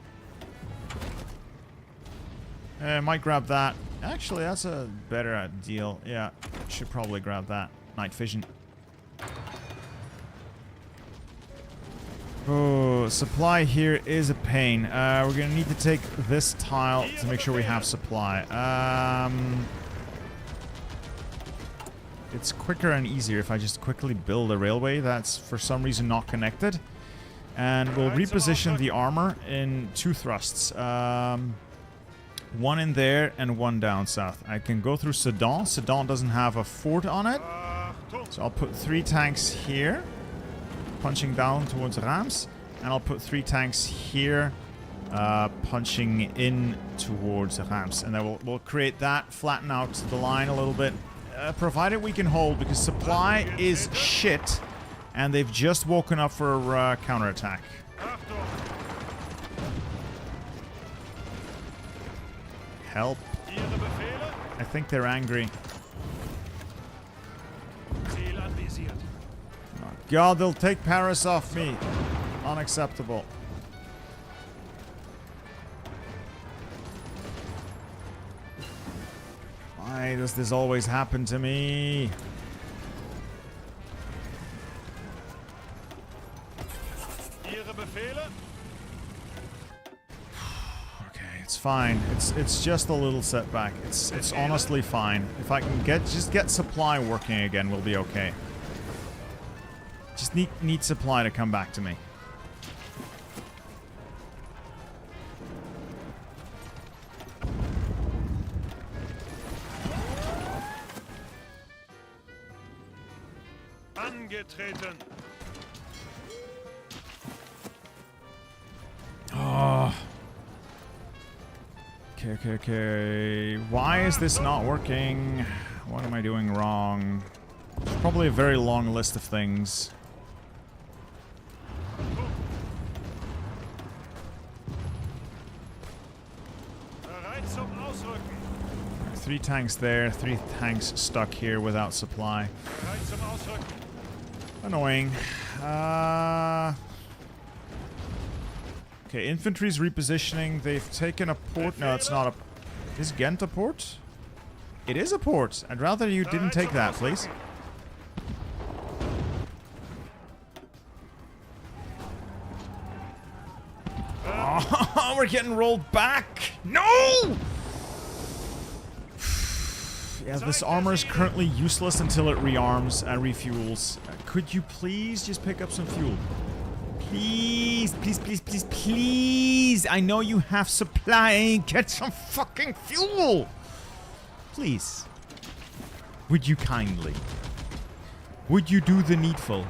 Might grab that. Actually, that's a better deal. Yeah, should probably grab that. Night vision. Oh, supply here is a pain. We're gonna need to take this tile to make sure we have supply. It's quicker and easier if I just quickly build a railway that's for some reason not connected. And we'll reposition the armor in 2 thrusts. One in there and one down south. I can go through Sedan. Sedan doesn't have a fort on it. So I'll put 3 tanks here, punching down towards Reims, and I'll put 3 tanks here, punching in towards Reims, and then we'll create that, flatten out the line a little bit, provided we can hold, because supply is shit, and they've just woken up for a counterattack. Help! I think they're angry. God, they'll take Paris off me. Unacceptable. Why does this always happen to me? Okay, it's fine. It's just a little setback. It's honestly fine. If I can just get supply working again, we'll be okay. Just need supply to come back to me. Angetreten. Oh. Okay. Why is this not working? What am I doing wrong? There's probably a very long list of things. 3 tanks there, 3 tanks stuck here without supply. Bereit zum Ausrücken. Annoying. Okay, infantry's repositioning. They've taken a port. No, it's not a... Is Ghent a port? It is a port. I'd rather you didn't take that, please. Oh, we're getting rolled back. No! Yeah, this armor is currently useless until it rearms and refuels. Could you please just pick up some fuel? Please, please, please, please, please. I know you have supply. Get some fucking fuel. Please. Would you kindly? Would you do the needful?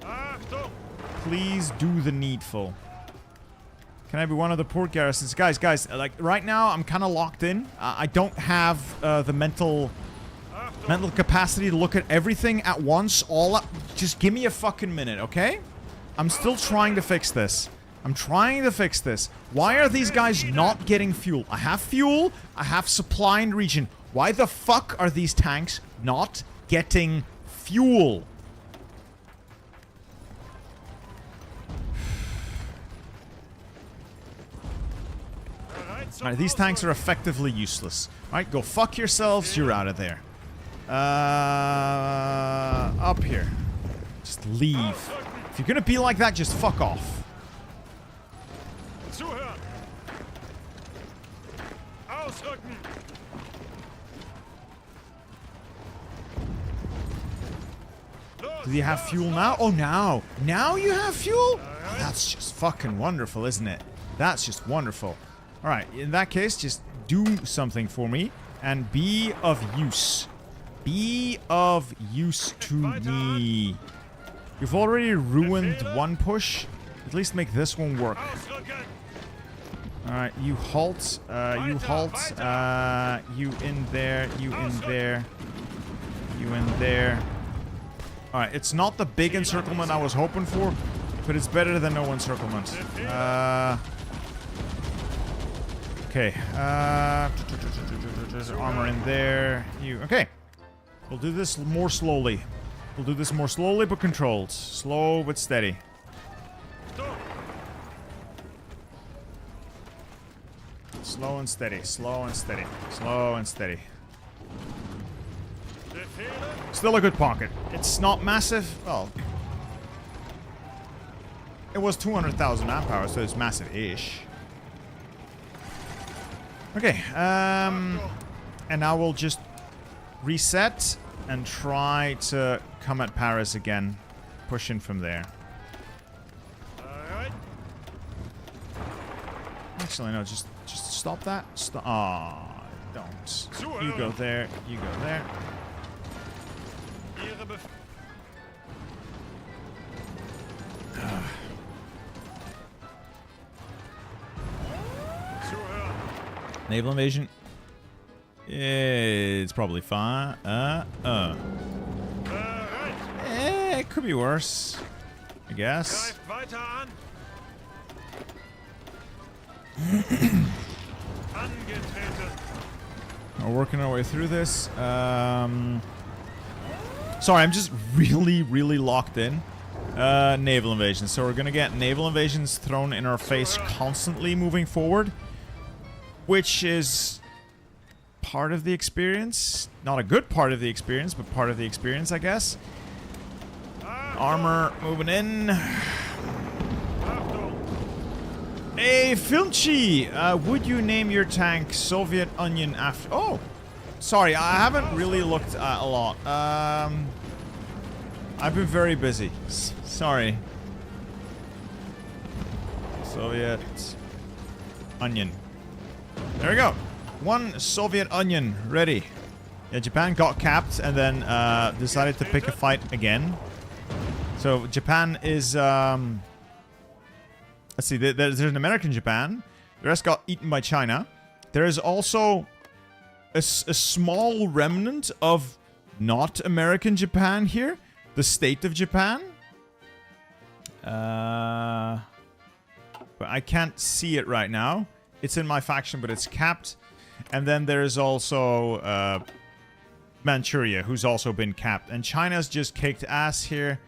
Achtung! Please do the needful. Can I be one of the port garrisons? Guys, like, right now, I'm kind of locked in. I don't have the mental capacity to look at everything at once, all up. Just give me a fucking minute, okay? I'm still trying to fix this. I'm trying to fix this. Why are these guys not getting fuel? I have fuel. I have supply in region. Why the fuck are these tanks not getting fuel? Alright, these tanks are effectively useless. Alright, go fuck yourselves. You're out of there. Up here. Just leave. If you're gonna be like that, just fuck off. Zuhören! Ausrücken! Do you have fuel now? Oh, now. Now you have fuel? Oh, that's just fucking wonderful, isn't it? That's just wonderful. Alright, in that case, just do something for me and be of use. Be of use to me. You've already ruined one push. At least make this one work. Ausrücken! Alright, you halt. You halt. You in there. You in there. You in there. Alright, it's not the big encirclement I was hoping for, but it's better than no encirclement. Okay. Armor in there. You. Okay. We'll do this more slowly. We'll do this more slowly but controlled. Slow but steady. Slow and steady. Slow and steady. Slow and steady. Still a good pocket. It's not massive. Well, it was 200,000 amp hours, so it's massive-ish. Okay, and now we'll just reset and try to come at Paris again. Push in from there. Alright. Actually, no, just stop that. Stop. Ah, don't. You go there. You go there. Ihre Bef Zuhören! Naval invasion. It's probably fine. Bereit! It could be worse, I guess. Greift weiter an! Angetreten! We're working our way through this. Sorry, I'm just really locked in. Naval invasion. So we're gonna get naval invasions thrown in our face constantly moving forward, which is part of the experience. Not a good part of the experience, but part of the experience, I guess. Armor moving in. Achtung! Hey, Filchi! Would you name your tank Soviet Onion after... Oh! Sorry, I haven't really looked at a lot. I've been very busy. Sorry. Soviet Onion. There we go. One Soviet Onion ready. Yeah, Japan got capped and then decided to pick a fight again. So Japan is... let's see, there's an American Japan. The rest got eaten by China. There is also a small remnant of not American Japan here. The state of Japan. But I can't see it right now. It's in my faction, but it's capped. And then there's also Manchuria, who's also been capped. And China's just kicked ass here.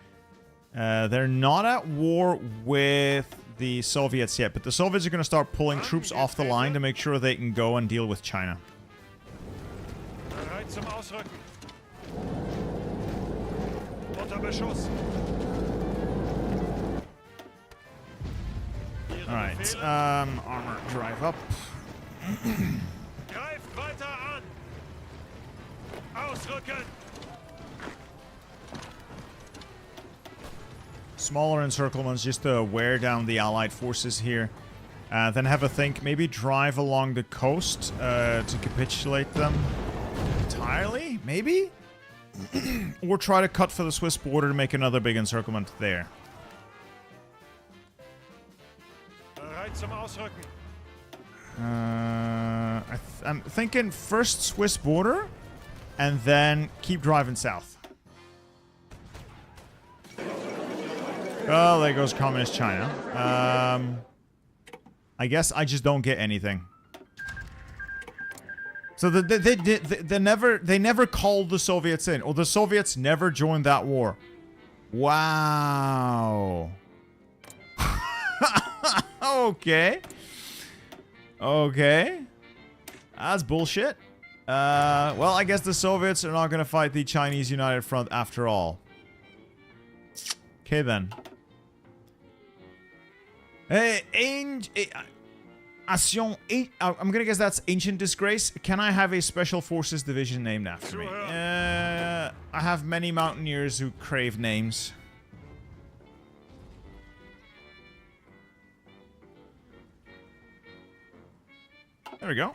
They're not at war with the Soviets yet, but the Soviets are going to start pulling troops off the line to make sure they can go and deal with China. Bereit zum Ausrücken. Unter Beschuss. Ihre Alright, Befehle? armor drive up. Greift weiter an. Ausrücken. Smaller encirclements just to wear down the allied forces here. Then have a think, maybe drive along the coast to capitulate them entirely, maybe? Or try to cut for the Swiss border to make another big encirclement there. Bereit zum Ausrücken. I'm thinking first Swiss border, and then keep driving south. Oh, there goes Communist China. I guess I just don't get anything. So they never called the Soviets in, or the Soviets never joined that war. Wow. Okay. Okay. That's bullshit. Well, I guess the Soviets are not going to fight the Chinese United Front after all. Okay, then. Hey, I'm gonna guess that's Ancient Disgrace. Can I have a Special Forces division named after me? I have many mountaineers who crave names. There we go.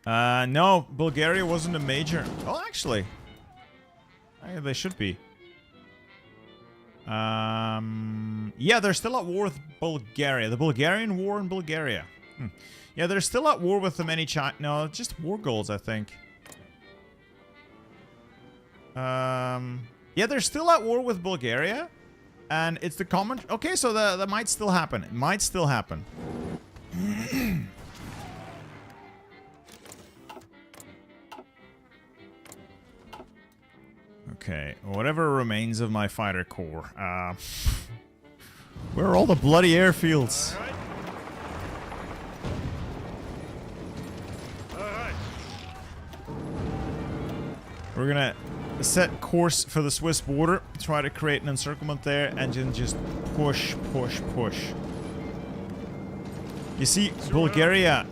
No, Bulgaria wasn't a major. Oh, actually. They should be. Yeah, they're still at war with Bulgaria. The Bulgarian War in Bulgaria. Yeah, they're still at war with the many No, just war goals, I think. Yeah, they're still at war with Bulgaria. And it's the common... Okay, so that might still happen. It might still happen. Okay, whatever remains of my fighter corps. Where are all the bloody airfields? Bereit. We're gonna set course for the Swiss border, try to create an encirclement there, and then just push, push, push. You see, Bulgaria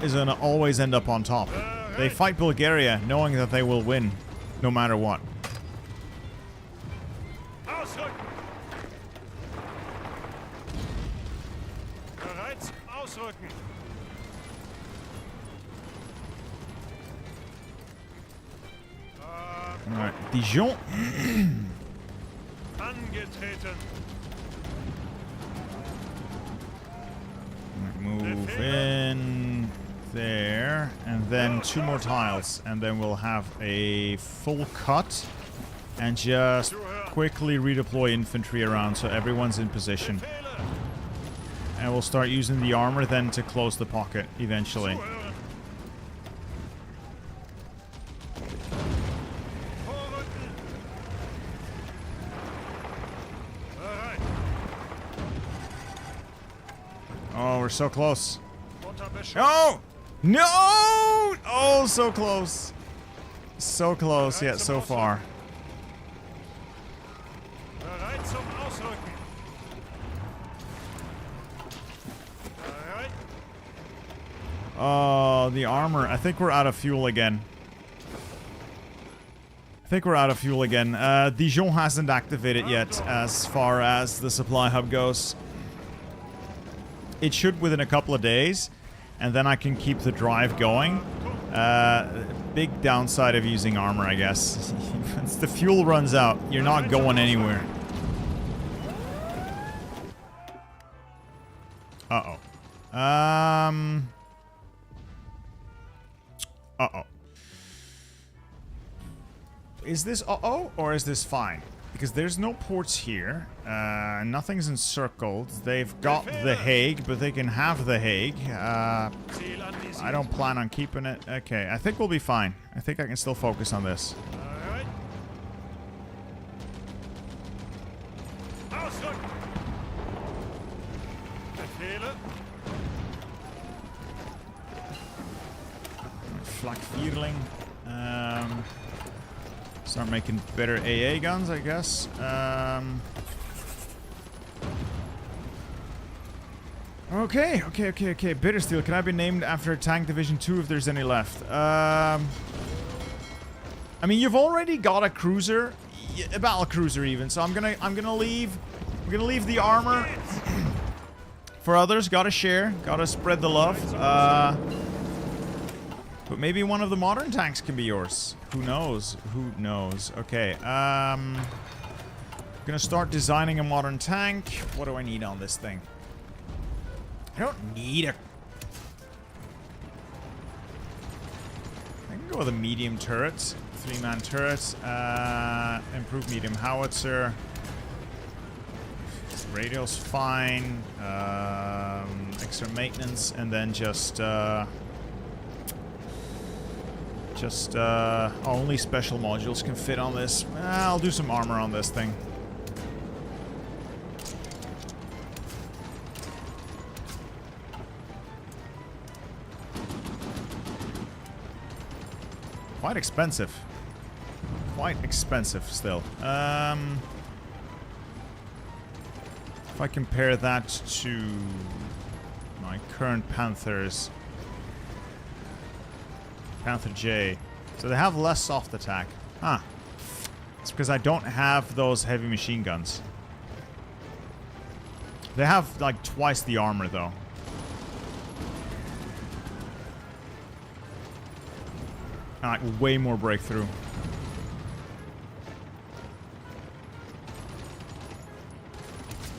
is gonna always end up on top. They fight Bulgaria knowing that they will win, no matter what. Ausrücken. Bereit zum Ausrücken. Alright, Dijon. Angetreten. Move in there, and then 2 more tiles, and then we'll have a full cut, and just quickly redeploy infantry around so everyone's in position. Befehle. And we'll start using the armor then to close the pocket eventually. Zuhören. Vorrücken. Bereit. Oh, we're so close. Unter Beschuss. No! No! Oh, so close. So close, yet so far. Bereit zum Ausrücken. Bereit. Oh, the armor. I think we're out of fuel again. Dijon hasn't activated yet as far as the supply hub goes. It should within a couple of days, and then I can keep the drive going. Big downside of using armor, I guess. Once the fuel runs out, you're not going anywhere. Uh-oh. Uh-oh. Is this uh-oh, or is this fine? Because there's no ports here. Nothing's encircled. They've got the Hague, but they can have the Hague. Ziel anvisiert. I don't plan on keeping it. Okay, I think we'll be fine. I think I can still focus on this. Alright. Ausrücken. Befehle. Flak Vierling. Start making better AA guns, I guess. Okay. Bittersteel, can I be named after Tank Division 2 if there's any left? I mean, you've already got a cruiser, a battle cruiser even. So I'm gonna leave the armor for others. Gotta share, gotta spread the love. But maybe one of the modern tanks can be yours. Who knows? Who knows? Okay, gonna start designing a modern tank. What do I need on this thing? I don't need a... I can go with a medium turret. 3-man turret. Improved medium howitzer. Radio's fine. Extra maintenance. And then just only special modules can fit on this. I'll do some armor on this thing. Quite expensive. Quite expensive still. If I compare that to my current Panthers. Panther J. So they have less soft attack. Huh. It's because I don't have those heavy machine guns. They have like twice the armor though. And like way more breakthrough.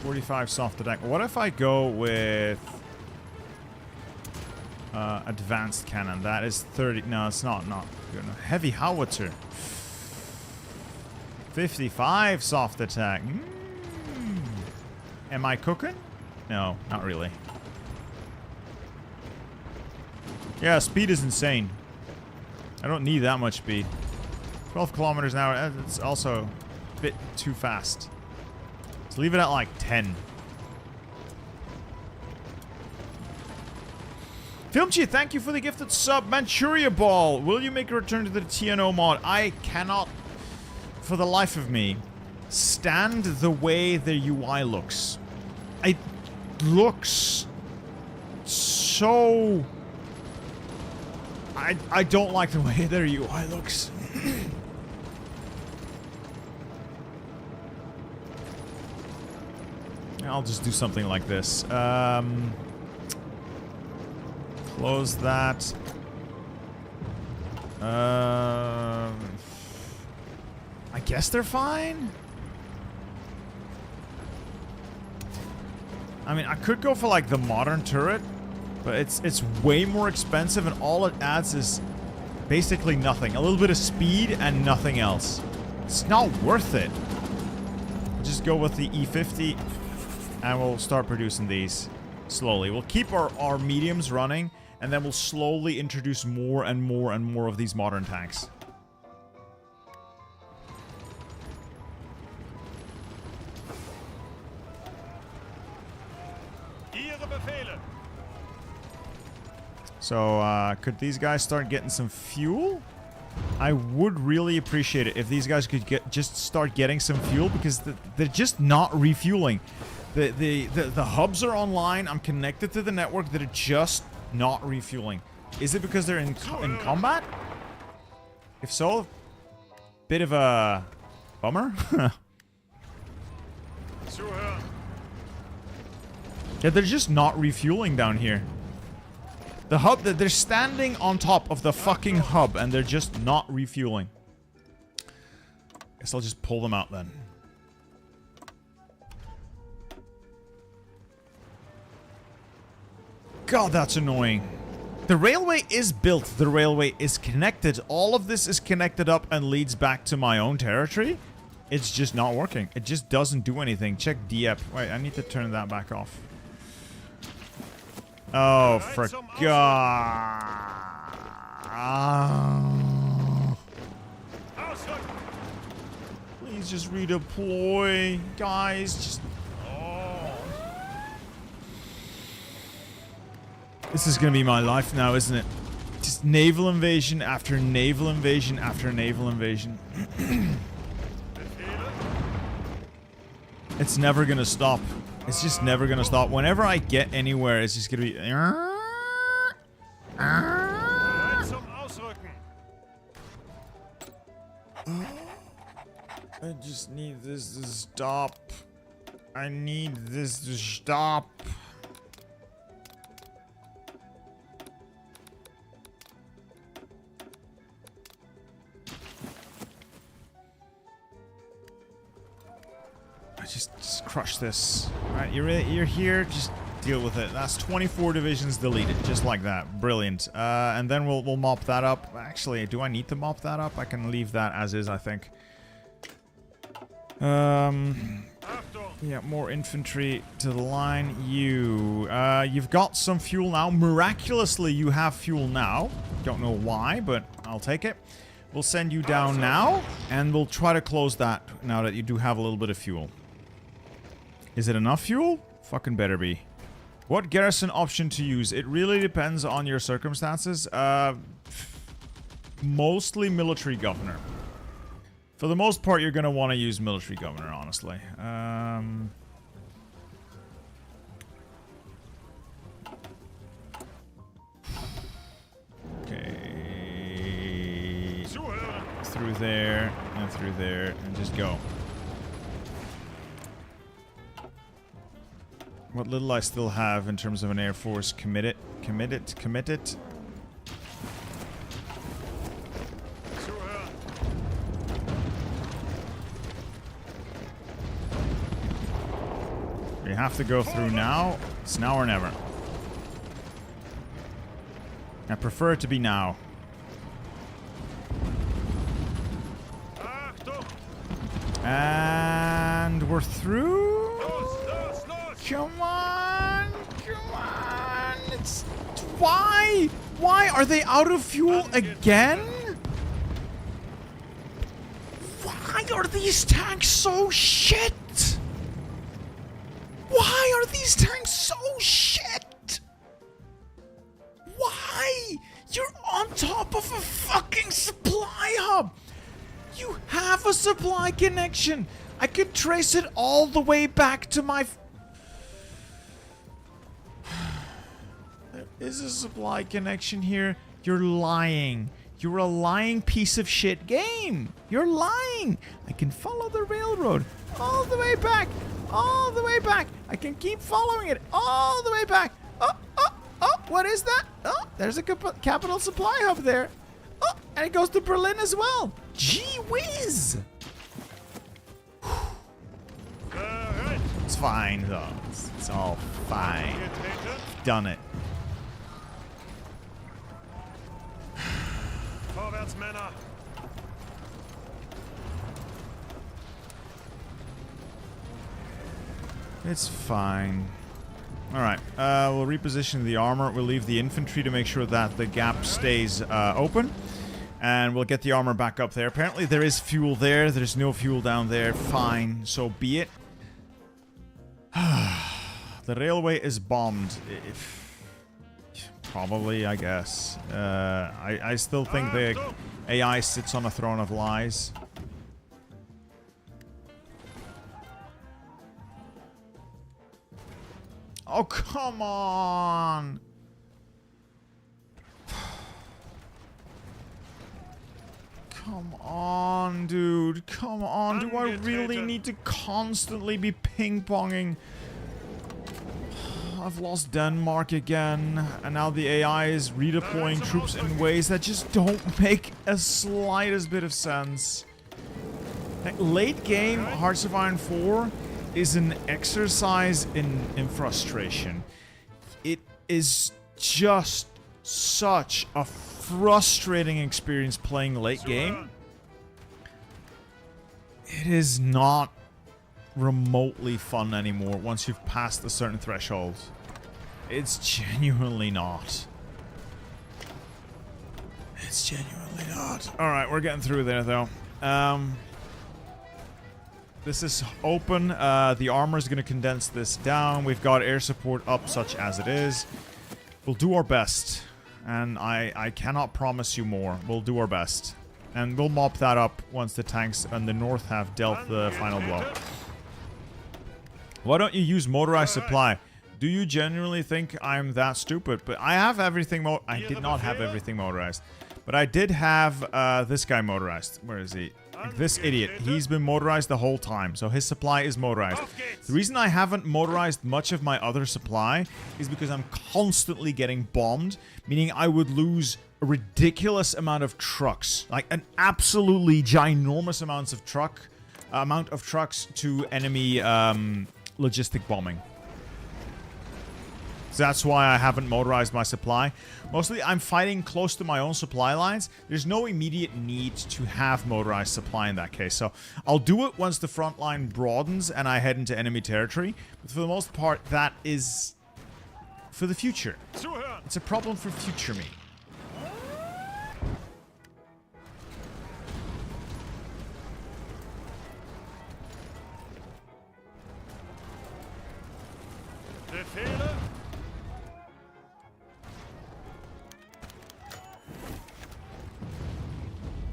.45 soft attack. What if I go with advanced cannon? That is 30. No, it's not good enough. Heavy howitzer. 55 soft attack. Am I cooking? No, not really. Yeah, speed is insane. I don't need that much speed. 12 kilometers an hour. It's also a bit too fast. Let's leave it at like 10. Filmchi, thank you for the gifted sub. Manchuria Ball, will you make a return to the TNO mod? I cannot, for the life of me, stand the way the UI looks. It looks so... I don't like the way their UI looks. I'll just do something like this. Close that. I guess they're fine. I mean, I could go for like the modern turret, but it's way more expensive, and all it adds is basically nothing. A little bit of speed and nothing else. It's not worth it. Just go with the E50, and we'll start producing these slowly. We'll keep our mediums running, and then we'll slowly introduce more and more and more of these modern tanks. So, could these guys start getting some fuel? I would really appreciate it if these guys could just start getting some fuel, because they're just not refueling. The hubs are online. I'm connected to the network. That are just not refueling. Is it because they're in combat? If so, bit of a bummer. Yeah, they're just not refueling down here. The hub, they're standing on top of the fucking hub, and they're just not refueling. Guess I'll just pull them out then. God, that's annoying. The railway is built. The railway is connected. All of this is connected up and leads back to my own territory. It's just not working. It just doesn't do anything. Check Dieppe. Wait, I need to turn that back off. Oh, for God. Ausrücken. Please just redeploy. Guys, just... This is gonna be my life now, isn't it? Just naval invasion after naval invasion after naval invasion. Befehle. It's never gonna stop. It's just never gonna stop. Whenever I get anywhere, it's just gonna be... Bereit zum Ausrücken. I just need this to stop. I need this to stop. Just crush this. Alright, you're here, just deal with it. That's 24 divisions deleted, just like that. Brilliant. And then we'll mop that up. Actually, do I need to mop that up? I can leave that as is, I think. Achtung. Yeah, more infantry to the line. You've got some fuel now. Miraculously, you have fuel now. Don't know why, but I'll take it. We'll send you down now, and we'll try to close that now that you do have a little bit of fuel. Is it enough fuel? Fucking better be. What garrison option to use? It really depends on your circumstances. Mostly military governor. For the most part, you're gonna want to use military governor, honestly. Okay. Zuhören. Through there, and just go. What little I still have in terms of an air force, commit it. Zuhören. You have to go through now. It's now or never. I prefer it to be now. Achtung. And we're through. Los, los, los. Come on! Come on! It's... Why? Why are they out of fuel again? Why are these tanks so shit? Why are these tanks so shit? Why? You're on top of a fucking supply hub! You have a supply connection! I could trace it all the way back to my... There is a supply connection here. You're lying. You're a lying piece of shit game. You're lying. I can follow the railroad all the way back. All the way back. I can keep following it all the way back. Oh, oh, oh, what is that? Oh, there's a capital supply hub there. Oh, and it goes to Berlin as well. Gee whiz. Bereit. It's fine though. It's all fine. Getreten. Done it. Vorwärts, Männer. It's fine. Alright, we'll reposition the armor. We'll leave the infantry to make sure that the gap stays open. And we'll get the armor back up there. Apparently there is fuel there. There's no fuel down there. Fine, so be it. The railway is bombed. Probably, I guess. I still think the AI sits on a throne of lies. Oh, come on! Come on, dude. Come on. Do I really need to constantly be ping-ponging? I've lost Denmark again, and now the AI is redeploying troops in ways that just don't make a slightest bit of sense. Like, late game Hearts of Iron 4 is an exercise in frustration. It is just such a frustrating experience playing late game. It is not remotely fun anymore once you've passed a certain threshold. It's genuinely not. It's genuinely not. Alright, we're getting through there though. This is open. The armor is going to condense this down. We've got air support up such as it is. We'll do our best. And I cannot promise you more. We'll do our best. And we'll mop that up once the tanks on the north have dealt the final blow. Why don't you use motorized supply? Do you genuinely think I'm that stupid? But I have everything I did not have everything motorized. But I did have this guy motorized. Where is he? Like this idiot. He's been motorized the whole time. So his supply is motorized. The reason I haven't motorized much of my other supply is because I'm constantly getting bombed. Meaning I would lose a ridiculous amount of trucks. Like an absolutely ginormous amount of trucks to enemy logistic bombing. So that's why I haven't motorized my supply. Mostly, I'm fighting close to my own supply lines. There's no immediate need to have motorized supply in that case. So I'll do it once the front line broadens and I head into enemy territory. But for the most part, that is for the future. It's a problem for future me.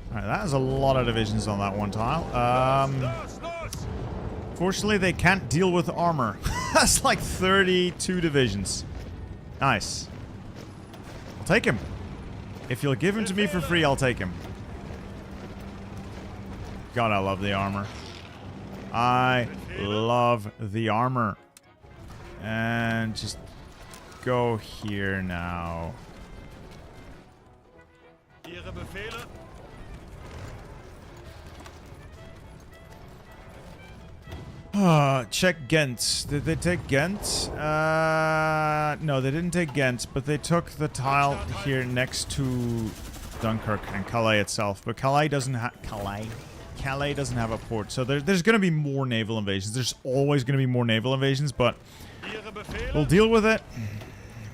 Alright, that is a lot of divisions on that one tile. Fortunately, they can't deal with armor. That's like 32 divisions. Nice. I'll take him. If you'll give him to me for free, I'll take him. God, I love the armor. I love the armor. And just go here now. Check Ghent. Did they take Ghent? No, they didn't take Ghent, but they took the tile here next to Dunkirk and Calais itself. But Calais doesn't have Calais doesn't have a port, so there's going to be more naval invasions. There's always going to be more naval invasions, but we'll deal with it.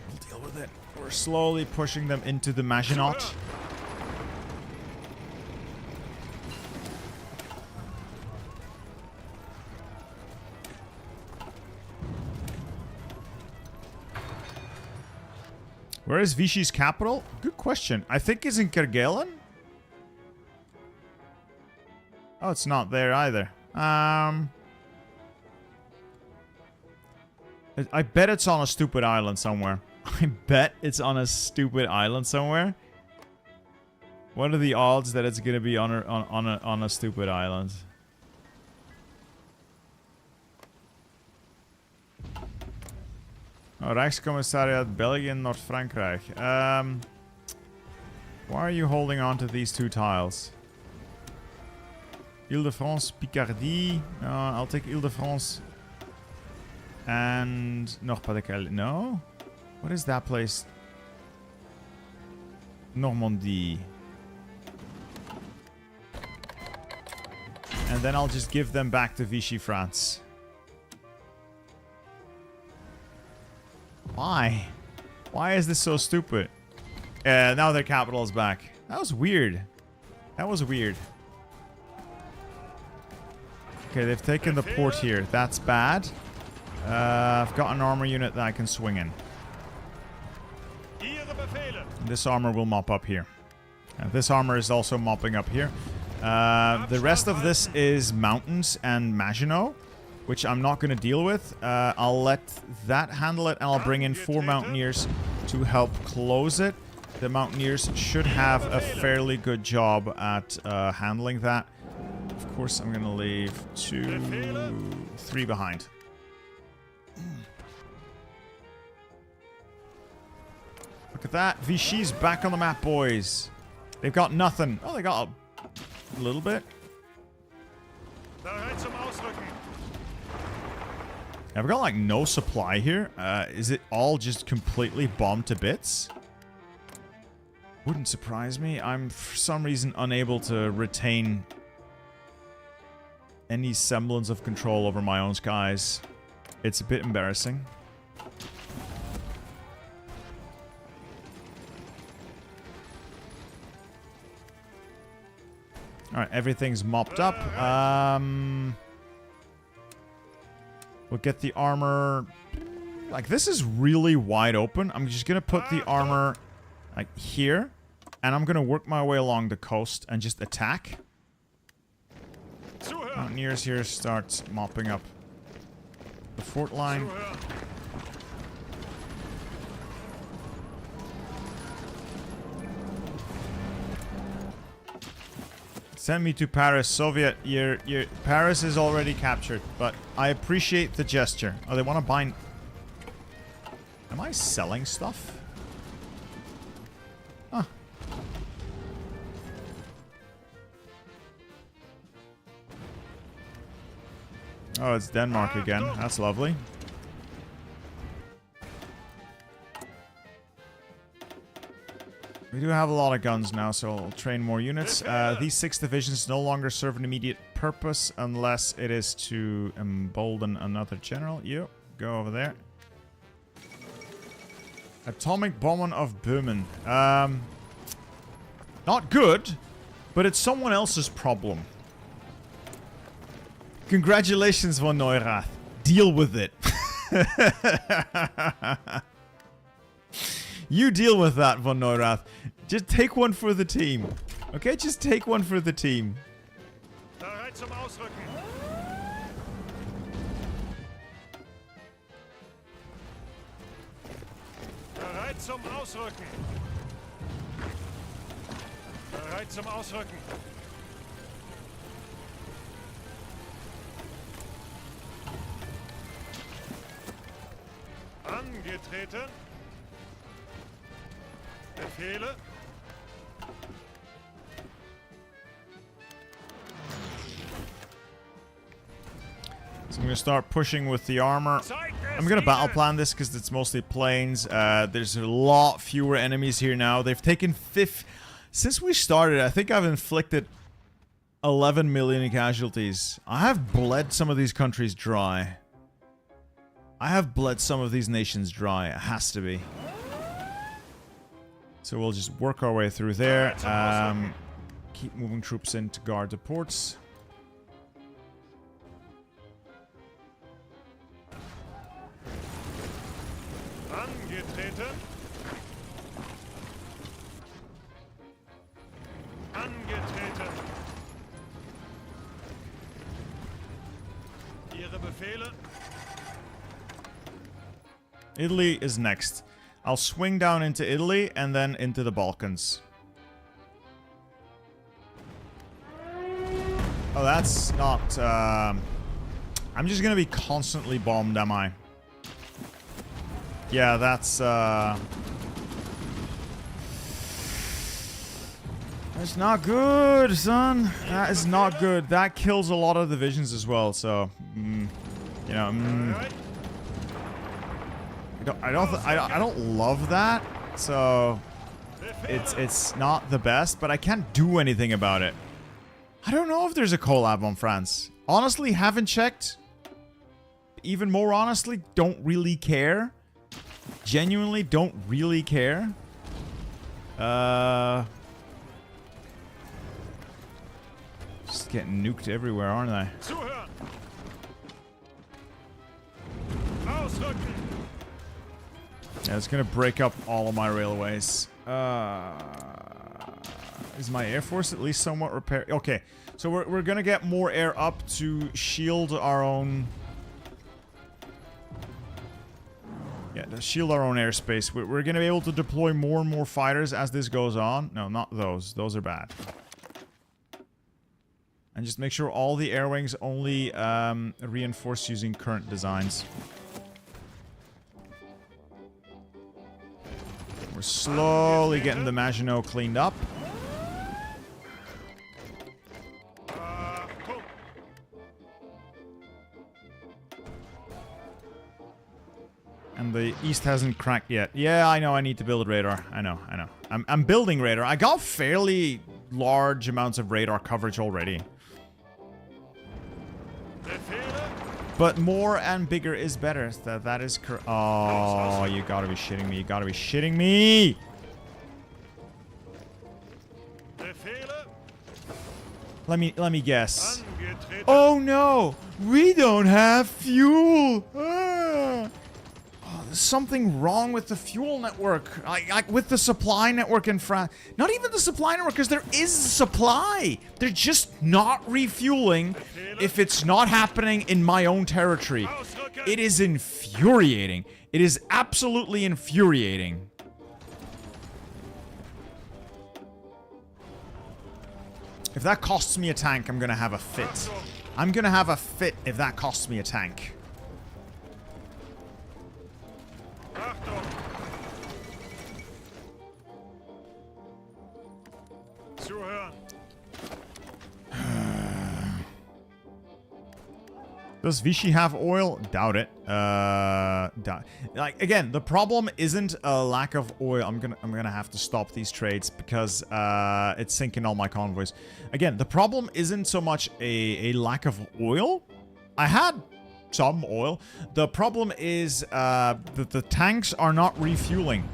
We'll deal with it. We're slowly pushing them into the Maginot. Where is Vichy's capital? Good question. I think it's in Kerguelen. Oh, it's not there either. I bet it's on a stupid island somewhere. I bet it's on a stupid island somewhere. What are the odds that it's gonna be on a stupid island? Oh, Rijkscommissariat België, Noord-Frankrijk. Why are you holding on to these two tiles? Ile-de-France, Picardie. I'll take Ile-de-France. And Nord-Pas-de-Calais. No? What is that place? Normandy. And then I'll just give them back to Vichy France. Why? Why is this so stupid? Now their capital is back. That was weird. That was weird. Okay, they've taken the port here. That's bad. I've got an armor unit that I can swing in. This armor will mop up here. This armor is also mopping up here. The rest of this is mountains and Maginot, which I'm not going to deal with. I'll let that handle it, and I'll bring in 4 Mountaineers to help close it. The Mountaineers should have a fairly good job at handling that. Of course, I'm going to leave 3 behind. Look at that. Vichy's back on the map, boys. They've got nothing. Oh, they got a little bit. I've got like no supply here. Is it all just completely bombed to bits? Wouldn't surprise me. I'm for some reason unable to retain any semblance of control over my own skies. It's a bit embarrassing. Alright, everything's mopped up. We'll get the armor... Like, this is really wide open. I'm just gonna put the armor, like, here. And I'm gonna work my way along the coast and just attack. Mountaineers here start mopping up the fort line. Send me to Paris, Soviet. Your Paris is already captured, but I appreciate the gesture. Oh, they want to buy... Am I selling stuff? Huh. Oh, it's Denmark again. That's lovely. We do have a lot of guns now, so I'll train more units. These 6 divisions no longer serve an immediate purpose unless it is to embolden another general. You, go over there. Atomic bombing of Böhmen. Not good, but it's someone else's problem. Congratulations, von Neurath. Deal with it. You deal with that, von Neurath. Just take one for the team. Okay, just take one for the team. Bereit zum Ausrücken. Bereit zum Ausrücken. Bereit zum Ausrücken. Angetreten. Befehle. So I'm going to start pushing with the armor. I'm going to battle plan this because it's mostly plains. There's a lot fewer enemies here now. They've taken since we started, I think I've inflicted 11 million casualties. I have bled some of these countries dry. I have bled some of these nations dry. It has to be. So we'll just work our way through there. Keep moving troops in to guard the ports. Angetreten. Angetreten. Ihre Befehle. Italy is next. I'll swing down into Italy and then into the Balkans. Oh, that's not... I'm just gonna be constantly bombed, am I? Yeah, that's... That's not good, son. That is not good. That kills a lot of divisions as well, so... you know... I don't love that, so it's not the best, but I can't do anything about it. I don't know if there's a collab on France. Honestly, haven't checked. Even more honestly, don't really care. Genuinely don't really care. Just getting nuked everywhere, aren't I? Zuhören. Ausrücken. Yeah, it's gonna break up all of my railways. Is my air force at least somewhat repaired? Okay, so we're gonna get more air up to shield our own... Yeah, to shield our own airspace. We're gonna be able to deploy more and more fighters as this goes on. No, not those. Those are bad. And just make sure all the air wings only reinforce using current designs. We're slowly getting the Maginot cleaned up. And the east hasn't cracked yet. Yeah, I know I need to build radar. I know. I'm building radar. I got fairly large amounts of radar coverage already. But more and bigger is better. That is correct. Oh, you gotta be shitting me. You gotta be shitting me. Befehle. Let me guess. Angetreten. Oh no, we don't have fuel. Ah. Oh, there's something wrong with the fuel network. Like with the supply network in France. Not even the supply network, because there is supply. They're just not refueling if it's not happening in my own territory. Ausrücken. It is infuriating. It is absolutely infuriating. If that costs me a tank, I'm gonna have a fit. I'm gonna have a fit if that costs me a tank. Achtung. Zuhören. Does Vichy have oil? Doubt it. Like again, the problem isn't a lack of oil. I'm gonna have to stop these trades because it's sinking all my convoys. Again, the problem isn't so much a lack of oil. I had some oil. The problem is that the tanks are not refueling.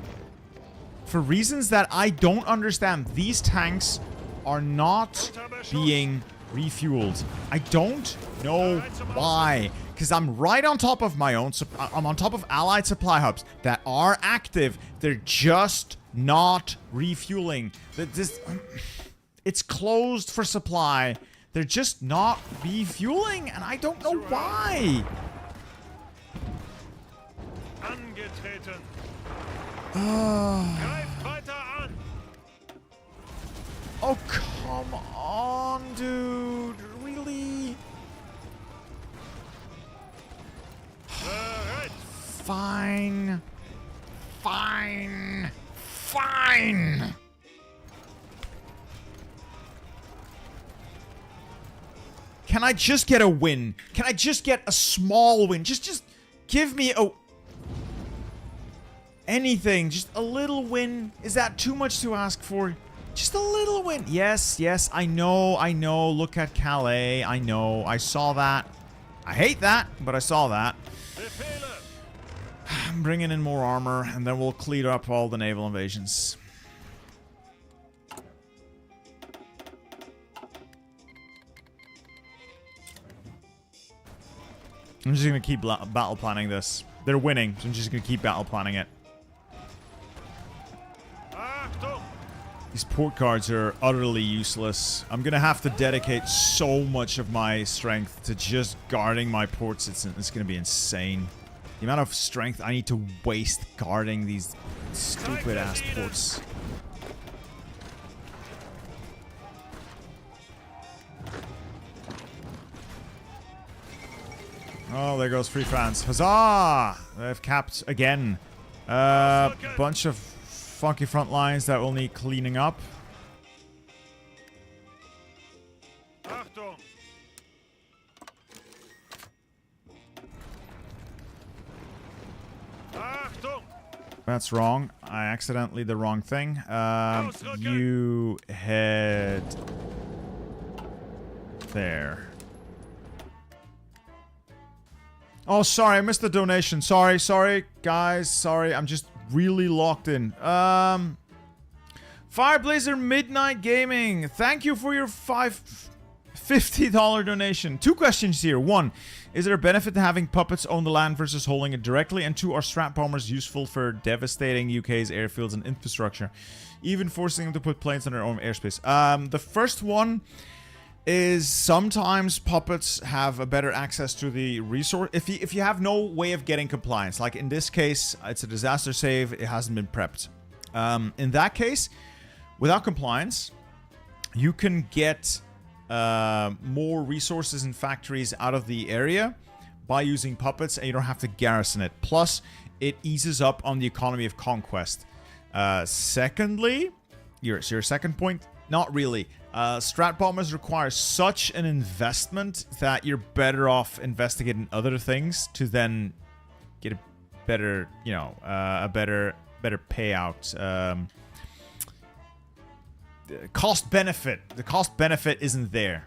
For reasons that I don't understand, these tanks are not being refueled. I don't know why. Because I'm right on top of my own... I'm on top of allied supply hubs that are active. They're just not refueling. It's closed for supply. They're just not refueling, and I don't know why. Angetreten. Greift weiter an. Oh, come on, dude. Really? Bereit. Fine. Fine. Fine. Can I just get a win? Can I just get a small win? Just give me a... anything. Just a little win. Is that too much to ask for? Just a little win. Yes, yes, I know. Look at Calais. I know. I saw that. I hate that, but I saw that. Befehle. I'm bringing in more armor, and then we'll clear up all the naval invasions. I'm just gonna keep battle planning this. They're winning, so I'm just gonna keep battle planning it. Achtung. These port cards are utterly useless. I'm gonna have to dedicate so much of my strength to just guarding my ports. It's gonna be insane. The amount of strength I need to waste guarding these stupid ass ports. Oh, there goes Free France. Huzzah! They've capped again. Bunch of funky front lines that will need cleaning up. Achtung. Achtung. That's wrong. I accidentally the wrong thing. You head there. Oh, sorry, I missed the donation. Sorry, guys. Sorry, I'm just really locked in. Fireblazer Midnight Gaming. Thank you for your $50 donation. 2 questions here. 1, is there a benefit to having puppets own the land versus holding it directly? And 2, are strat bombers useful for devastating UK's airfields and infrastructure, even forcing them to put planes on their own airspace? The first one is sometimes puppets have a better access to the resource. If you have no way of getting compliance, like in this case, it's a disaster save, it hasn't been prepped. In that case, without compliance, you can get more resources and factories out of the area by using puppets, and you don't have to garrison it. Plus, it eases up on the economy of conquest. Secondly, your second point, not really. Strat bombers require such an investment that you're better off investigating other things to then get a better, you know, a better payout. Cost benefit. The cost benefit isn't there.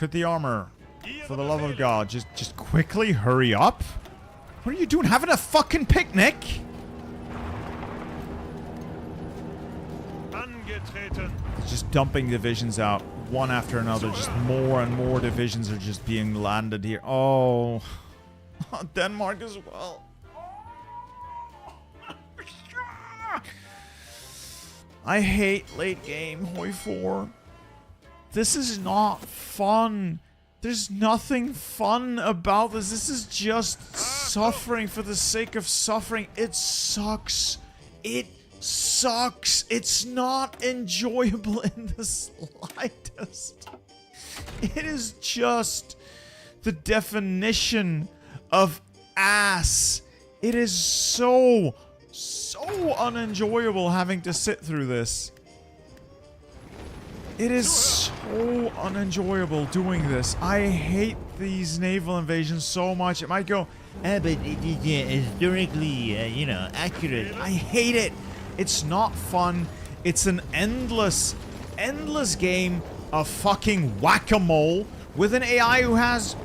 Could the armor, Hier for de the love of befehlen. God, just quickly hurry up? What are you doing? Having a fucking picnic? Angetreten. It's just dumping divisions out one after another. Just more and more divisions are just being landed here. Oh, Denmark as well. I hate late game Hoi 4. This is not fun. There's nothing fun about this. This is just suffering for the sake of suffering. It sucks. It sucks. It's not enjoyable in the slightest. It is just the definition of ass. It is so unenjoyable having to sit through this. It is so unenjoyable doing this. I hate these naval invasions so much. It might go, but historically, accurate. I hate it. It's not fun. It's an endless game of fucking whack-a-mole with an AI who has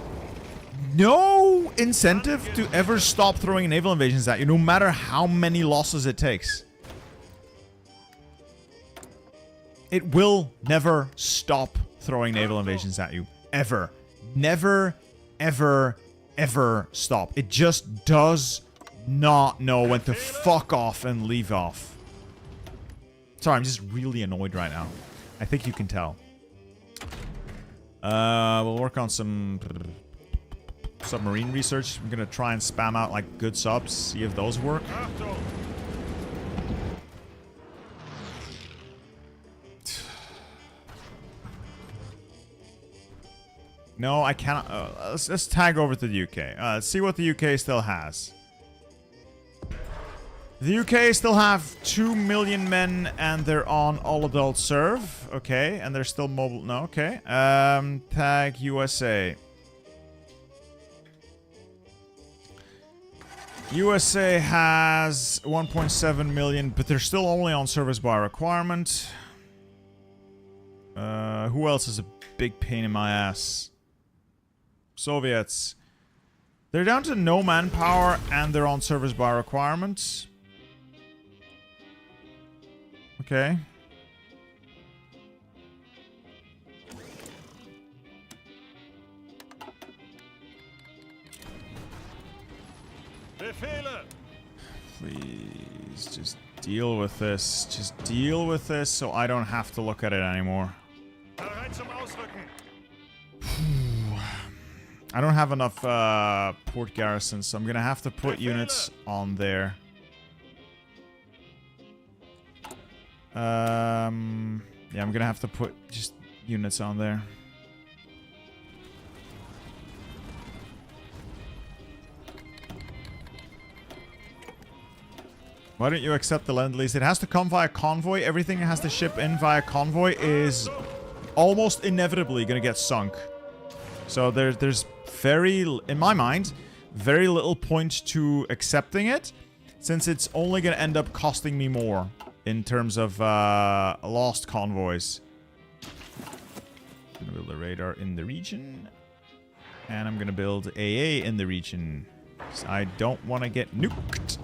no incentive to ever stop throwing naval invasions at you, no matter how many losses it takes. It will never stop throwing naval invasions at you. Ever. Never, ever, ever stop. It just does not know when to fuck off and leave off. Sorry, I'm just really annoyed right now. I think you can tell. We'll work on some submarine research. I'm gonna try and spam out like good subs, see if those work. Achtung. No, I cannot. Let's tag over to the UK. Let's see what the UK still has. The UK still have 2 million men and they're on all adult serve. Okay, and they're still mobile. No, okay. Tag USA. USA has 1.7 million, but they're still only on service by requirement. Who else is a big pain in my ass? Soviets. They're down to no manpower and they're on service by requirement. Okay. Befehle. Please, just deal with this. Just deal with this so I don't have to look at it anymore. Bereit zum Ausrücken. I don't have enough port garrisons, so I'm gonna have to put units on there. Yeah, I'm gonna have to put just units on there. Why don't you accept the Lend-Lease? It has to come via convoy. Everything that has to ship in via convoy is almost inevitably gonna get sunk. So there's very, in my mind, very little point to accepting it, since it's only gonna end up costing me more in terms of lost convoys. I'm gonna build a radar in the region, and I'm gonna build AA in the region. I don't want to get nuked.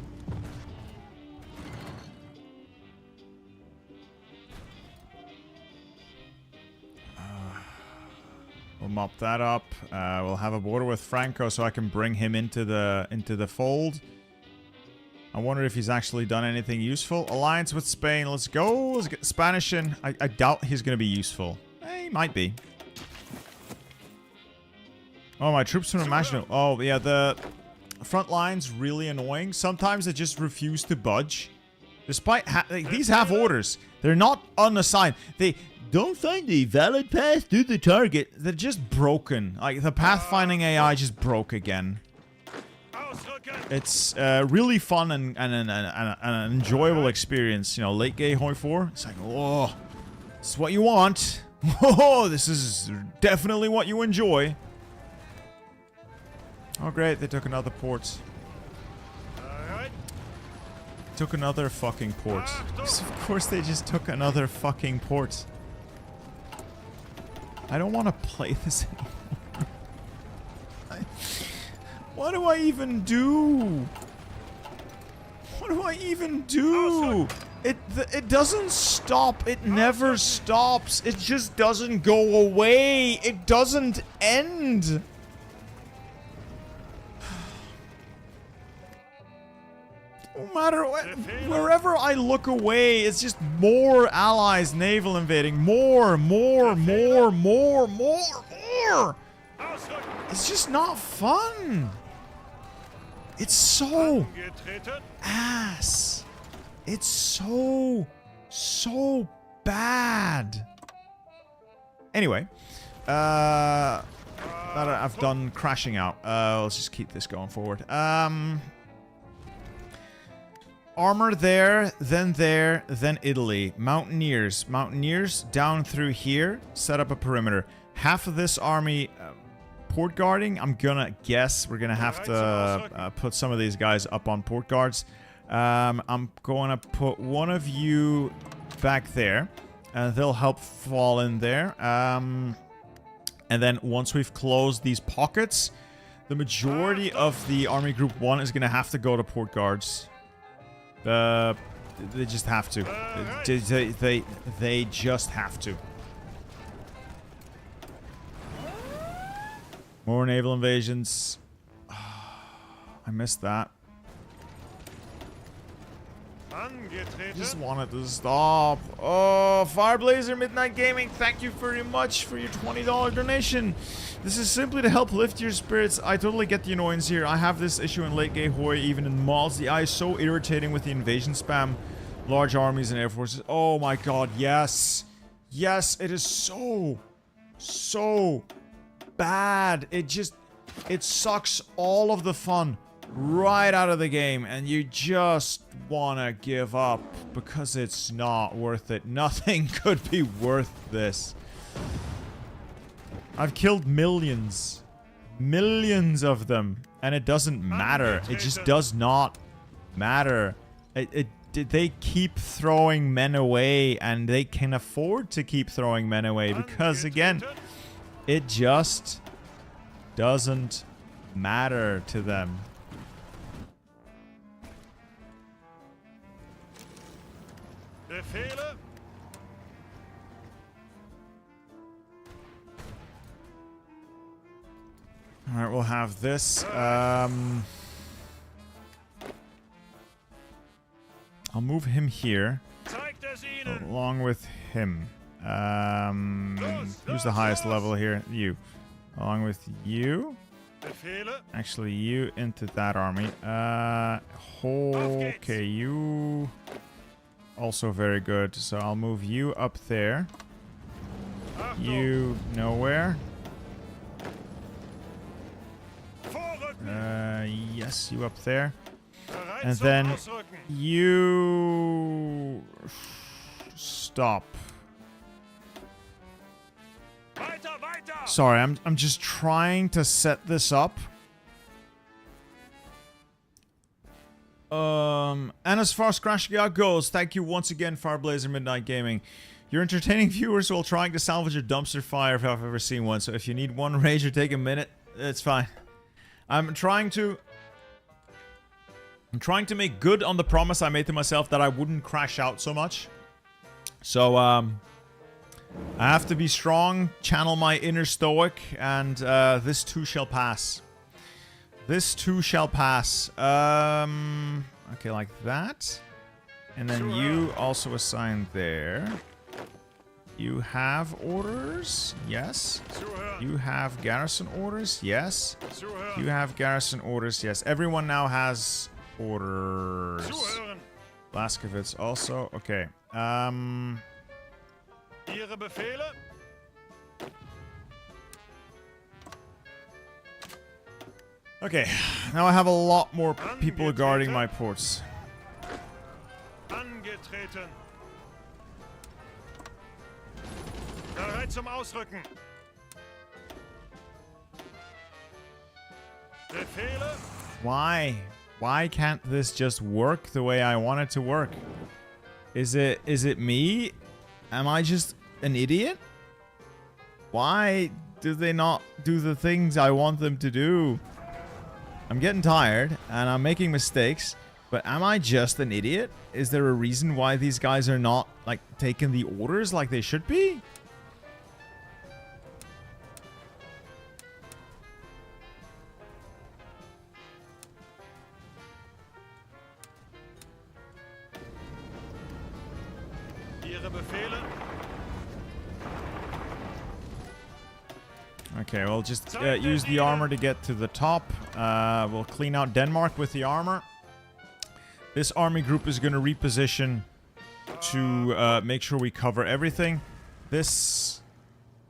We'll mop that up. We'll have a border with Franco so I can bring him into the fold. I wonder if he's actually done anything useful. Alliance with Spain. Let's go. Let's get Spanish in. I doubt he's going to be useful. He might be. Oh, my troops from Maginot. Oh, yeah, the front line's really annoying. Sometimes they just refuse to budge. Despite these have orders. They're not unassigned. They don't find a valid path to the target. They're just broken. Like, the pathfinding AI just broke again. Ausrücken. It's really fun and an enjoyable experience. You know, late game Hoi 4. It's like, oh, this is what you want. Oh, this is definitely what you enjoy. Oh, great. They took another port. Bereit. Took another fucking port. Of course they just took another fucking port. I don't want to play this anymore. What do I even do? What do I even do? It doesn't stop. It never stops. It just doesn't go away. It doesn't end. No matter what, wherever I look away, it's just more allies naval invading. More. It's just not fun. It's so ass. It's so bad. Anyway, now that I've done crashing out, let's just keep this going forward. Armor there, then Italy. Mountaineers down through here. Set up a perimeter. Half of this army port guarding. I'm gonna guess we're gonna have to put some of these guys up on port guards. I'm gonna put one of you back there. They'll help fall in there. And then once we've closed these pockets, the majority of the Army Group 1 is gonna have to go to port guards. They just have to. They just have to. More naval invasions. I missed that. I just wanted to stop. Oh, Fireblazer Midnight Gaming, thank you very much for your $20 donation. This is simply to help lift your spirits. I totally get the annoyance here. I have this issue in Late Game Hoi, even in mods. The eye is so irritating with the invasion spam. Large armies and air forces. Oh my god, yes. Yes, it is so bad. It sucks all of the fun right out of the game, and you just wanna give up because it's not worth it. Nothing could be worth this. I've killed millions of them, and it doesn't matter. It just does not matter. They keep throwing men away, and they can afford to keep throwing men away because, again, it just doesn't matter to them. Befehle. Alright, we'll have this. I'll move him here. Along with him. Who's the highest level here? You. Along with you. Actually, you into that army. Okay, you... Also very good. So I'll move you up there. You nowhere. Yes, you up there. And then you... Stop. Sorry, I'm just trying to set this up. And as far as Crashing Out goes, thank you once again, Fireblazer Midnight Gaming. You're entertaining viewers while trying to salvage a dumpster fire if I've ever seen one. So if you need one rage or take a minute, it's fine. I'm trying to make good on the promise I made to myself that I wouldn't crash out so much. So, I have to be strong, channel my inner stoic, and this too shall pass. This too shall pass. Okay, like that. And then you also assign there. You have orders? Yes. You have garrison orders? Yes. You have garrison orders? Yes. Everyone now has orders. Blaskovitz also. Okay. Ihre Befehle? Okay, now I have a lot more people guarding my ports. Angetreten. Bereit zum Ausrücken. Befehle? Why? Why can't this just work the way I want it to work? Is it me? Am I just an idiot? Why do they not do the things I want them to do? I'm getting tired and I'm making mistakes, but am I just an idiot? Is there a reason why these guys are not, like, taking the orders like they should be? Ihre Befehle? Okay, we'll just use the armor to get to the top. We'll clean out Denmark with the armor. This army group is going to reposition to make sure we cover everything. This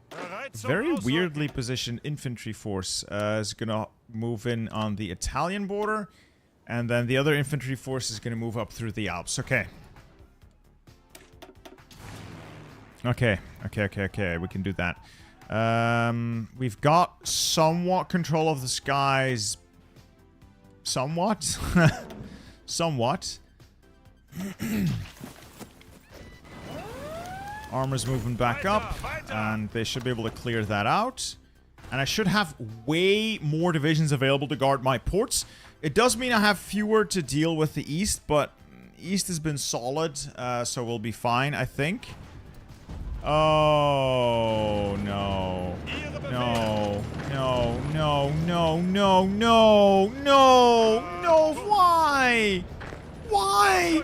Bereit zum very Ausrücken. weirdly positioned infantry force is going to move in on the Italian border. And then the other infantry force is going to move up through the Alps. Okay. Okay. We can do that. We've got somewhat control of the skies. Somewhat? Somewhat. Armor's moving back up, and they should be able to clear that out. And I should have way more divisions available to guard my ports. It does mean I have fewer to deal with the east, but east has been solid, so we'll be fine, I think. Oh, no. No, no, no, no, no, no, no, no, why? Why?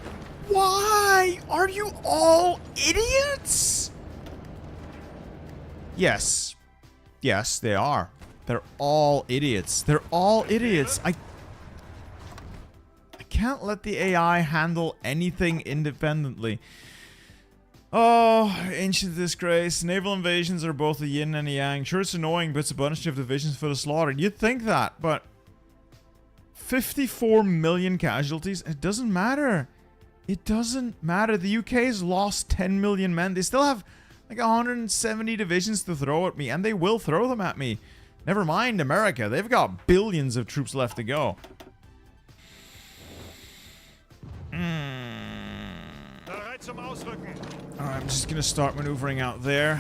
Why? Are you all idiots? Yes. Yes, they are. They're all idiots. They're all idiots. I can't let the AI handle anything independently. Oh, ancient disgrace. Naval invasions are both a yin and a yang. Sure, it's annoying, but it's a bunch of divisions for the slaughter. You'd think that, but 54 million casualties? It doesn't matter. It doesn't matter. The UK's lost 10 million men. They still have like 170 divisions to throw at me, and they will throw them at me. Never mind America. They've got billions of troops left to go. Bereit zum Ausrücken. Alright, I'm just gonna start maneuvering out there.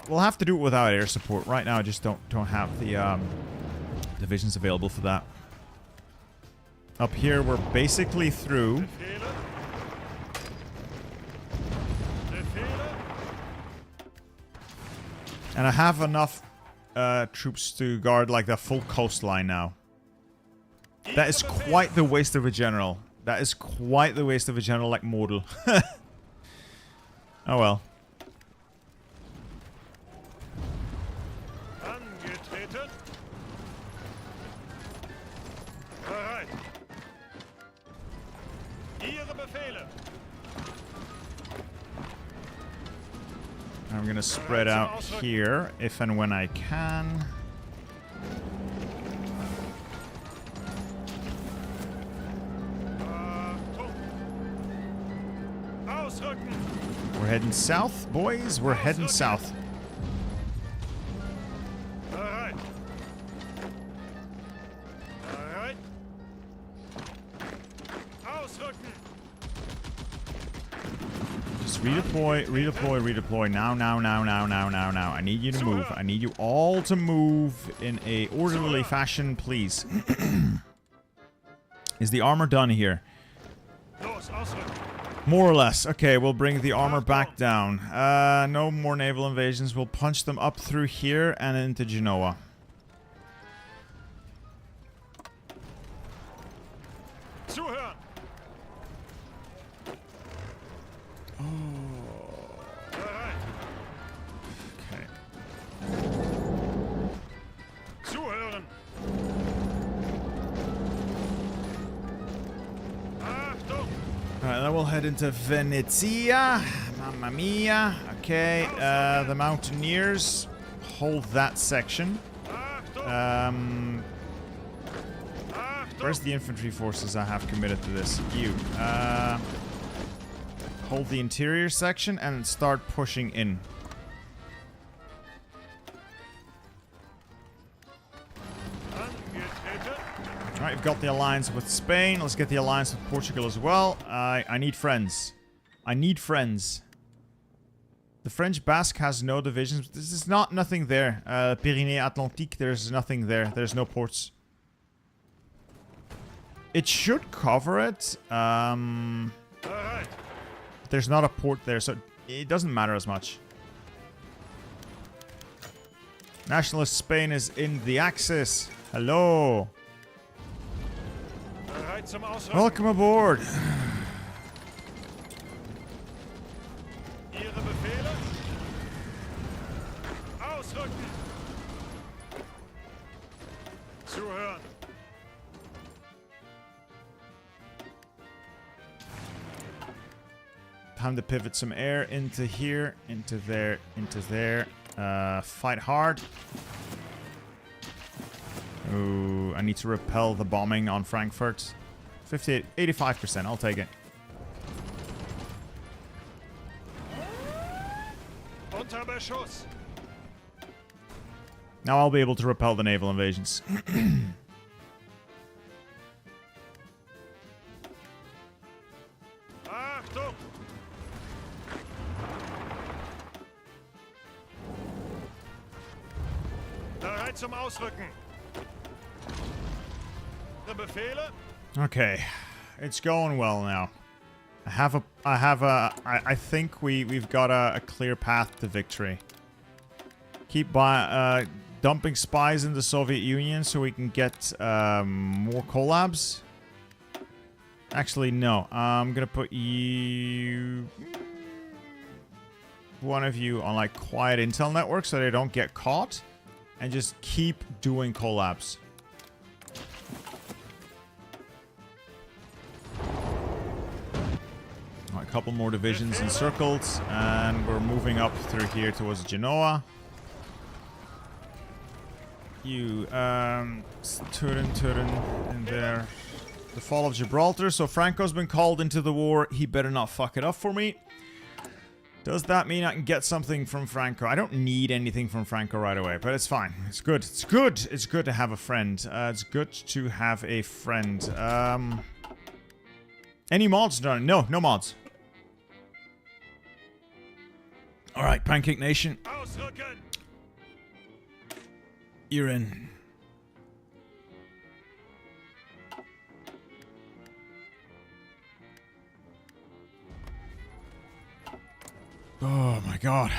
We'll have to do it without air support. Right now I just don't have the divisions available for that. Up here we're basically through. Befehle? Befehle? And I have enough troops to guard like the full coastline now. That is quite the waste of a general. That is quite the waste of a general like Mordel. Oh well. Angetreten. Bereit. Ihre Befehle. I'm gonna spread out here if and when I can. Ausrücken. We're heading south, boys. We're heading south. Bereit. Bereit. Ausrücken. Just redeploy, redeploy, redeploy. Now. I need you to move. I need you all to move in a orderly fashion, please. Is the armor done here? Los, ausrücken. More or less. Okay, we'll bring the armor back down. No more naval invasions. We'll punch them up through here and into Genoa. Zuhören. Bereit. Okay. Zuhören. Achtung. Alright, then we'll head into Venezia. Mamma mia. Okay, the Mountaineers hold that section. Achtung. Where's the infantry forces I have committed to this? You. Hold the interior section and start pushing in. Angetreten. Alright, we've got the alliance with Spain. Let's get the alliance with Portugal as well. I need friends. I need friends. The French Basque has no divisions. This is nothing there. Pyrénées Atlantique, there's nothing there. There's no ports. It should cover it. Bereit. There's not a port there, so it doesn't matter as much. Nationalist Spain is in the Axis. Hello. Bereit zum Ausrücken. Welcome aboard. Ihre Befehle? Ausrücken. Zuhören. Time to pivot some air into here, into there, into there. Fight hard. Ooh, I need to repel the bombing on Frankfurt. 85%, I'll take it. Unter Beschuss. Now I'll be able to repel the naval invasions. Achtung. Bereit zum Ausrücken. Ihre Befehle? Okay, it's going well now. I think we've got a clear path to victory. Keep dumping spies in the Soviet Union so we can get more collabs. Actually, no. I'm gonna put you, one of you, on like quiet intel network so they don't get caught, and just keep doing collabs. A couple more divisions encircled, and we're moving up through here towards Genoa. You, Turin in there. The fall of Gibraltar. So Franco's been called into the war. He better not fuck it up for me. Does that mean I can get something from Franco? I don't need anything from Franco right away, but it's fine. It's good. It's good. It's good to have a friend. It's good to have a friend. Any mods done? No, no mods. Alright, Pancake Nation. Ausrücken. You're in. Oh my god.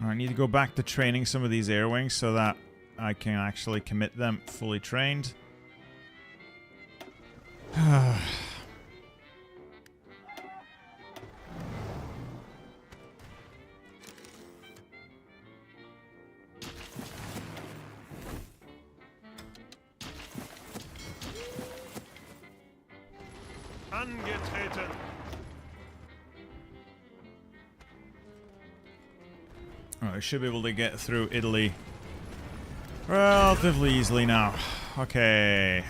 I need to go back to training some of these air wings so that I can actually commit them fully trained. Angetreten. I should be able to get through Italy relatively easily now. Okay.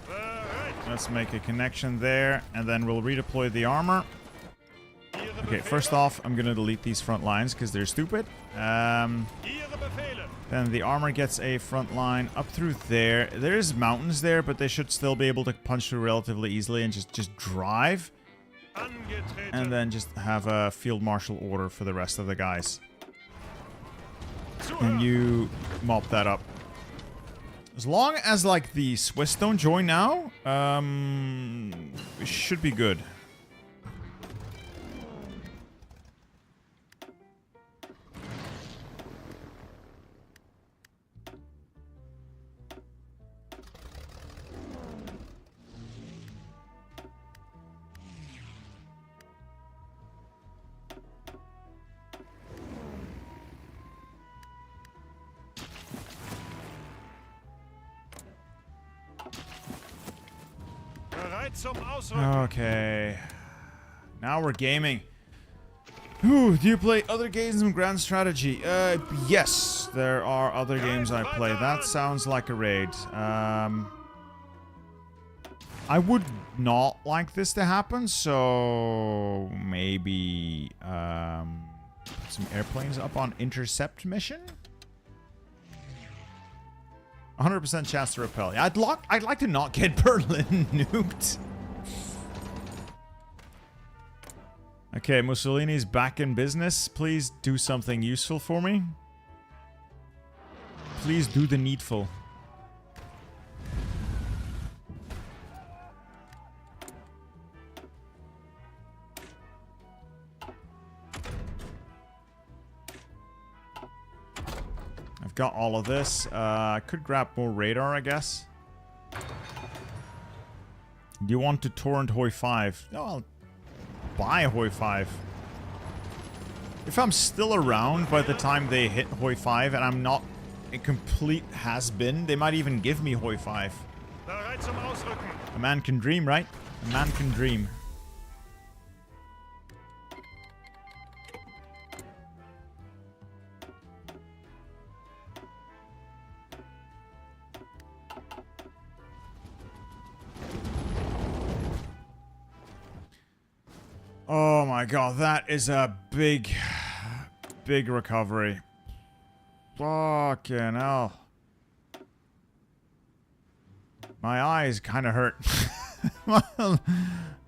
Bereit. Let's make a connection there, and then we'll redeploy the armor. Ihre Okay, Befehle? first off, I'm gonna delete these front lines because they're stupid. Ihre Befehle. Then the armor gets a front line up through there. There's mountains there, but they should still be able to punch through relatively easily and just drive. Angetreten. And then just have a field marshal order for the rest of the guys. And you mop that up. As long as, like, the Swiss don't join now, it should be good. Bereit zum Ausrücken. Okay. Now we're gaming. Ooh, do you play other games in Grand Strategy? Yes, there are other games I play. That sounds like a raid. I would not like this to happen, so maybe put some airplanes up on intercept mission. 100% chance to repel. Yeah, I'd like to not get Berlin nuked. Okay, Mussolini's back in business. Please do something useful for me. Please do the needful. I've got all of this. I could grab more radar, I guess. Do you want to torrent Hoi 5? No, I'll buy Hoi 5. If I'm still around by the time they hit Hoi 5 and I'm not a complete has-been, they might even give me Hoi 5. Bereit zum Ausrücken. A man can dream, right? A man can dream. Oh my god, that is a big recovery. Fucking hell. My eyes kind of hurt. Not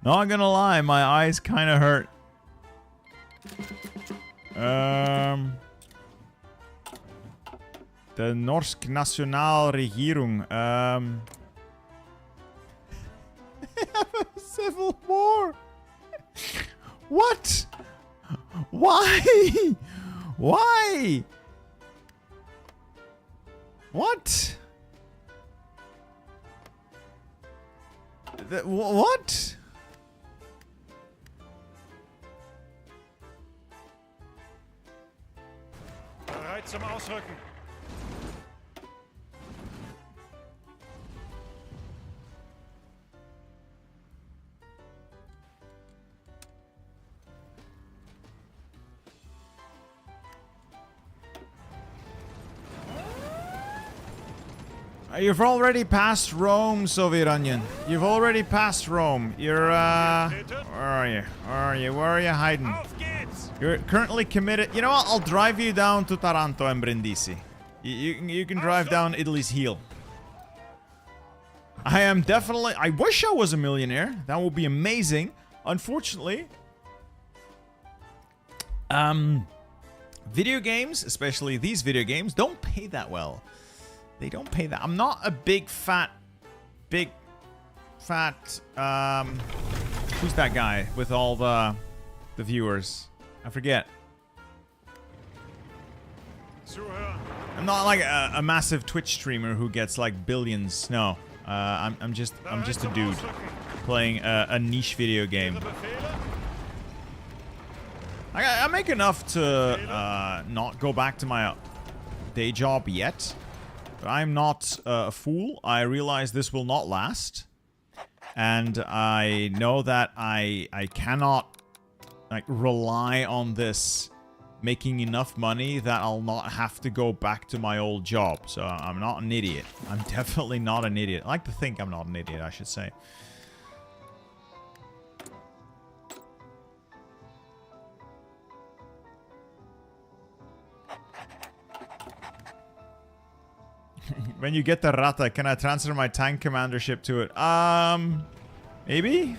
gonna lie, my eyes kind of hurt. The Norsk Nationalregierung. They have a civil war. What? Why? Why? What? What? Bereit zum Ausrücken. You've already passed Rome, Soviet Onion. You've already passed Rome. You're, where are you? Where are you? Where are you hiding? Auf geht's! You're currently committed. You know what? I'll drive you down to Taranto and Brindisi. You can drive down Italy's heel. I am definitely... I wish I was a millionaire. That would be amazing. Unfortunately... Video games, especially these video games, don't pay that well. They don't pay that. I'm not a big fat, who's that guy with all the viewers? I forget. Zuhören. I'm not like a massive Twitch streamer who gets like billions. No, I'm just a dude playing a niche video game. Ihre Befehle? I make enough to not go back to my day job yet. But I'm not a fool. I realize this will not last. And I know that I cannot like rely on this making enough money that I'll not have to go back to my old job. So I'm not an idiot. I'm definitely not an idiot. I like to think I'm not an idiot, I should say. When you get the Rata, can I transfer my tank commandership to it? Maybe?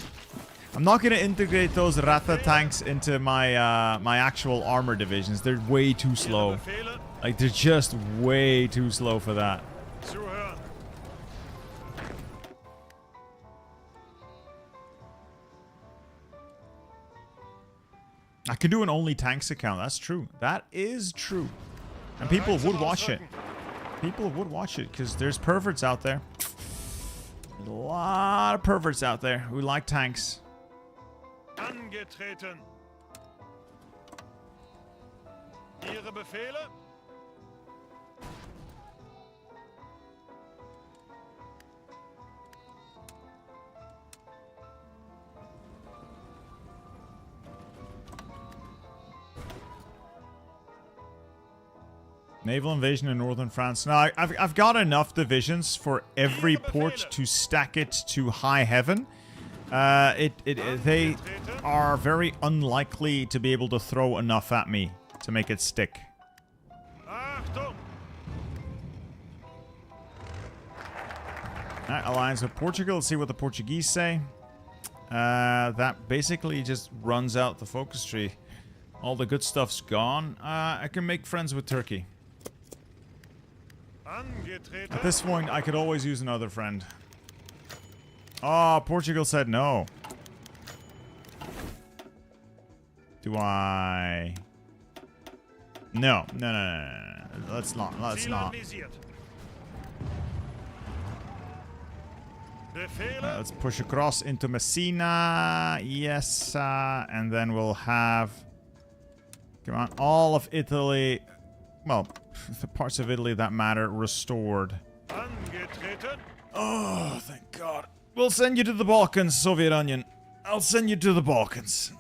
I'm not gonna integrate those Rata tanks into my my actual armor divisions. They're way too slow. Ihre Befehle? Like, they're just way too slow for that. Zuhören. I can do an only tanks account. That's true. That is true. And people would watch it. People would watch it because there's perverts out there. There's a lot of perverts out there who like tanks. Angetreten. Ihre Befehle? Naval invasion in northern France. Now, I've got enough divisions for every port to stack it to high heaven. They are very unlikely to be able to throw enough at me to make it stick. Achtung! Alright, alliance with Portugal. Let's see what the Portuguese say. That basically just runs out the focus tree. All the good stuff's gone. I can make friends with Turkey. Angetreten! At this point, I could always use another friend. Oh, Portugal said no. Do I... No. No. Let's not. Let's Ziel not. anvisiert. Befehle! Let's push across into Messina. Yes, and then we'll have... Come on, all of Italy... Well, the parts of Italy that matter restored. Angetreten! Oh, thank God. We'll send you to the Balkans, Soviet Onion. I'll send you to the Balkans.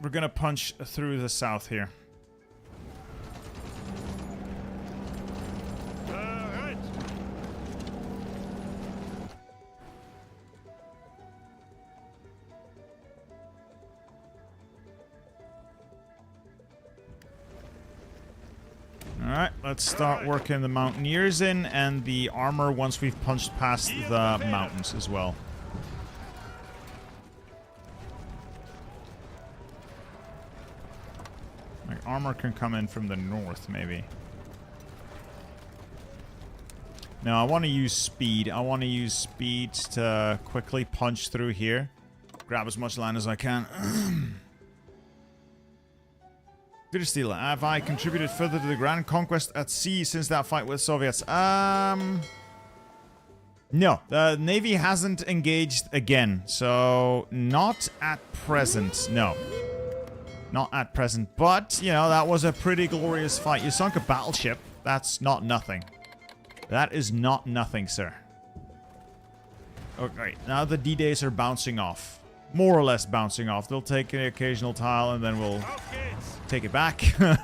We're gonna punch through the south here. Bereit! Alright, let's start working the Mountaineers in and the armor once we've punched past the mountains as well. Like, armor can come in from the north, maybe. No, I want to use speed. I want to use speed to quickly punch through here. Grab as much land as I can. Steeler, have I contributed further to the Grand Conquest at sea since that fight with Soviets? No. The Navy hasn't engaged again, so not at present, no. Not at present, but, you know, that was a pretty glorious fight. You sunk a battleship. That's not nothing. That is not nothing, sir. Okay, now the D-days are bouncing off. More or less bouncing off. They'll take an occasional tile and then we'll Auf geht's! take it back. Alright,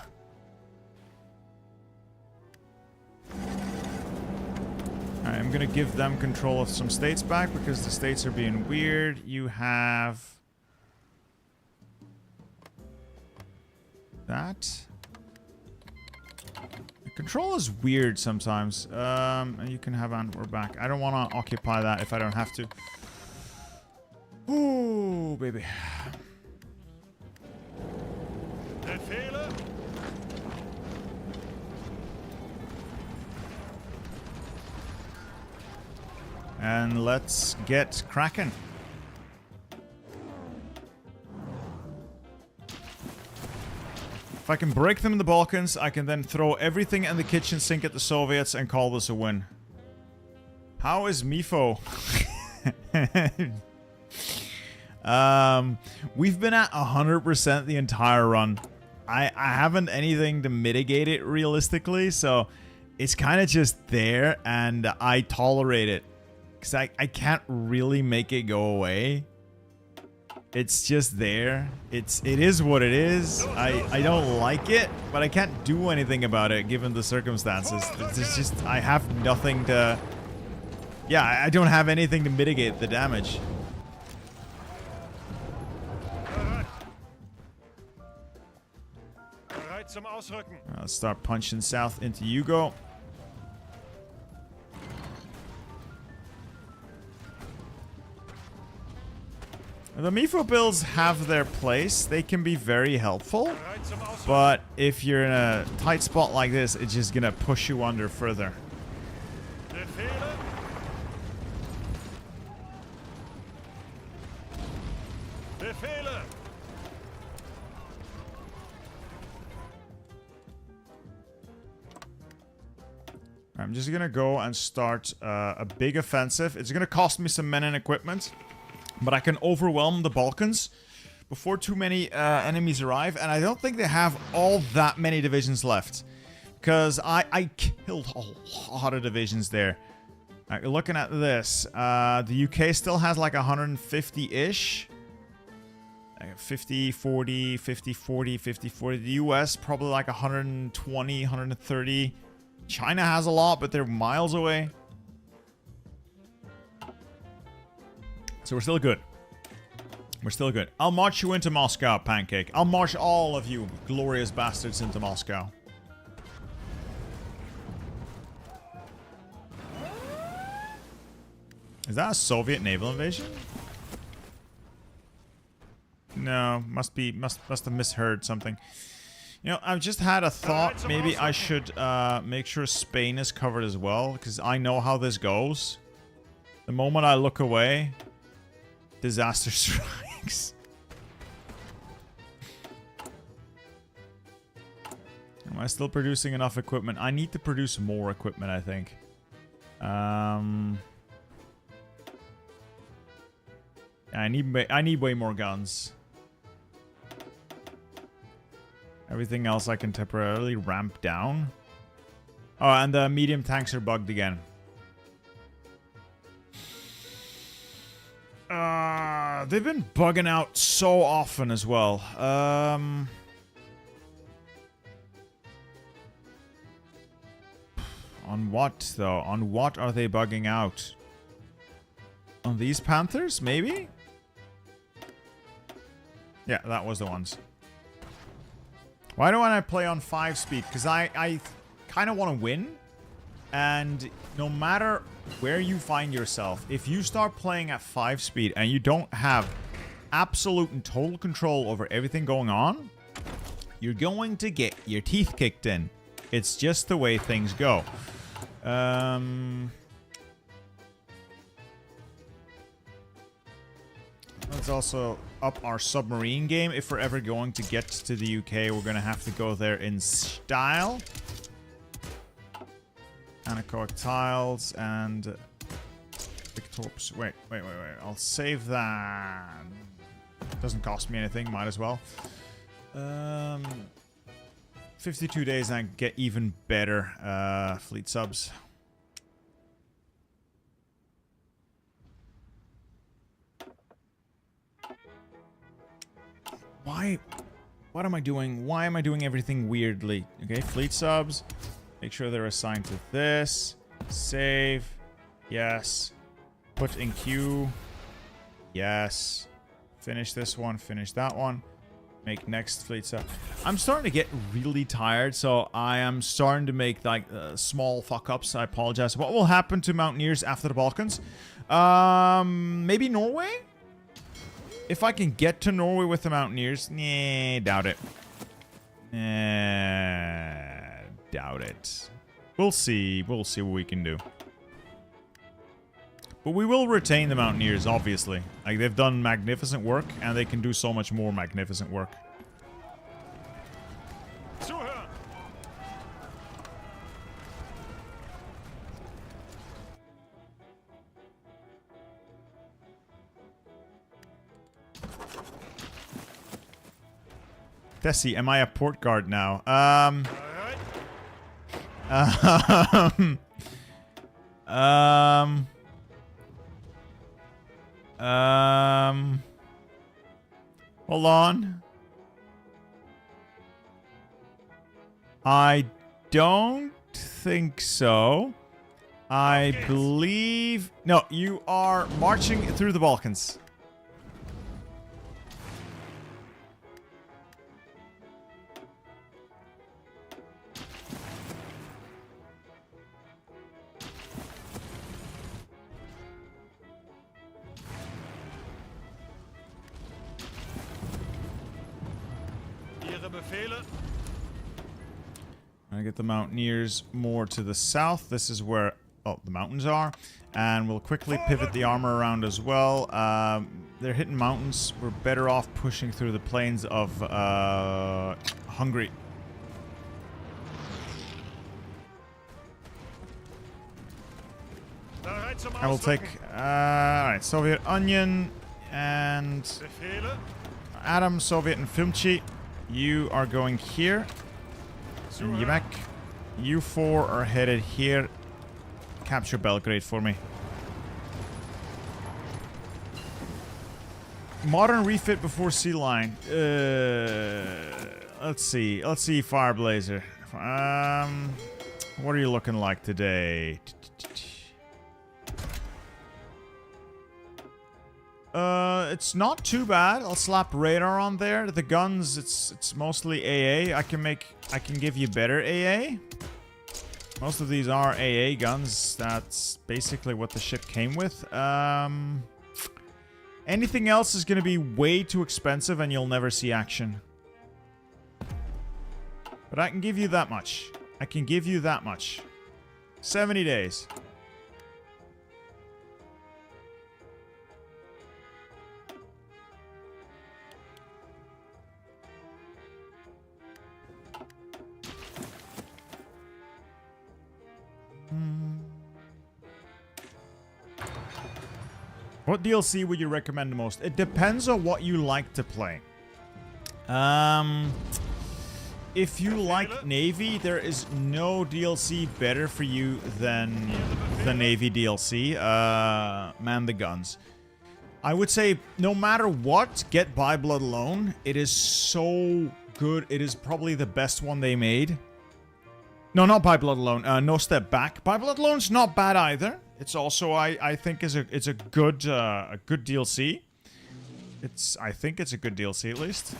I'm gonna give them control of some states back because the states are being weird. You have... that. The control is weird sometimes. And you can have Antwerp back. I don't want to occupy that if I don't have to. Ooh, baby. Befehle! And let's get cracking. If I can break them in the Balkans, I can then throw everything in the kitchen sink at the Soviets and call this a win. How is MIFO? We've been at 100% the entire run. I haven't anything to mitigate it realistically, so it's kind of just there, and I tolerate it. Because I can't really make it go away. It's just there. It is what it is. I don't like it, but I can't do anything about it given the circumstances. It's just, I have nothing to... Yeah, I don't have anything to mitigate the damage. Bereit! Bereit zum Ausrücken! Let's start punching south into Yugo. The MIFO builds have their place. They can be very helpful. Bereit zum Ausrücken! But if you're in a tight spot like this, it's just gonna push you under further. Befehle! Befehle! I'm just gonna go and start a big offensive. It's gonna cost me some men and equipment, but I can overwhelm the Balkans before too many enemies arrive, and I don't think they have all that many divisions left, because I killed a lot of divisions there. Right, looking at this, the UK still has like 150-ish. 50, 40, 50, 40, 50, 40. The US probably like 120, 130. China has a lot, but they're miles away. So we're still good. We're still good. I'll march you into Moscow, Pancake. I'll march all of you glorious bastards into Moscow. Is that a Soviet naval invasion? No, must have misheard something. You know, I've just had a thought. Maybe I should make sure Spain is covered as well, because I know how this goes. The moment I look away, disaster strikes. Am I still producing enough equipment? I need to produce more equipment, I think. I need way more guns. Everything else I can temporarily ramp down. Oh, and the medium tanks are bugged again. They've been bugging out so often as well. On what, though? On what are they bugging out? On these Panthers, maybe? Yeah, that was the ones. Why don't I play on 5 speed? Because I kind of want to win. And no matter where you find yourself, if you start playing at 5 speed and you don't have absolute and total control over everything going on, you're going to get your teeth kicked in. It's just the way things go. Let's also up our submarine game. If we're ever going to get to the UK, we're going to have to go there in style. Anechoic tiles and Victorps. Wait. I'll save that. Doesn't cost me anything. Might as well. 52 days and I get even better fleet subs. Why? What am I doing? Why am I doing everything weirdly? Okay, fleet subs. Make sure they're assigned to this. Save. Yes. Put in queue. Yes. Finish this one. Finish that one. Make next fleet sub. I'm starting to get really tired, so I am starting to make like small fuck-ups. I apologize. What will happen to Mountaineers after the Balkans? Maybe Norway? If I can get to Norway with the Mountaineers, nah, doubt it. Doubt it. We'll see. We'll see what we can do. But we will retain the Mountaineers, obviously. Like, they've done magnificent work, and they can do so much more magnificent work. Zuhören! Tessie, am I a port guard now? Bereit? Hold on. I don't think so. I believe... No, you are marching through the Balkans. Ihre Befehle? I get the Mountaineers more to the south. This is where the mountains are. And we'll quickly pivot the armor around as well. They're hitting mountains. We're better off pushing through the plains of Hungary. Bereit zum I will take... Ausrücken? Alright, Soviet Onion and Befehle? Adam, Soviet and Filmchi. You are going here. And Zuhören! Yemek. You four are headed here. Capture Belgrade for me. Modern refit before Sea Line. Let's see. Let's see, Fireblazer. What are you looking like today? It's not too bad. I'll slap radar on there. The guns, it's mostly AA. I can give you better AA. Most of these are AA guns. That's basically what the ship came with. Anything else is going to be way too expensive and you'll never see action. But I can give you that much. I can give you that much. 70 days. What DLC would you recommend the most? It depends on what you like to play. If you like Navy, there is no DLC better for you than the Navy DLC. Man the guns. I would say no matter what, get By Blood Alone. It is so good. It is probably the best one they made. No, not By Blood Alone. No Step Back. By Blood Alone's not bad either. It's also I think it's a good DLC. I think it's a good DLC at least.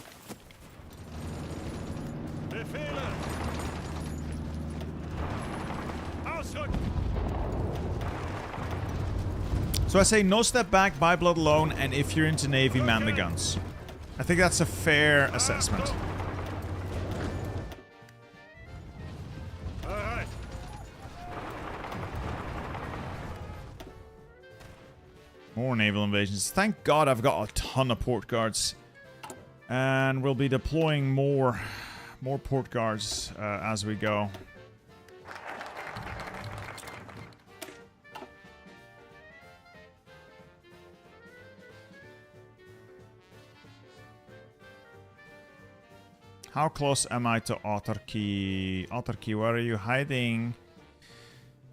So I say No Step Back, By Blood Alone, and if you're into Navy, Man the Guns. I think that's a fair assessment. More naval invasions. Thank God I've got a ton of port guards. And we'll be deploying more port guards as we go. How close am I to Autarky? Autarky, where are you hiding?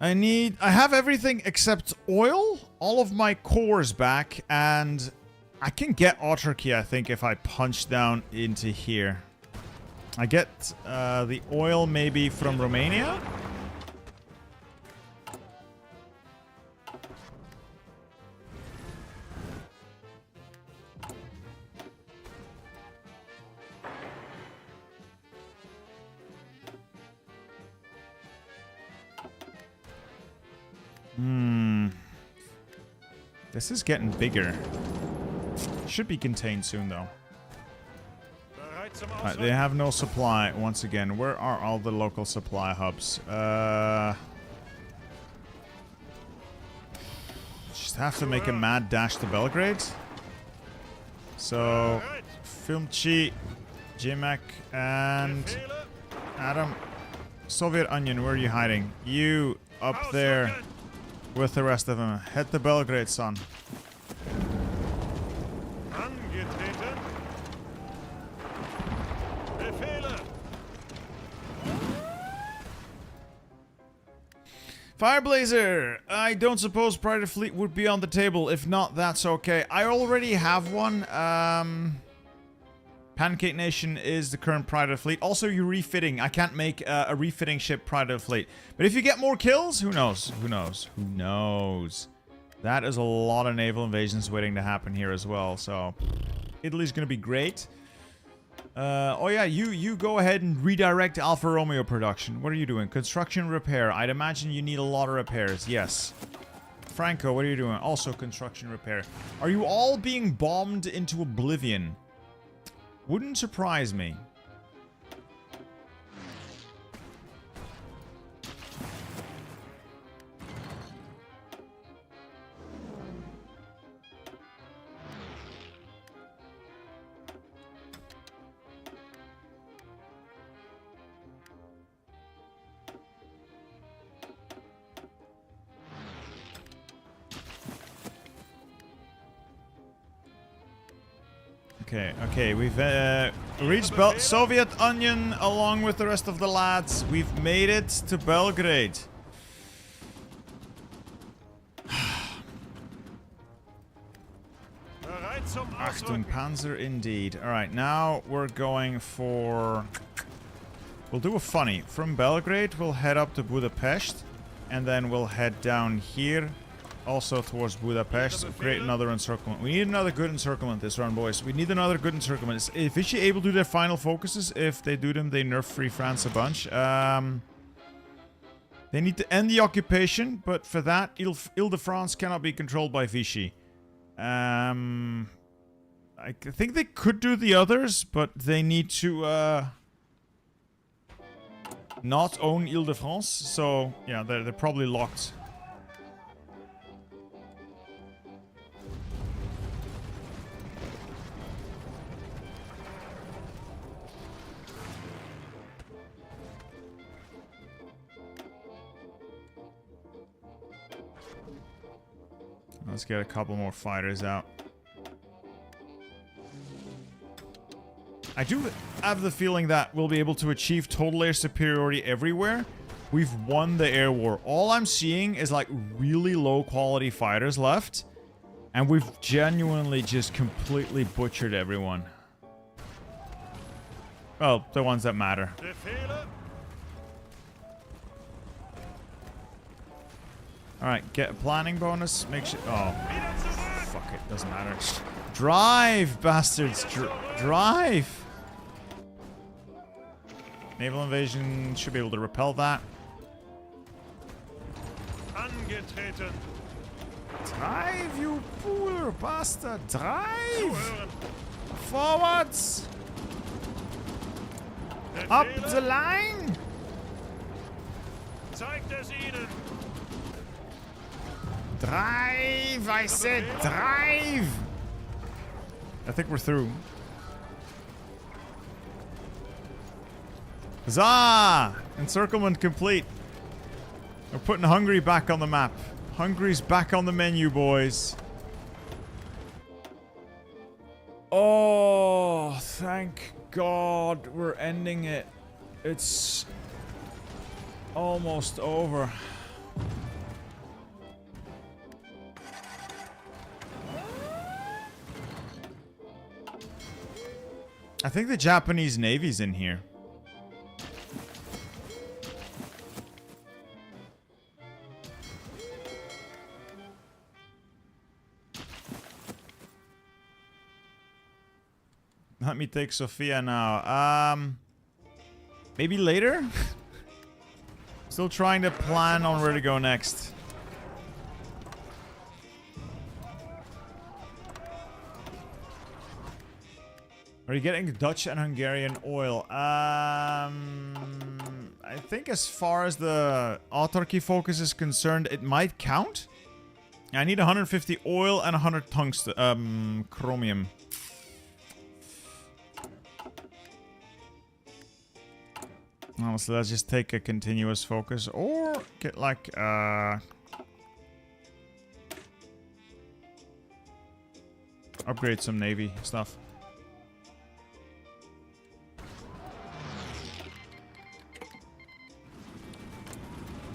I have everything except oil, all of my cores back, and I can get Autarky, I think, if I punch down into here. I get the oil maybe from Romania? This is getting bigger. Should be contained soon, though. Right, they have no supply, once again. Where are all the local supply hubs? Just have to make a mad dash to Belgrade. So, Filmchi, Jimek, and Adam. Soviet Onion, where are you hiding? You up there with the rest of them. Head to Belgrade, son. Fireblazer! I don't suppose Pride of Fleet would be on the table. If not, that's okay. I already have one. Pancake Nation is the current Pride of Fleet. Also, you're refitting. I can't make a refitting ship Pride of Fleet. But if you get more kills, who knows? Who knows? Who knows? That is a lot of naval invasions waiting to happen here as well. So, Italy's going to be great. Oh yeah, you go ahead and redirect Alfa Romeo production. What are you doing? Construction repair. I'd imagine you need a lot of repairs. Yes. Franco, what are you doing? Also construction repair. Are you all being bombed into oblivion? Wouldn't surprise me. Okay, we've reached Soviet Onion along with the rest of the lads. We've made it to Belgrade. Achtung Panzer indeed. Alright, now we're going for We'll do a funny. From Belgrade, we'll head up to Budapest. And then we'll head down here. Also towards Budapest. Create another encirclement. We need another good encirclement this run, boys. We need another good encirclement. Is Vichy able to do their final focuses? If they do them, they nerf Free France a bunch. They need to end the occupation. But for that, Ile-de-France cannot be controlled by Vichy. I think they could do the others, but they need to not own Ile-de-France. So, yeah, they're probably locked. Let's get a couple more fighters out. I do have the feeling that we'll be able to achieve total air superiority everywhere. We've won the air war. All I'm seeing is like really low quality fighters left. And we've genuinely just completely butchered everyone. Well, the ones that matter. Alright, get a planning bonus. Make sure... Oh, fuck it. Doesn't matter. Drive, bastards. Drive! Naval invasion should be able to repel that. Angetreten. Drive, you poor bastard. Drive! Forwards! Up the line! Zeigt es ihnen. Drive! I said drive! I think we're through. Huzzah! Encirclement complete. We're putting Hungary back on the map. Hungary's back on the menu, boys. Oh, thank God we're ending it. It's almost over. I think the Japanese Navy's in here. Let me take Sofia now. Maybe later? Still trying to plan on where to go next. Are you getting Dutch and Hungarian oil? I think as far as the autarky focus is concerned, it might count. I need 150 oil and 100 tungsten, chromium. Honestly, let's just take a continuous focus or get like, upgrade some navy stuff.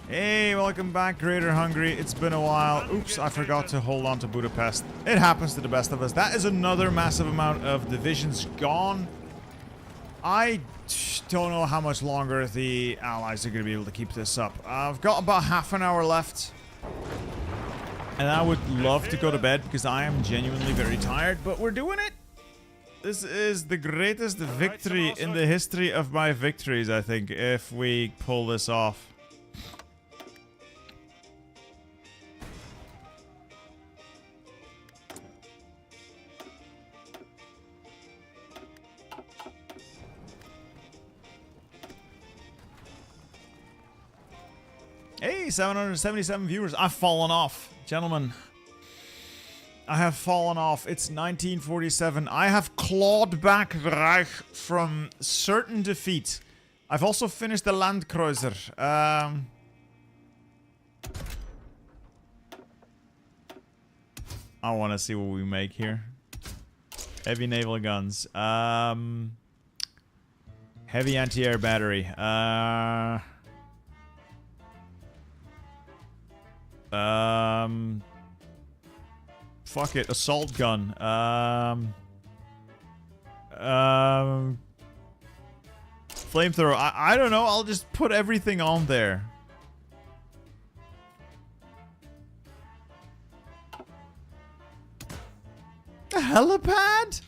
Hey, welcome back, Greater Hungary. It's been a while. Oops, I forgot to hold on to Budapest. It happens to the best of us. That is another massive amount of divisions gone. I don't know how much longer the Allies are going to be able to keep this up. I've got about half an hour left. And I would love to go to bed because I am genuinely very tired, but we're doing it. This is the greatest victory in the history of my victories, I think, if we pull this off. Hey, 777 viewers. I've fallen off. Gentlemen, I have fallen off. It's 1947. I have clawed back the Reich from certain defeat. I've also finished the Landkreuzer. I want to see what we make here. Heavy naval guns. Heavy anti-air battery. Fuck it, assault gun. Flamethrower. I don't know. I'll just put everything on there. A helipad?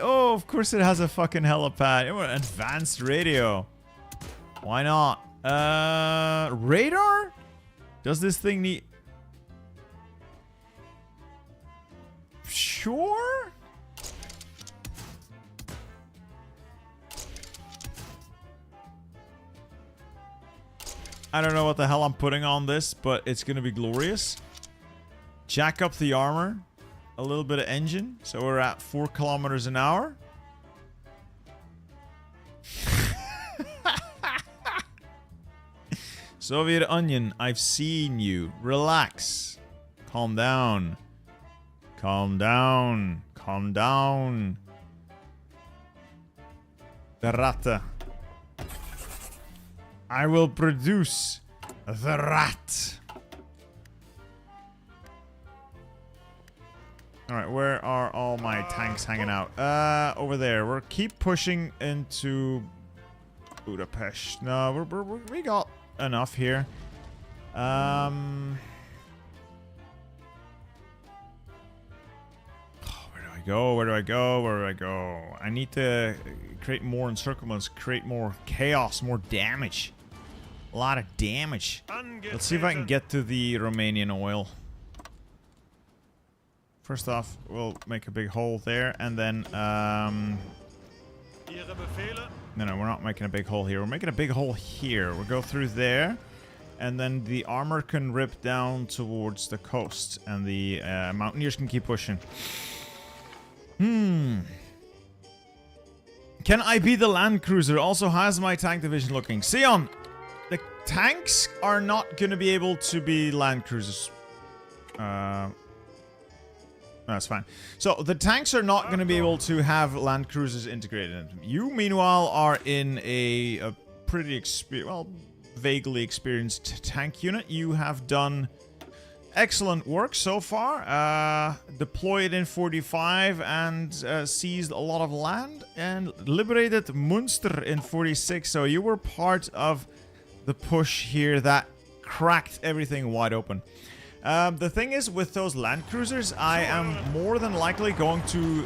Oh, of course it has a fucking helipad. Oh, an advanced radio. Why not? Radar? Does this thing need... Sure? I don't know what the hell I'm putting on this, but it's gonna be glorious. Jack up the armor. A little bit of engine. So we're at 4 kilometers an hour. Soviet Onion, I've seen you. Relax. Calm down. Calm down. Calm down. The Rata. I will produce the rat. Alright, where are all my tanks hanging out? Over there. We'll keep pushing into Budapest. No, we got enough here. Where do I go? Where do I go? Where do I go? I need to create more encirclements, create more chaos, more damage. A lot of damage. Let's see if I can get to the Romanian oil. First off, we'll make a big hole there, and then, no, we're not making a big hole here. We're making a big hole here. We'll go through there, and then the armor can rip down towards the coast, and the mountaineers can keep pushing. Can I be the land cruiser? Also, how's my tank division looking? Sion, the tanks are not going to be able to be land cruisers. That's fine. So, the tanks are not going to be able to have land cruisers integrated into them. You, meanwhile, are in a pretty vaguely experienced tank unit. You have done excellent work so far. Deployed in 45 and seized a lot of land. And liberated Münster in 46. So, you were part of the push here that cracked everything wide open. The thing is, with those land cruisers, I am more than likely going to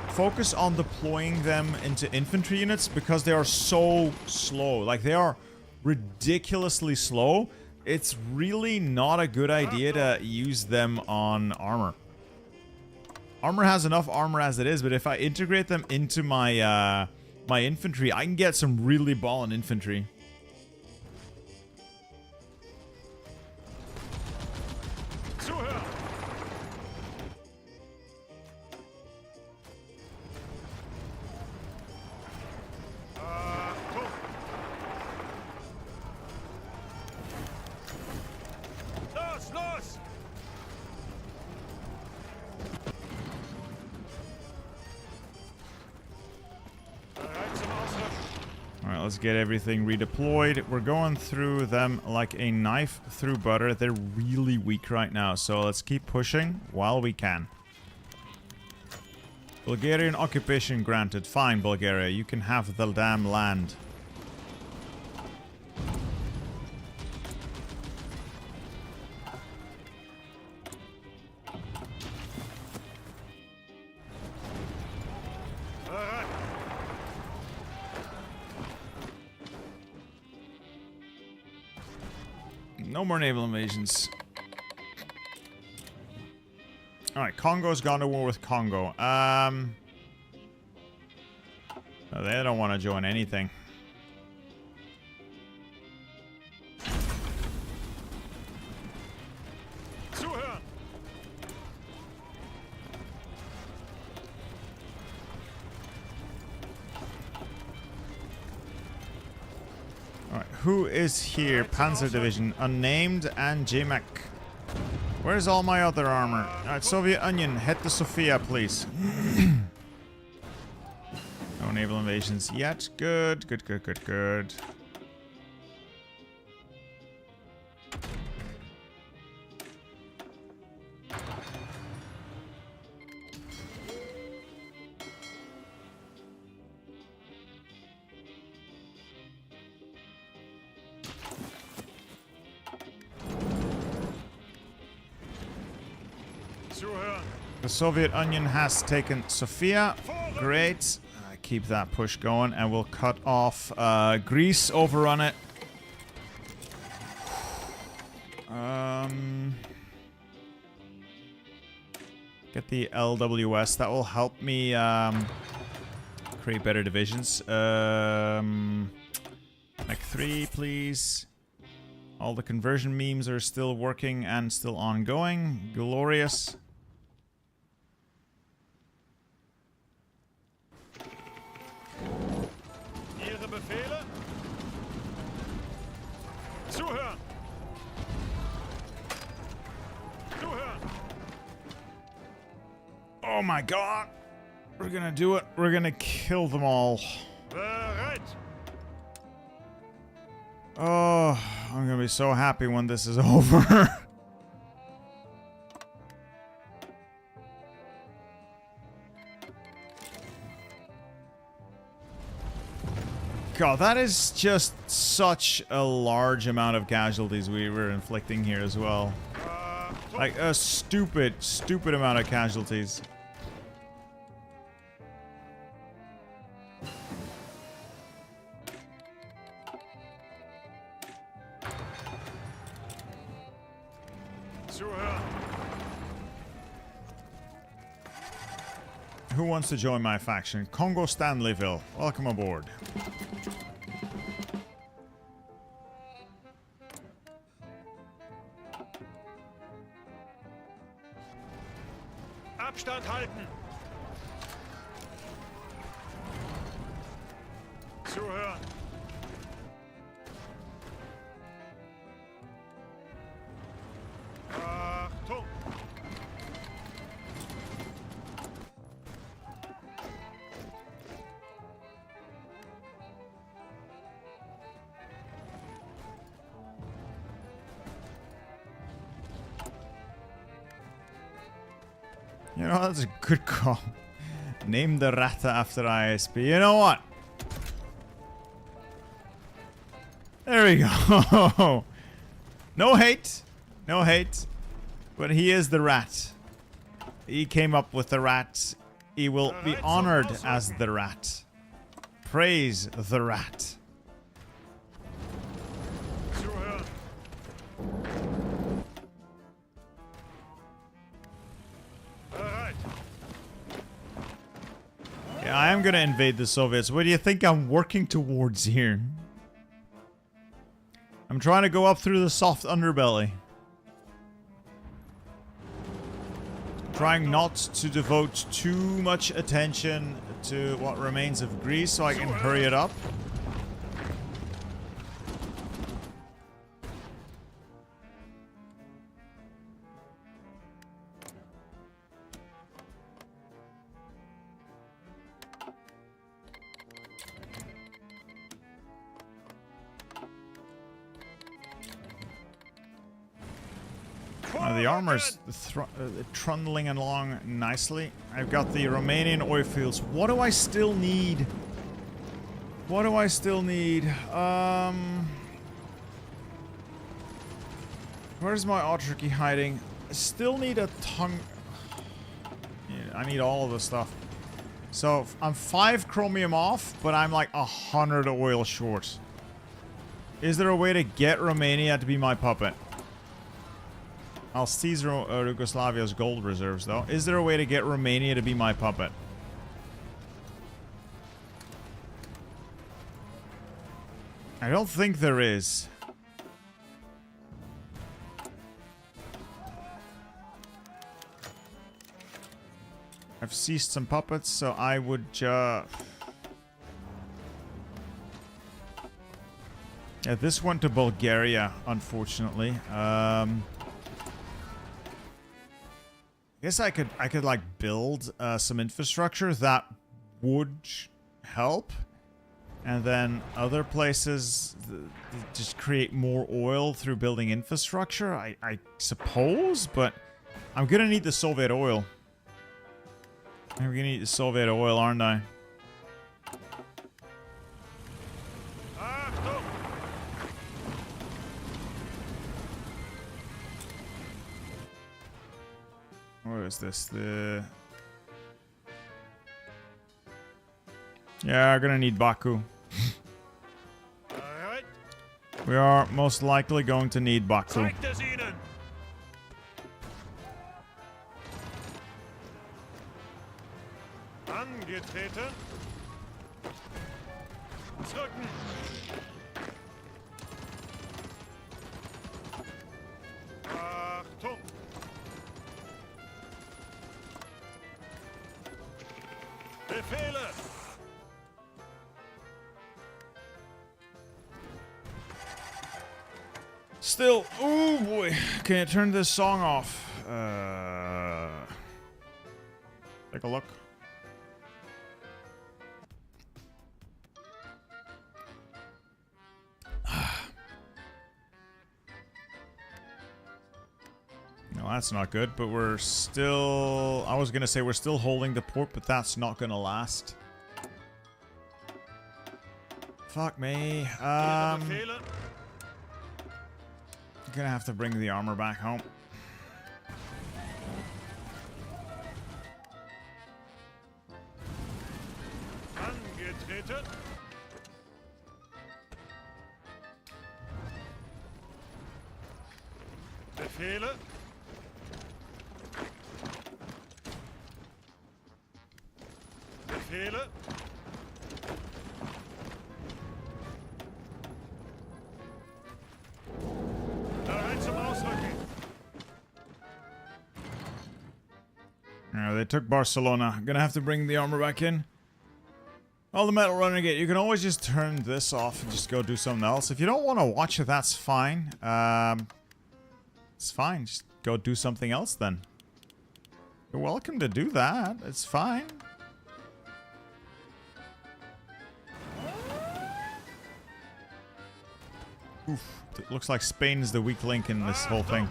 focus on deploying them into infantry units because they are so slow. Like, they are ridiculously slow. It's really not a good idea to use them on armor. Armor has enough armor as it is, but if I integrate them into my my infantry, I can get some really ballin' infantry. Alright, let's get everything redeployed. We're going through them like a knife through butter. They're really weak right now, so let's keep pushing while we can. Bulgarian occupation granted. Fine, Bulgaria. You can have the damn land. No more naval invasions. Alright, Congo's gone to war with Congo. No, they don't want to join anything. Alright, who is here? Panzer Division, unnamed, and JMAC. Where's all my other armor? Alright, Soviet Onion, head to Sofia, please. No naval invasions yet. Good, good, good, good, good. Zuhören. The Soviet Union has taken Sofia. Great. Keep that push going, and we'll cut off Greece, overrun it. Get the LWS. That will help me create better divisions. Like 3, please. All the conversion memes are still working and still ongoing. Glorious. Ihre Befehle? Zuhören! Zuhören! Oh my god. We're gonna do it. We're gonna kill them all. Bereit! Oh, I'm gonna be so happy when this is over. God, that is just such a large amount of casualties we were inflicting here as well. Like a stupid, stupid amount of casualties. Zuhören! Who wants to join my faction? Congo Stanleyville. Welcome aboard. Abstand halten! Zuhören! Achtung! You know, that's a good call. Name the Rata after ISP. You know what? There we go. No hate. No hate. But he is the rat. He came up with the rat. He will be honored as the rat. Praise the rat. Zuhören! Bereit! Yeah, I am gonna invade the Soviets. What do you think I'm working towards here? I'm trying to go up through the soft underbelly. Trying not to devote too much attention to what remains of Greece so I can hurry it up. The armor's trundling along nicely. I've got the Romanian oil fields. What do I still need? What do I still need? Where's my autarky hiding? I still need a ton. Yeah, I need all of the stuff. So I'm 5 chromium off, but I'm like 100 oil short. Is there a way to get Romania to be my puppet? I'll seize Yugoslavia's gold reserves, though. Is there a way to get Romania to be my puppet? I don't think there is. I've seized some puppets, so I would just... Yeah, this went to Bulgaria, unfortunately. I guess I could like build some infrastructure that would help, and then other places just create more oil through building infrastructure. I suppose, but I'm gonna need the Soviet oil. I'm gonna need the Soviet oil, aren't I? Achtung! What is this? Yeah, we're gonna need Baku. Bereit. We are most likely going to need Baku. Zeigt es ihnen. Angetreten. Zurücken. Achtung. Befehle. Still, oh boy, can I turn this song off? Take a look. No, that's not good, but we're still... I was gonna say we're still holding the port, but that's not gonna last. Fuck me. Ihre Befehle. Gonna have to bring the armor back home. Angetreten. Befehle. Befehle. Bereit zum Ausrücken. They took Barcelona. Gonna have to bring the armor back in. Oh, the Metal Renegade. You can always just turn this off and just go do something else. If you don't want to watch it, that's fine. It's fine. Just go do something else then. You're welcome to do that. It's fine. Oof. It looks like Spain is the weak link in this whole thing.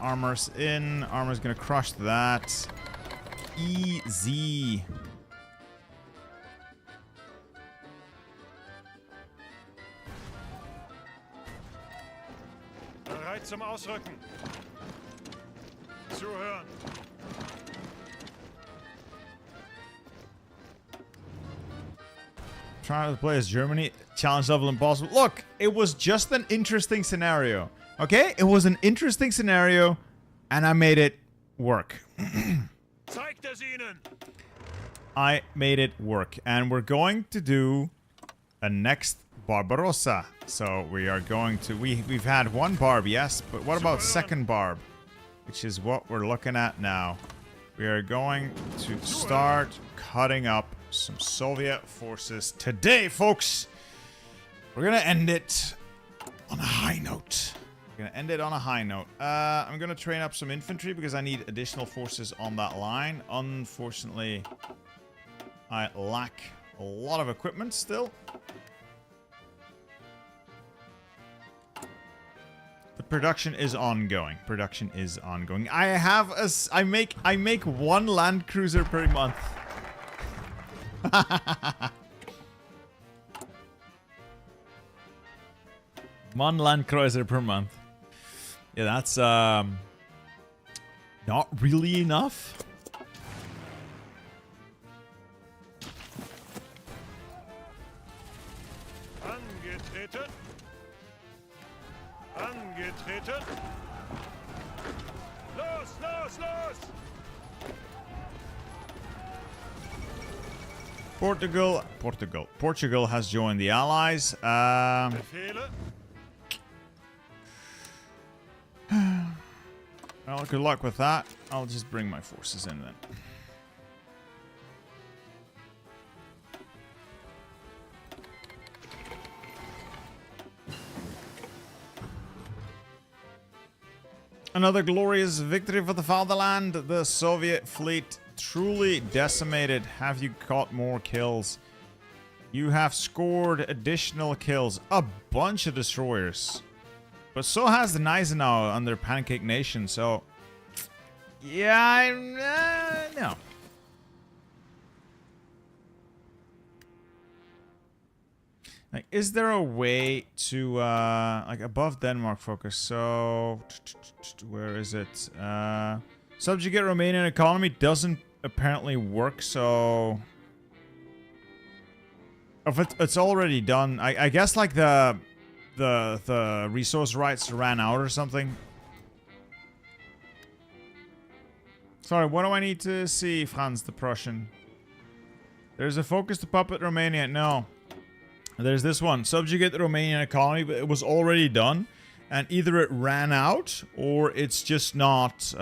Armor's in. Armor's gonna crush that. Easy. Bereit zum Ausrücken. Zuhören. Trying to play as Germany. Challenge level impossible. Look, it was just an interesting scenario. Okay? It was an interesting scenario, and I made it work. Zeigt es ihnen. I made it work. And we're going to do a next Barbarossa. So we are going to... We've had one barb, yes, but what about second barb? Which is what we're looking at now. We are going to start cutting up some Soviet forces today, folks. We're gonna end it on a high note. We're gonna end it on a high note. I'm gonna train up some infantry because I need additional forces on that line. Unfortunately, I lack a lot of equipment still. The production is ongoing. Production is ongoing. I have a... I make one land cruiser per month. One land cruiser per month. Yeah, that's not really enough. Angetreten. Angetreten. Los, los, los. Portugal has joined the Allies. Befehle. Well, good luck with that. I'll just bring my forces in then. Another glorious victory for the fatherland. The Soviet fleet truly decimated. Have you caught more kills? You have scored additional kills. A bunch of destroyers. But so has the Gneisenau under Pancake Nation, so... Yeah, no. Like, is there a way to, like, above Denmark focus? So, where is it? Subjugate Romanian economy doesn't apparently work, so... If it's already done, I guess, like, the resource rights ran out or something. Sorry, what do I need to see, Franz the Prussian? There's a focus to puppet Romania. No. There's this one. Subjugate the Romanian economy, but it was already done. And either it ran out, or it's just not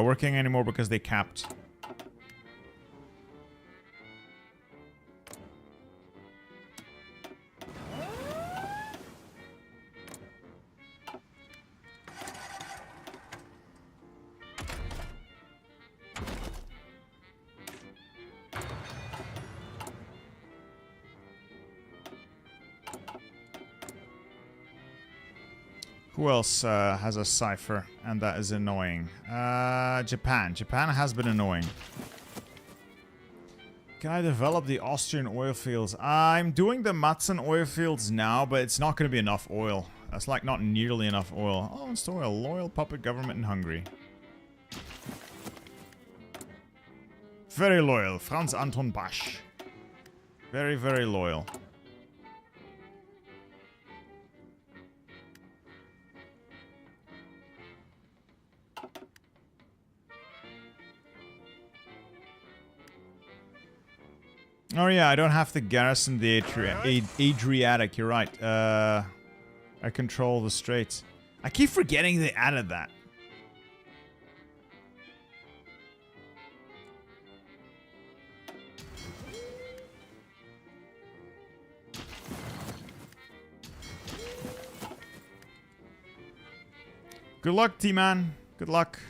working anymore because they capped. Who else has a cipher? And that is annoying. Japan. Japan has been annoying. Can I develop the Austrian oil fields? I'm doing the Matzen oil fields now, but it's not going to be enough oil. That's like not nearly enough oil. Oh, it's still a loyal puppet government in Hungary. Very loyal. Franz Anton Basch. Very, very loyal. Oh yeah, I don't have to garrison the Adriatic, you're right. I control the straits. I keep forgetting they added that. Good luck, T-Man. Good luck.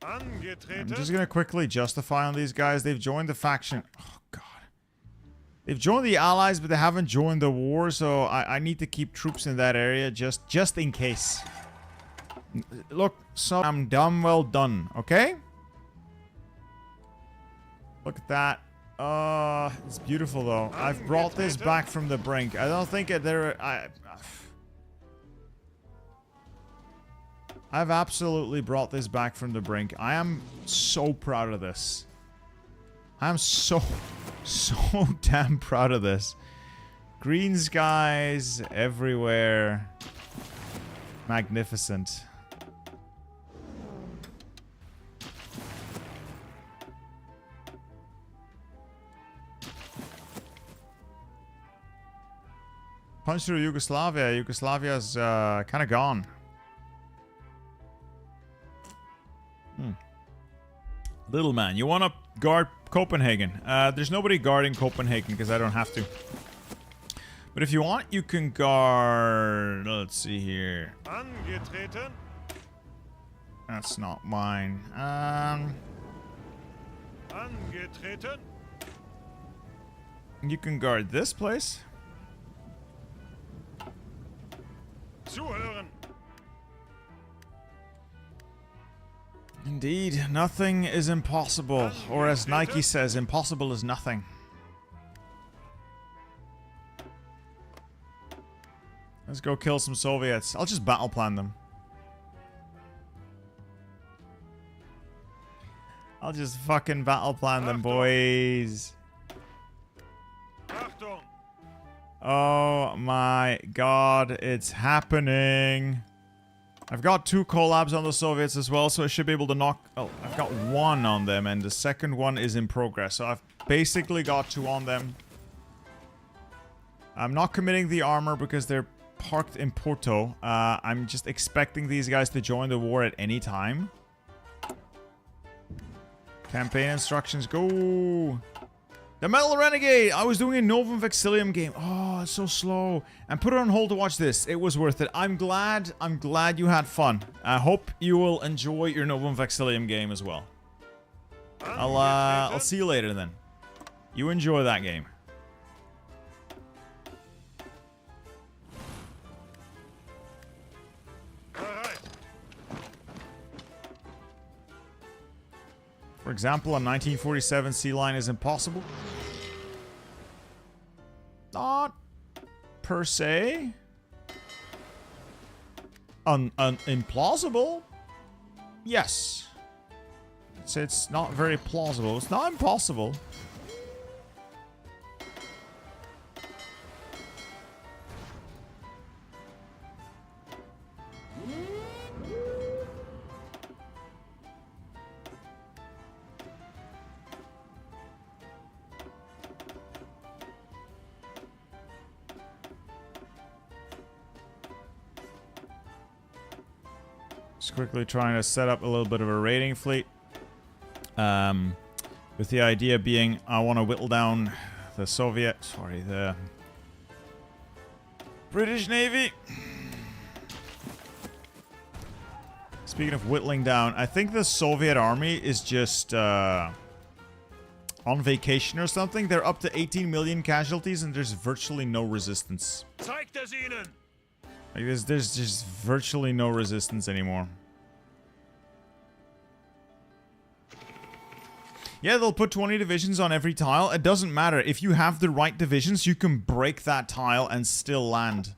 I'm just gonna quickly justify on these guys. They've joined the faction. Oh god. They've joined the allies, but they haven't joined the war, so I need to keep troops in that area just in case. Look, so I'm done, well done, okay? Look at that. It's beautiful though. I've brought this back from the brink. I don't think I've absolutely brought this back from the brink. I am so proud of this. I'm so damn proud of this. Green skies everywhere. Magnificent. Punch through Yugoslavia. Yugoslavia's kind of gone. Little man, you want to guard Copenhagen? There's nobody guarding Copenhagen because I don't have to. But if you want, you can guard... Let's see here. Angetreten. That's not mine. Angetreten. You can guard this place. Zuhören. Indeed, nothing is impossible. Or as Nike says, impossible is nothing. Let's go kill some Soviets. I'll just battle plan them. I'll just fucking battle plan them, boys. Achtung. Oh my god, it's happening. I've got 2 collabs on the Soviets as well, so I should be able to knock... Oh, I've got 1 on them, and the second one is in progress. So I've basically got 2 on them. I'm not committing the armor because they're parked in Porto. I'm just expecting these guys to join the war at any time. Campaign instructions, go! The Metal Renegade! I was doing a Novum Vexillium game. Oh, it's so slow. And put it on hold to watch this. It was worth it. I'm glad you had fun. I hope you will enjoy your Novum Vexillium game as well. I'll see you later then. You enjoy that game. For example, a 1947 Sea Lion is impossible. per se. Implausible? Yes. It's not very plausible. It's not impossible. Just quickly trying to set up a little bit of a raiding fleet. With the idea being I want to whittle down the British Navy. Speaking of whittling down, I think the Soviet army is just on vacation or something. They're up to 18 million casualties and there's virtually no resistance. Zeigt es ihnen! Like there's just virtually no resistance anymore. Yeah, they'll put 20 divisions on every tile. It doesn't matter. If you have the right divisions, you can break that tile and still land.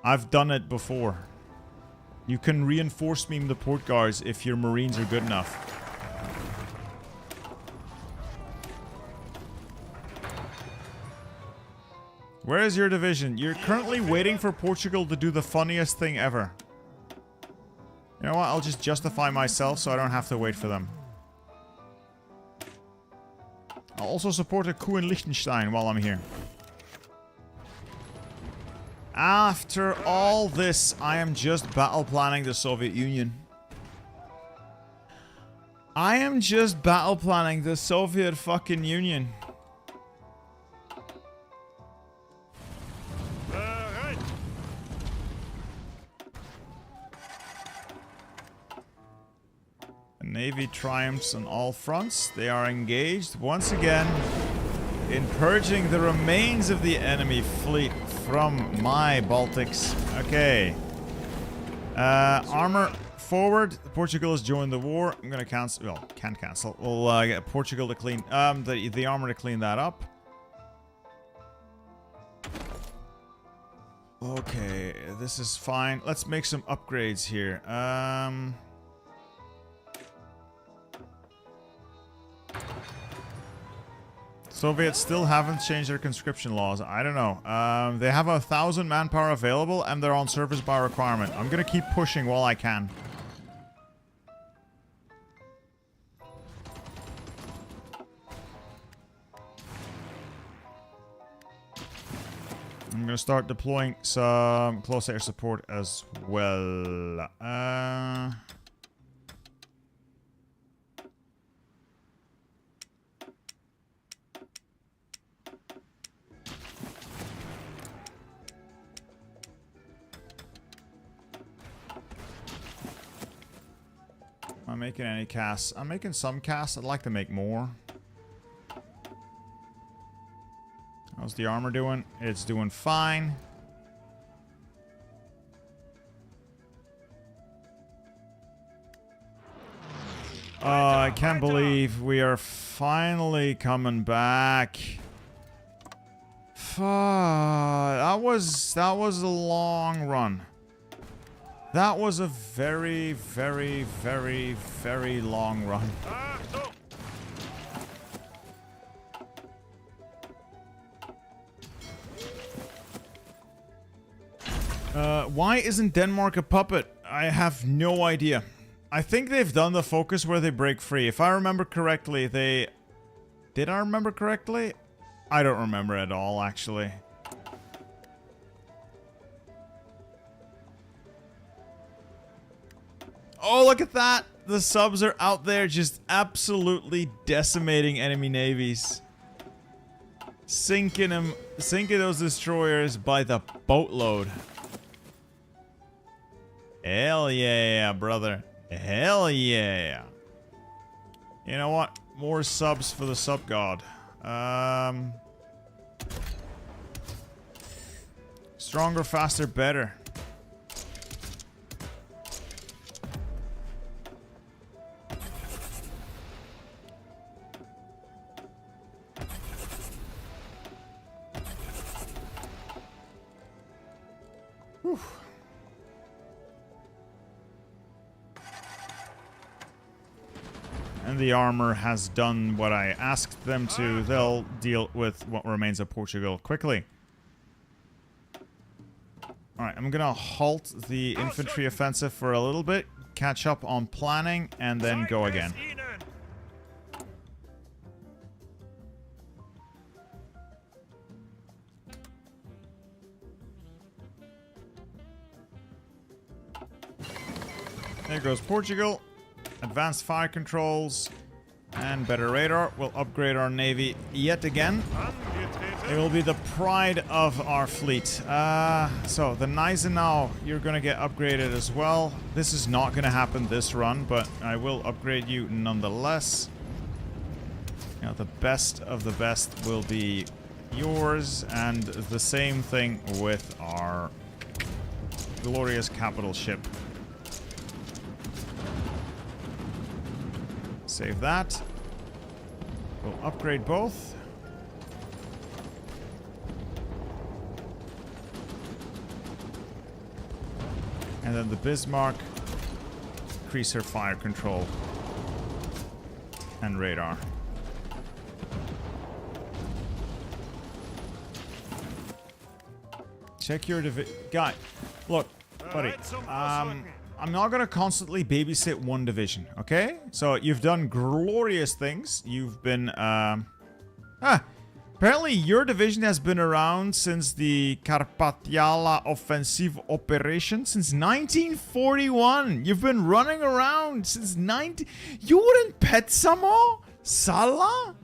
I've done it before. You can reinforce beam the port guards if your marines are good enough. Where is your division? You're currently waiting for Portugal to do the funniest thing ever. You know what? I'll just justify myself so I don't have to wait for them. I'll also support a coup in Liechtenstein while I'm here. After all this, I am just battle planning the Soviet Union. I am just battle planning the Soviet fucking Union. The Navy triumphs on all fronts. They are engaged once again in purging the remains of the enemy fleet from my Baltics. Okay. Armor forward. Portugal has joined the war. I'm gonna cancel. Well, can't cancel. We'll get Portugal to clean. The armor to clean that up. Okay, this is fine. Let's make some upgrades here. Soviets still haven't changed their conscription laws. I don't know. They have 1,000 manpower available and they're on service by requirement. I'm gonna keep pushing while I can. I'm gonna start deploying some close air support as well. Am I making any casts? I'm making some casts. I'd like to make more. How's the armor doing? It's doing fine. I can't believe we are finally coming back. Fuck. That was a long run. That was a very, very, very, very long run. Why isn't Denmark a puppet? I have no idea. I think they've done the focus where they break free. If I remember correctly, they... Did I remember correctly? I don't remember at all, actually. Oh, look at that! The subs are out there just absolutely decimating enemy navies. Sinking them, sinking those destroyers by the boatload. Hell yeah, brother. Hell yeah. You know what? More subs for the sub god. Stronger, faster, better. And the armor has done what I asked them to. They'll deal with what remains of Portugal quickly. Alright, I'm gonna halt the infantry offensive for a little bit, catch up on planning, and then go again. There goes Portugal. Advanced fire controls and better radar. We'll upgrade our navy yet again. It will be the pride of our fleet. So the Gneisenau, you're gonna get upgraded as well. This is not gonna happen this run, but I will upgrade you nonetheless. Now the best of the best will be yours, and the same thing with our glorious capital ship. Save that. We'll upgrade both. And then the Bismarck, increase her fire control and radar. Check your guy. Look, buddy. I'm not gonna constantly babysit one division, okay? So you've done glorious things. You've been, apparently your division has been around since the Carpathiala offensive operation since 1941. You've been running around since You were in Petsamo? Sala?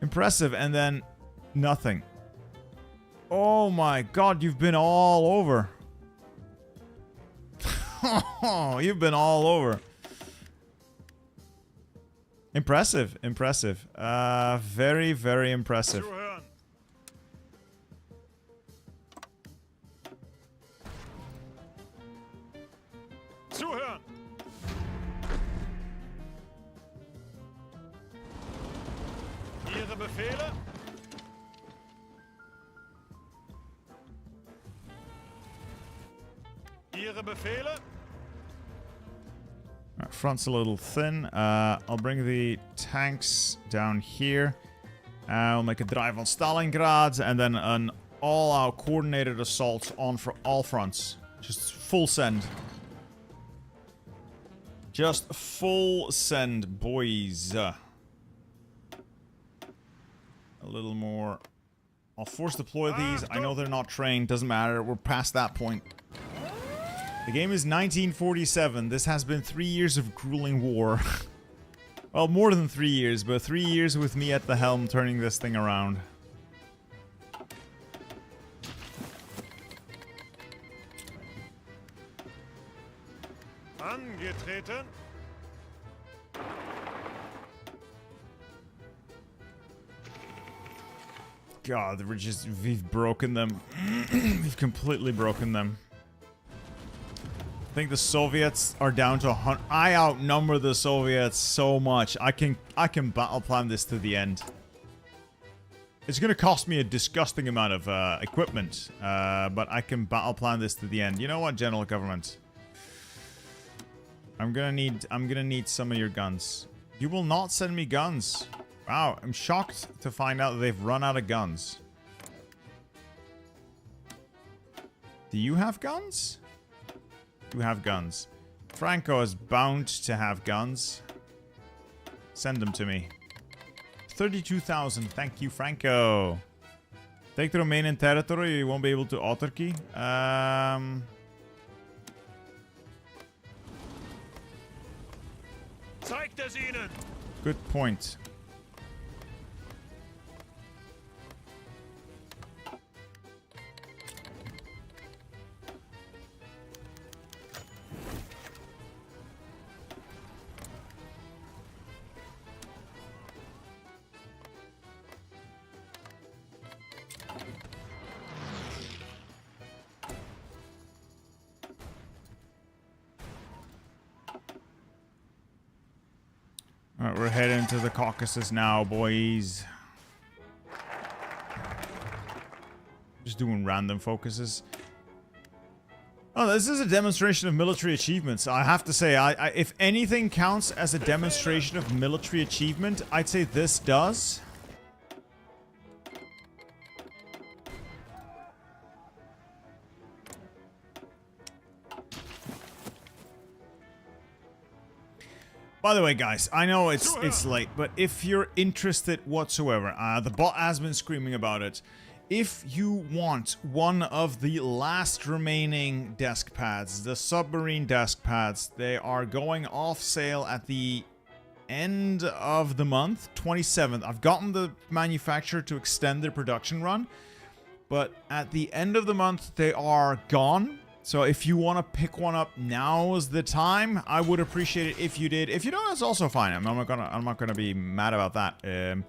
Impressive, and then nothing. Oh my god, you've been all over. You've been all over. Impressive, impressive. Very, very impressive. Zuhören. Ihre Befehle? Ihre Befehle? Front's a little thin. I'll bring the tanks down here. I'll make a drive on Stalingrad and then an all-out coordinated assault on for all fronts. Just full send. Just full send, boys. A little more. I'll force deploy these. I know they're not trained. Doesn't matter. We're past that point. The game is 1947. This has been 3 years of grueling war. Well, more than 3 years, but 3 years with me at the helm turning this thing around. Angetreten. God, we've broken them. We've completely broken them. I think the Soviets are down to 100. I outnumber the Soviets so much. I can battle plan this to the end. It's gonna cost me a disgusting amount of equipment, but I can battle plan this to the end. You know what, General Government? I'm gonna need some of your guns. You will not send me guns. Wow, I'm shocked to find out that they've run out of guns. Do you have guns? You have guns. Franco is bound to have guns. Send them to me. 32,000. Thank you, Franco. Take the Romanian territory. You won't be able to autarky. Zeigt es ihnen. Good point. Alright, we're heading to the Caucasus now, boys. Just doing random focuses. Oh, this is a demonstration of military achievements. I have to say, if anything counts as a demonstration of military achievement, I'd say this does. By the way, guys, I know it's late, but if you're interested whatsoever, the bot has been screaming about it. If you want one of the last remaining desk pads, the submarine desk pads, they are going off sale at the end of the month, 27th. I've gotten the manufacturer to extend their production run, but at the end of the month, they are gone. So if you want to pick one up, now is the time. I would appreciate it if you did. If you don't, that's also fine. I'm not gonna be mad about that.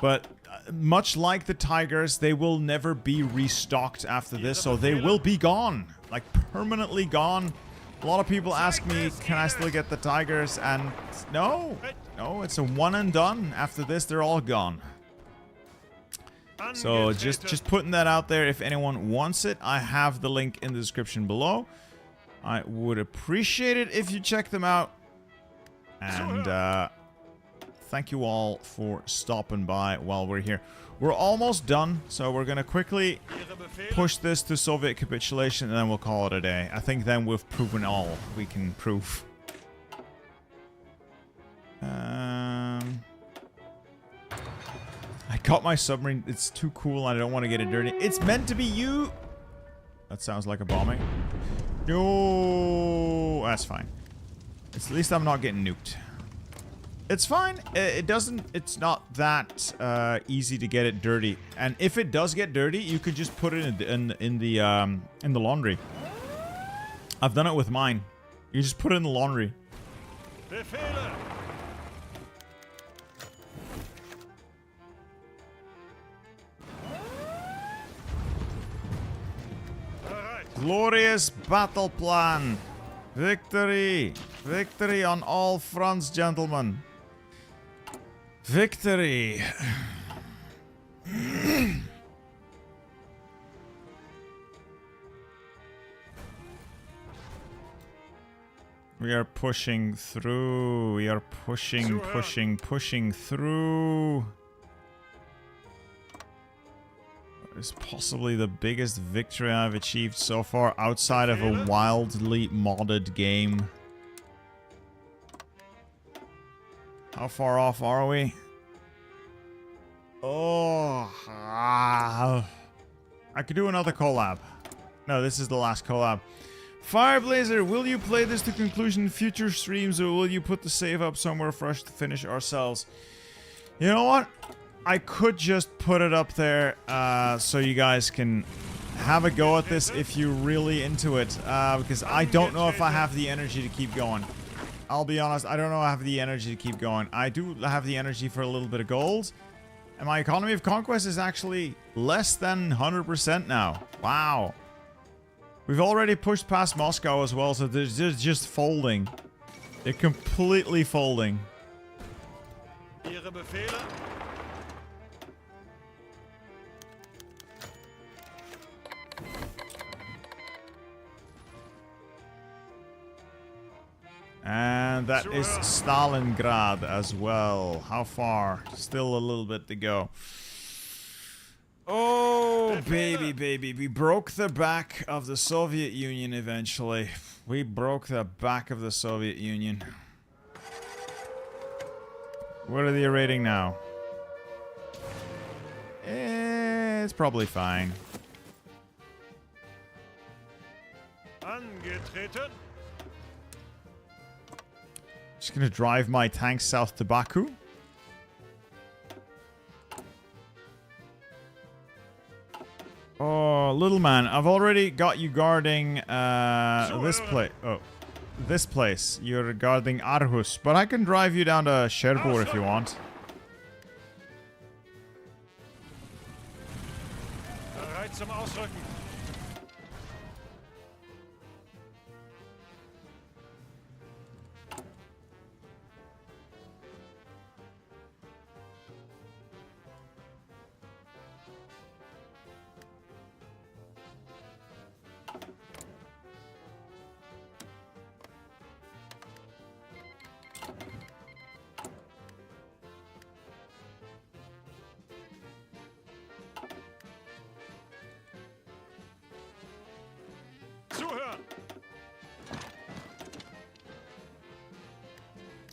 But much like the Tigers, they will never be restocked after this, so they will be gone, like permanently gone. A lot of people ask me, can I still get the Tigers? And no, it's a one and done. After this, they're all gone. So just putting that out there. If anyone wants it, I have the link in the description below. I would appreciate it if you check them out. And thank you all for stopping by while we're here. We're almost done, so we're gonna quickly push this to Soviet capitulation, and then we'll call it a day. I think then we've proven all we can prove. I got my submarine. It's too cool. I don't want to get it dirty. It's meant to be you. That sounds like a bombing. No, that's fine. At least I'm not getting nuked. It's fine. It's not that easy to get it dirty. And if it does get dirty, you could just put it in the laundry. I've done it with mine. You just put it in the laundry. Befehle! Glorious battle plan. Victory. Victory on all fronts, gentlemen. Victory. We are pushing through. We are pushing through. It's possibly the biggest victory I've achieved so far outside of a wildly modded game. How far off are we? Oh, I could do another collab. No, this is the last collab. Fireblazer, will you play this to conclusion in future streams, or will you put the save up somewhere for us to finish ourselves? You know what? I could just put it up there so you guys can have a go at this if you're really into it, because I don't know if I have the energy to keep going. I'll be honest, I don't know if I have the energy to keep going. I do have the energy for a little bit of gold, and my economy of conquest is actually less than 100% now. Wow. We've already pushed past Moscow as well, so they're just folding. They're completely folding. Ihre Befehle? And that is Stalingrad as well. How far? Still a little bit to go. Oh, baby, baby. We broke the back of the Soviet Union eventually. We broke the back of the Soviet Union. What are they rating now? It's probably fine. Angetreten. Just gonna drive my tanks south to Baku. Oh, little man, I've already got you guarding this place. Oh, this place. You're guarding Aarhus, but I can drive you down to Cherbourg if you want. Bereit zum Ausrücken.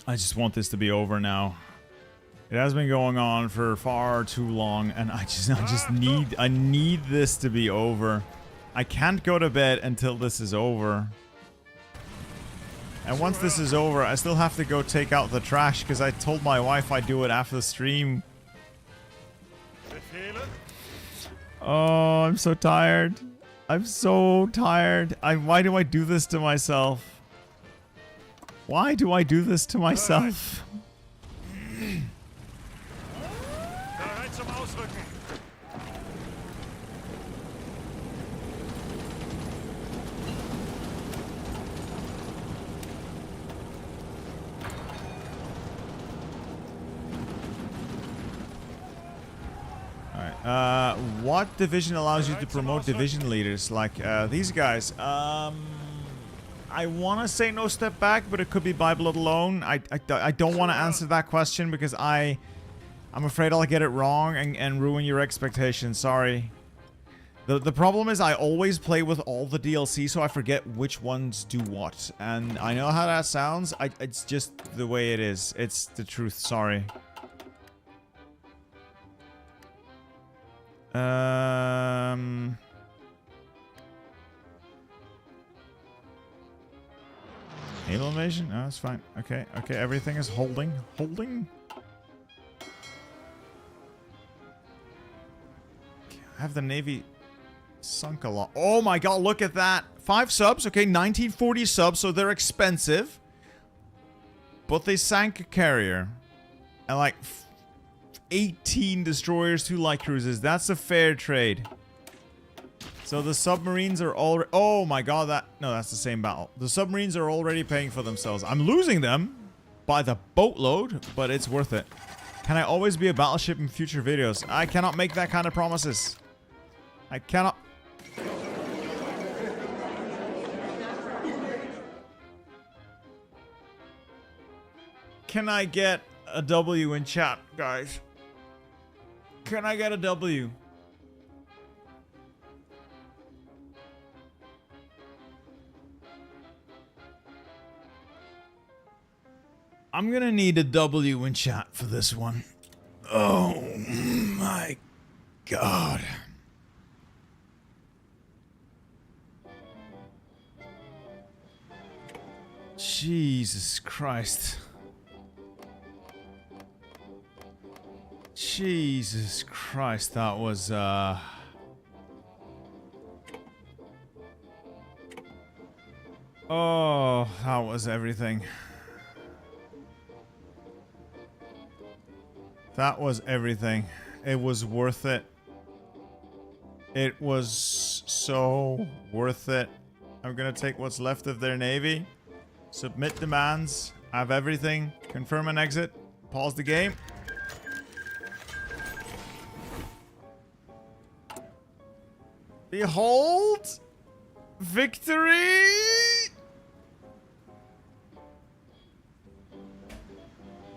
I just want this to be over now. It has been going on for far too long, and I need this to be over. I can't go to bed until this is over. And once this is over, I still have to go take out the trash because I told my wife I'd do it after the stream. Befehle? Oh, I'm so tired. I'm so tired. Why do I do this to myself? Why do I do this to myself? Bereit zum Ausrücken. Alright, what division allows you to promote division leaders? Like, these guys. I want to say no step back, but it could be by blood alone. I don't want to answer that question because I'm afraid I'll get it wrong and ruin your expectations. Sorry. The problem is I always play with all the DLC, so I forget which ones do what. And I know how that sounds. It's just the way it is. It's the truth. Sorry. Naval invasion? No, that's fine. Okay, okay, everything is holding. Holding? I have the Navy sunk a lot. Oh my god, look at that. 5 subs, okay, 1940 subs, so they're expensive. But they sank a carrier. And like 18 destroyers, 2 light cruisers. That's a fair trade. So the submarines are already... Oh my god, that... No, that's the same battle. The submarines are already paying for themselves. I'm losing them by the boatload, but it's worth it. Can I always be a battleship in future videos? I cannot make that kind of promises. I cannot... Can I get a W in chat, guys? Can I get a W? I'm gonna need a W in chat for this one. Oh my god. Jesus Christ. Jesus Christ, that was oh, that was everything. That was everything. It was worth it. It was so worth it. I'm gonna take what's left of their navy. Submit demands. Have everything. Confirm an exit. Pause the game. Behold! Victory!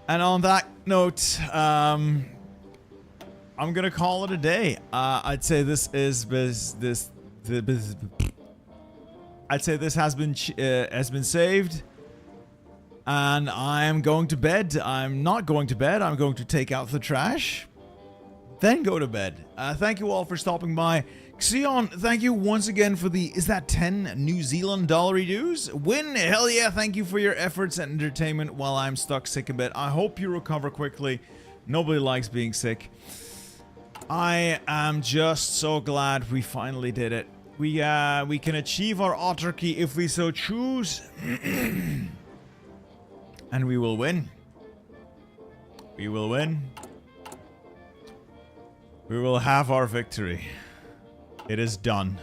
And on that note, I'm gonna call it a day. I'd say this has been saved, and I'm going to bed. I'm not going to bed. I'm going to take out the trash, then go to bed. Thank you all for stopping by. Xeon, thank you once again for the, is that 10 New Zealand dollar dues? Win, hell yeah, thank you for your efforts and entertainment while I'm stuck sick a bit. I hope you recover quickly. Nobody likes being sick. I am just so glad we finally did it. We can achieve our autarky if we so choose. And we will win. We will win. We will have our victory. It is done.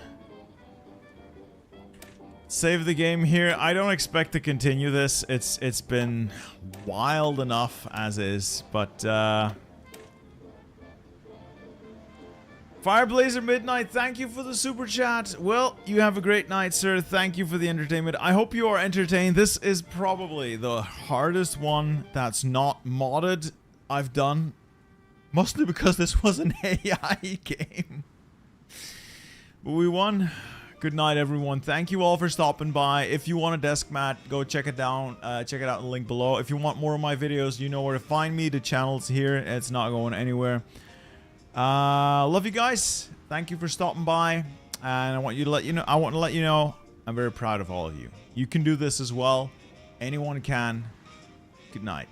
Save the game here. I don't expect to continue this. It's been wild enough as is, but Fireblazer Midnight, thank you for the super chat. Well, you have a great night, sir. Thank you for the entertainment. I hope you are entertained. This is probably the hardest one that's not modded I've done. Mostly because this was an AI game. But we won. Good night, everyone. Thank you all for stopping by. If you want a desk mat, go check it down. Check it out in the link below. If you want more of my videos, you know where to find me. The channel's here. It's not going anywhere. Love you guys. Thank you for stopping by. And I want to let you know I'm very proud of all of you. You can do this as well. Anyone can. Good night.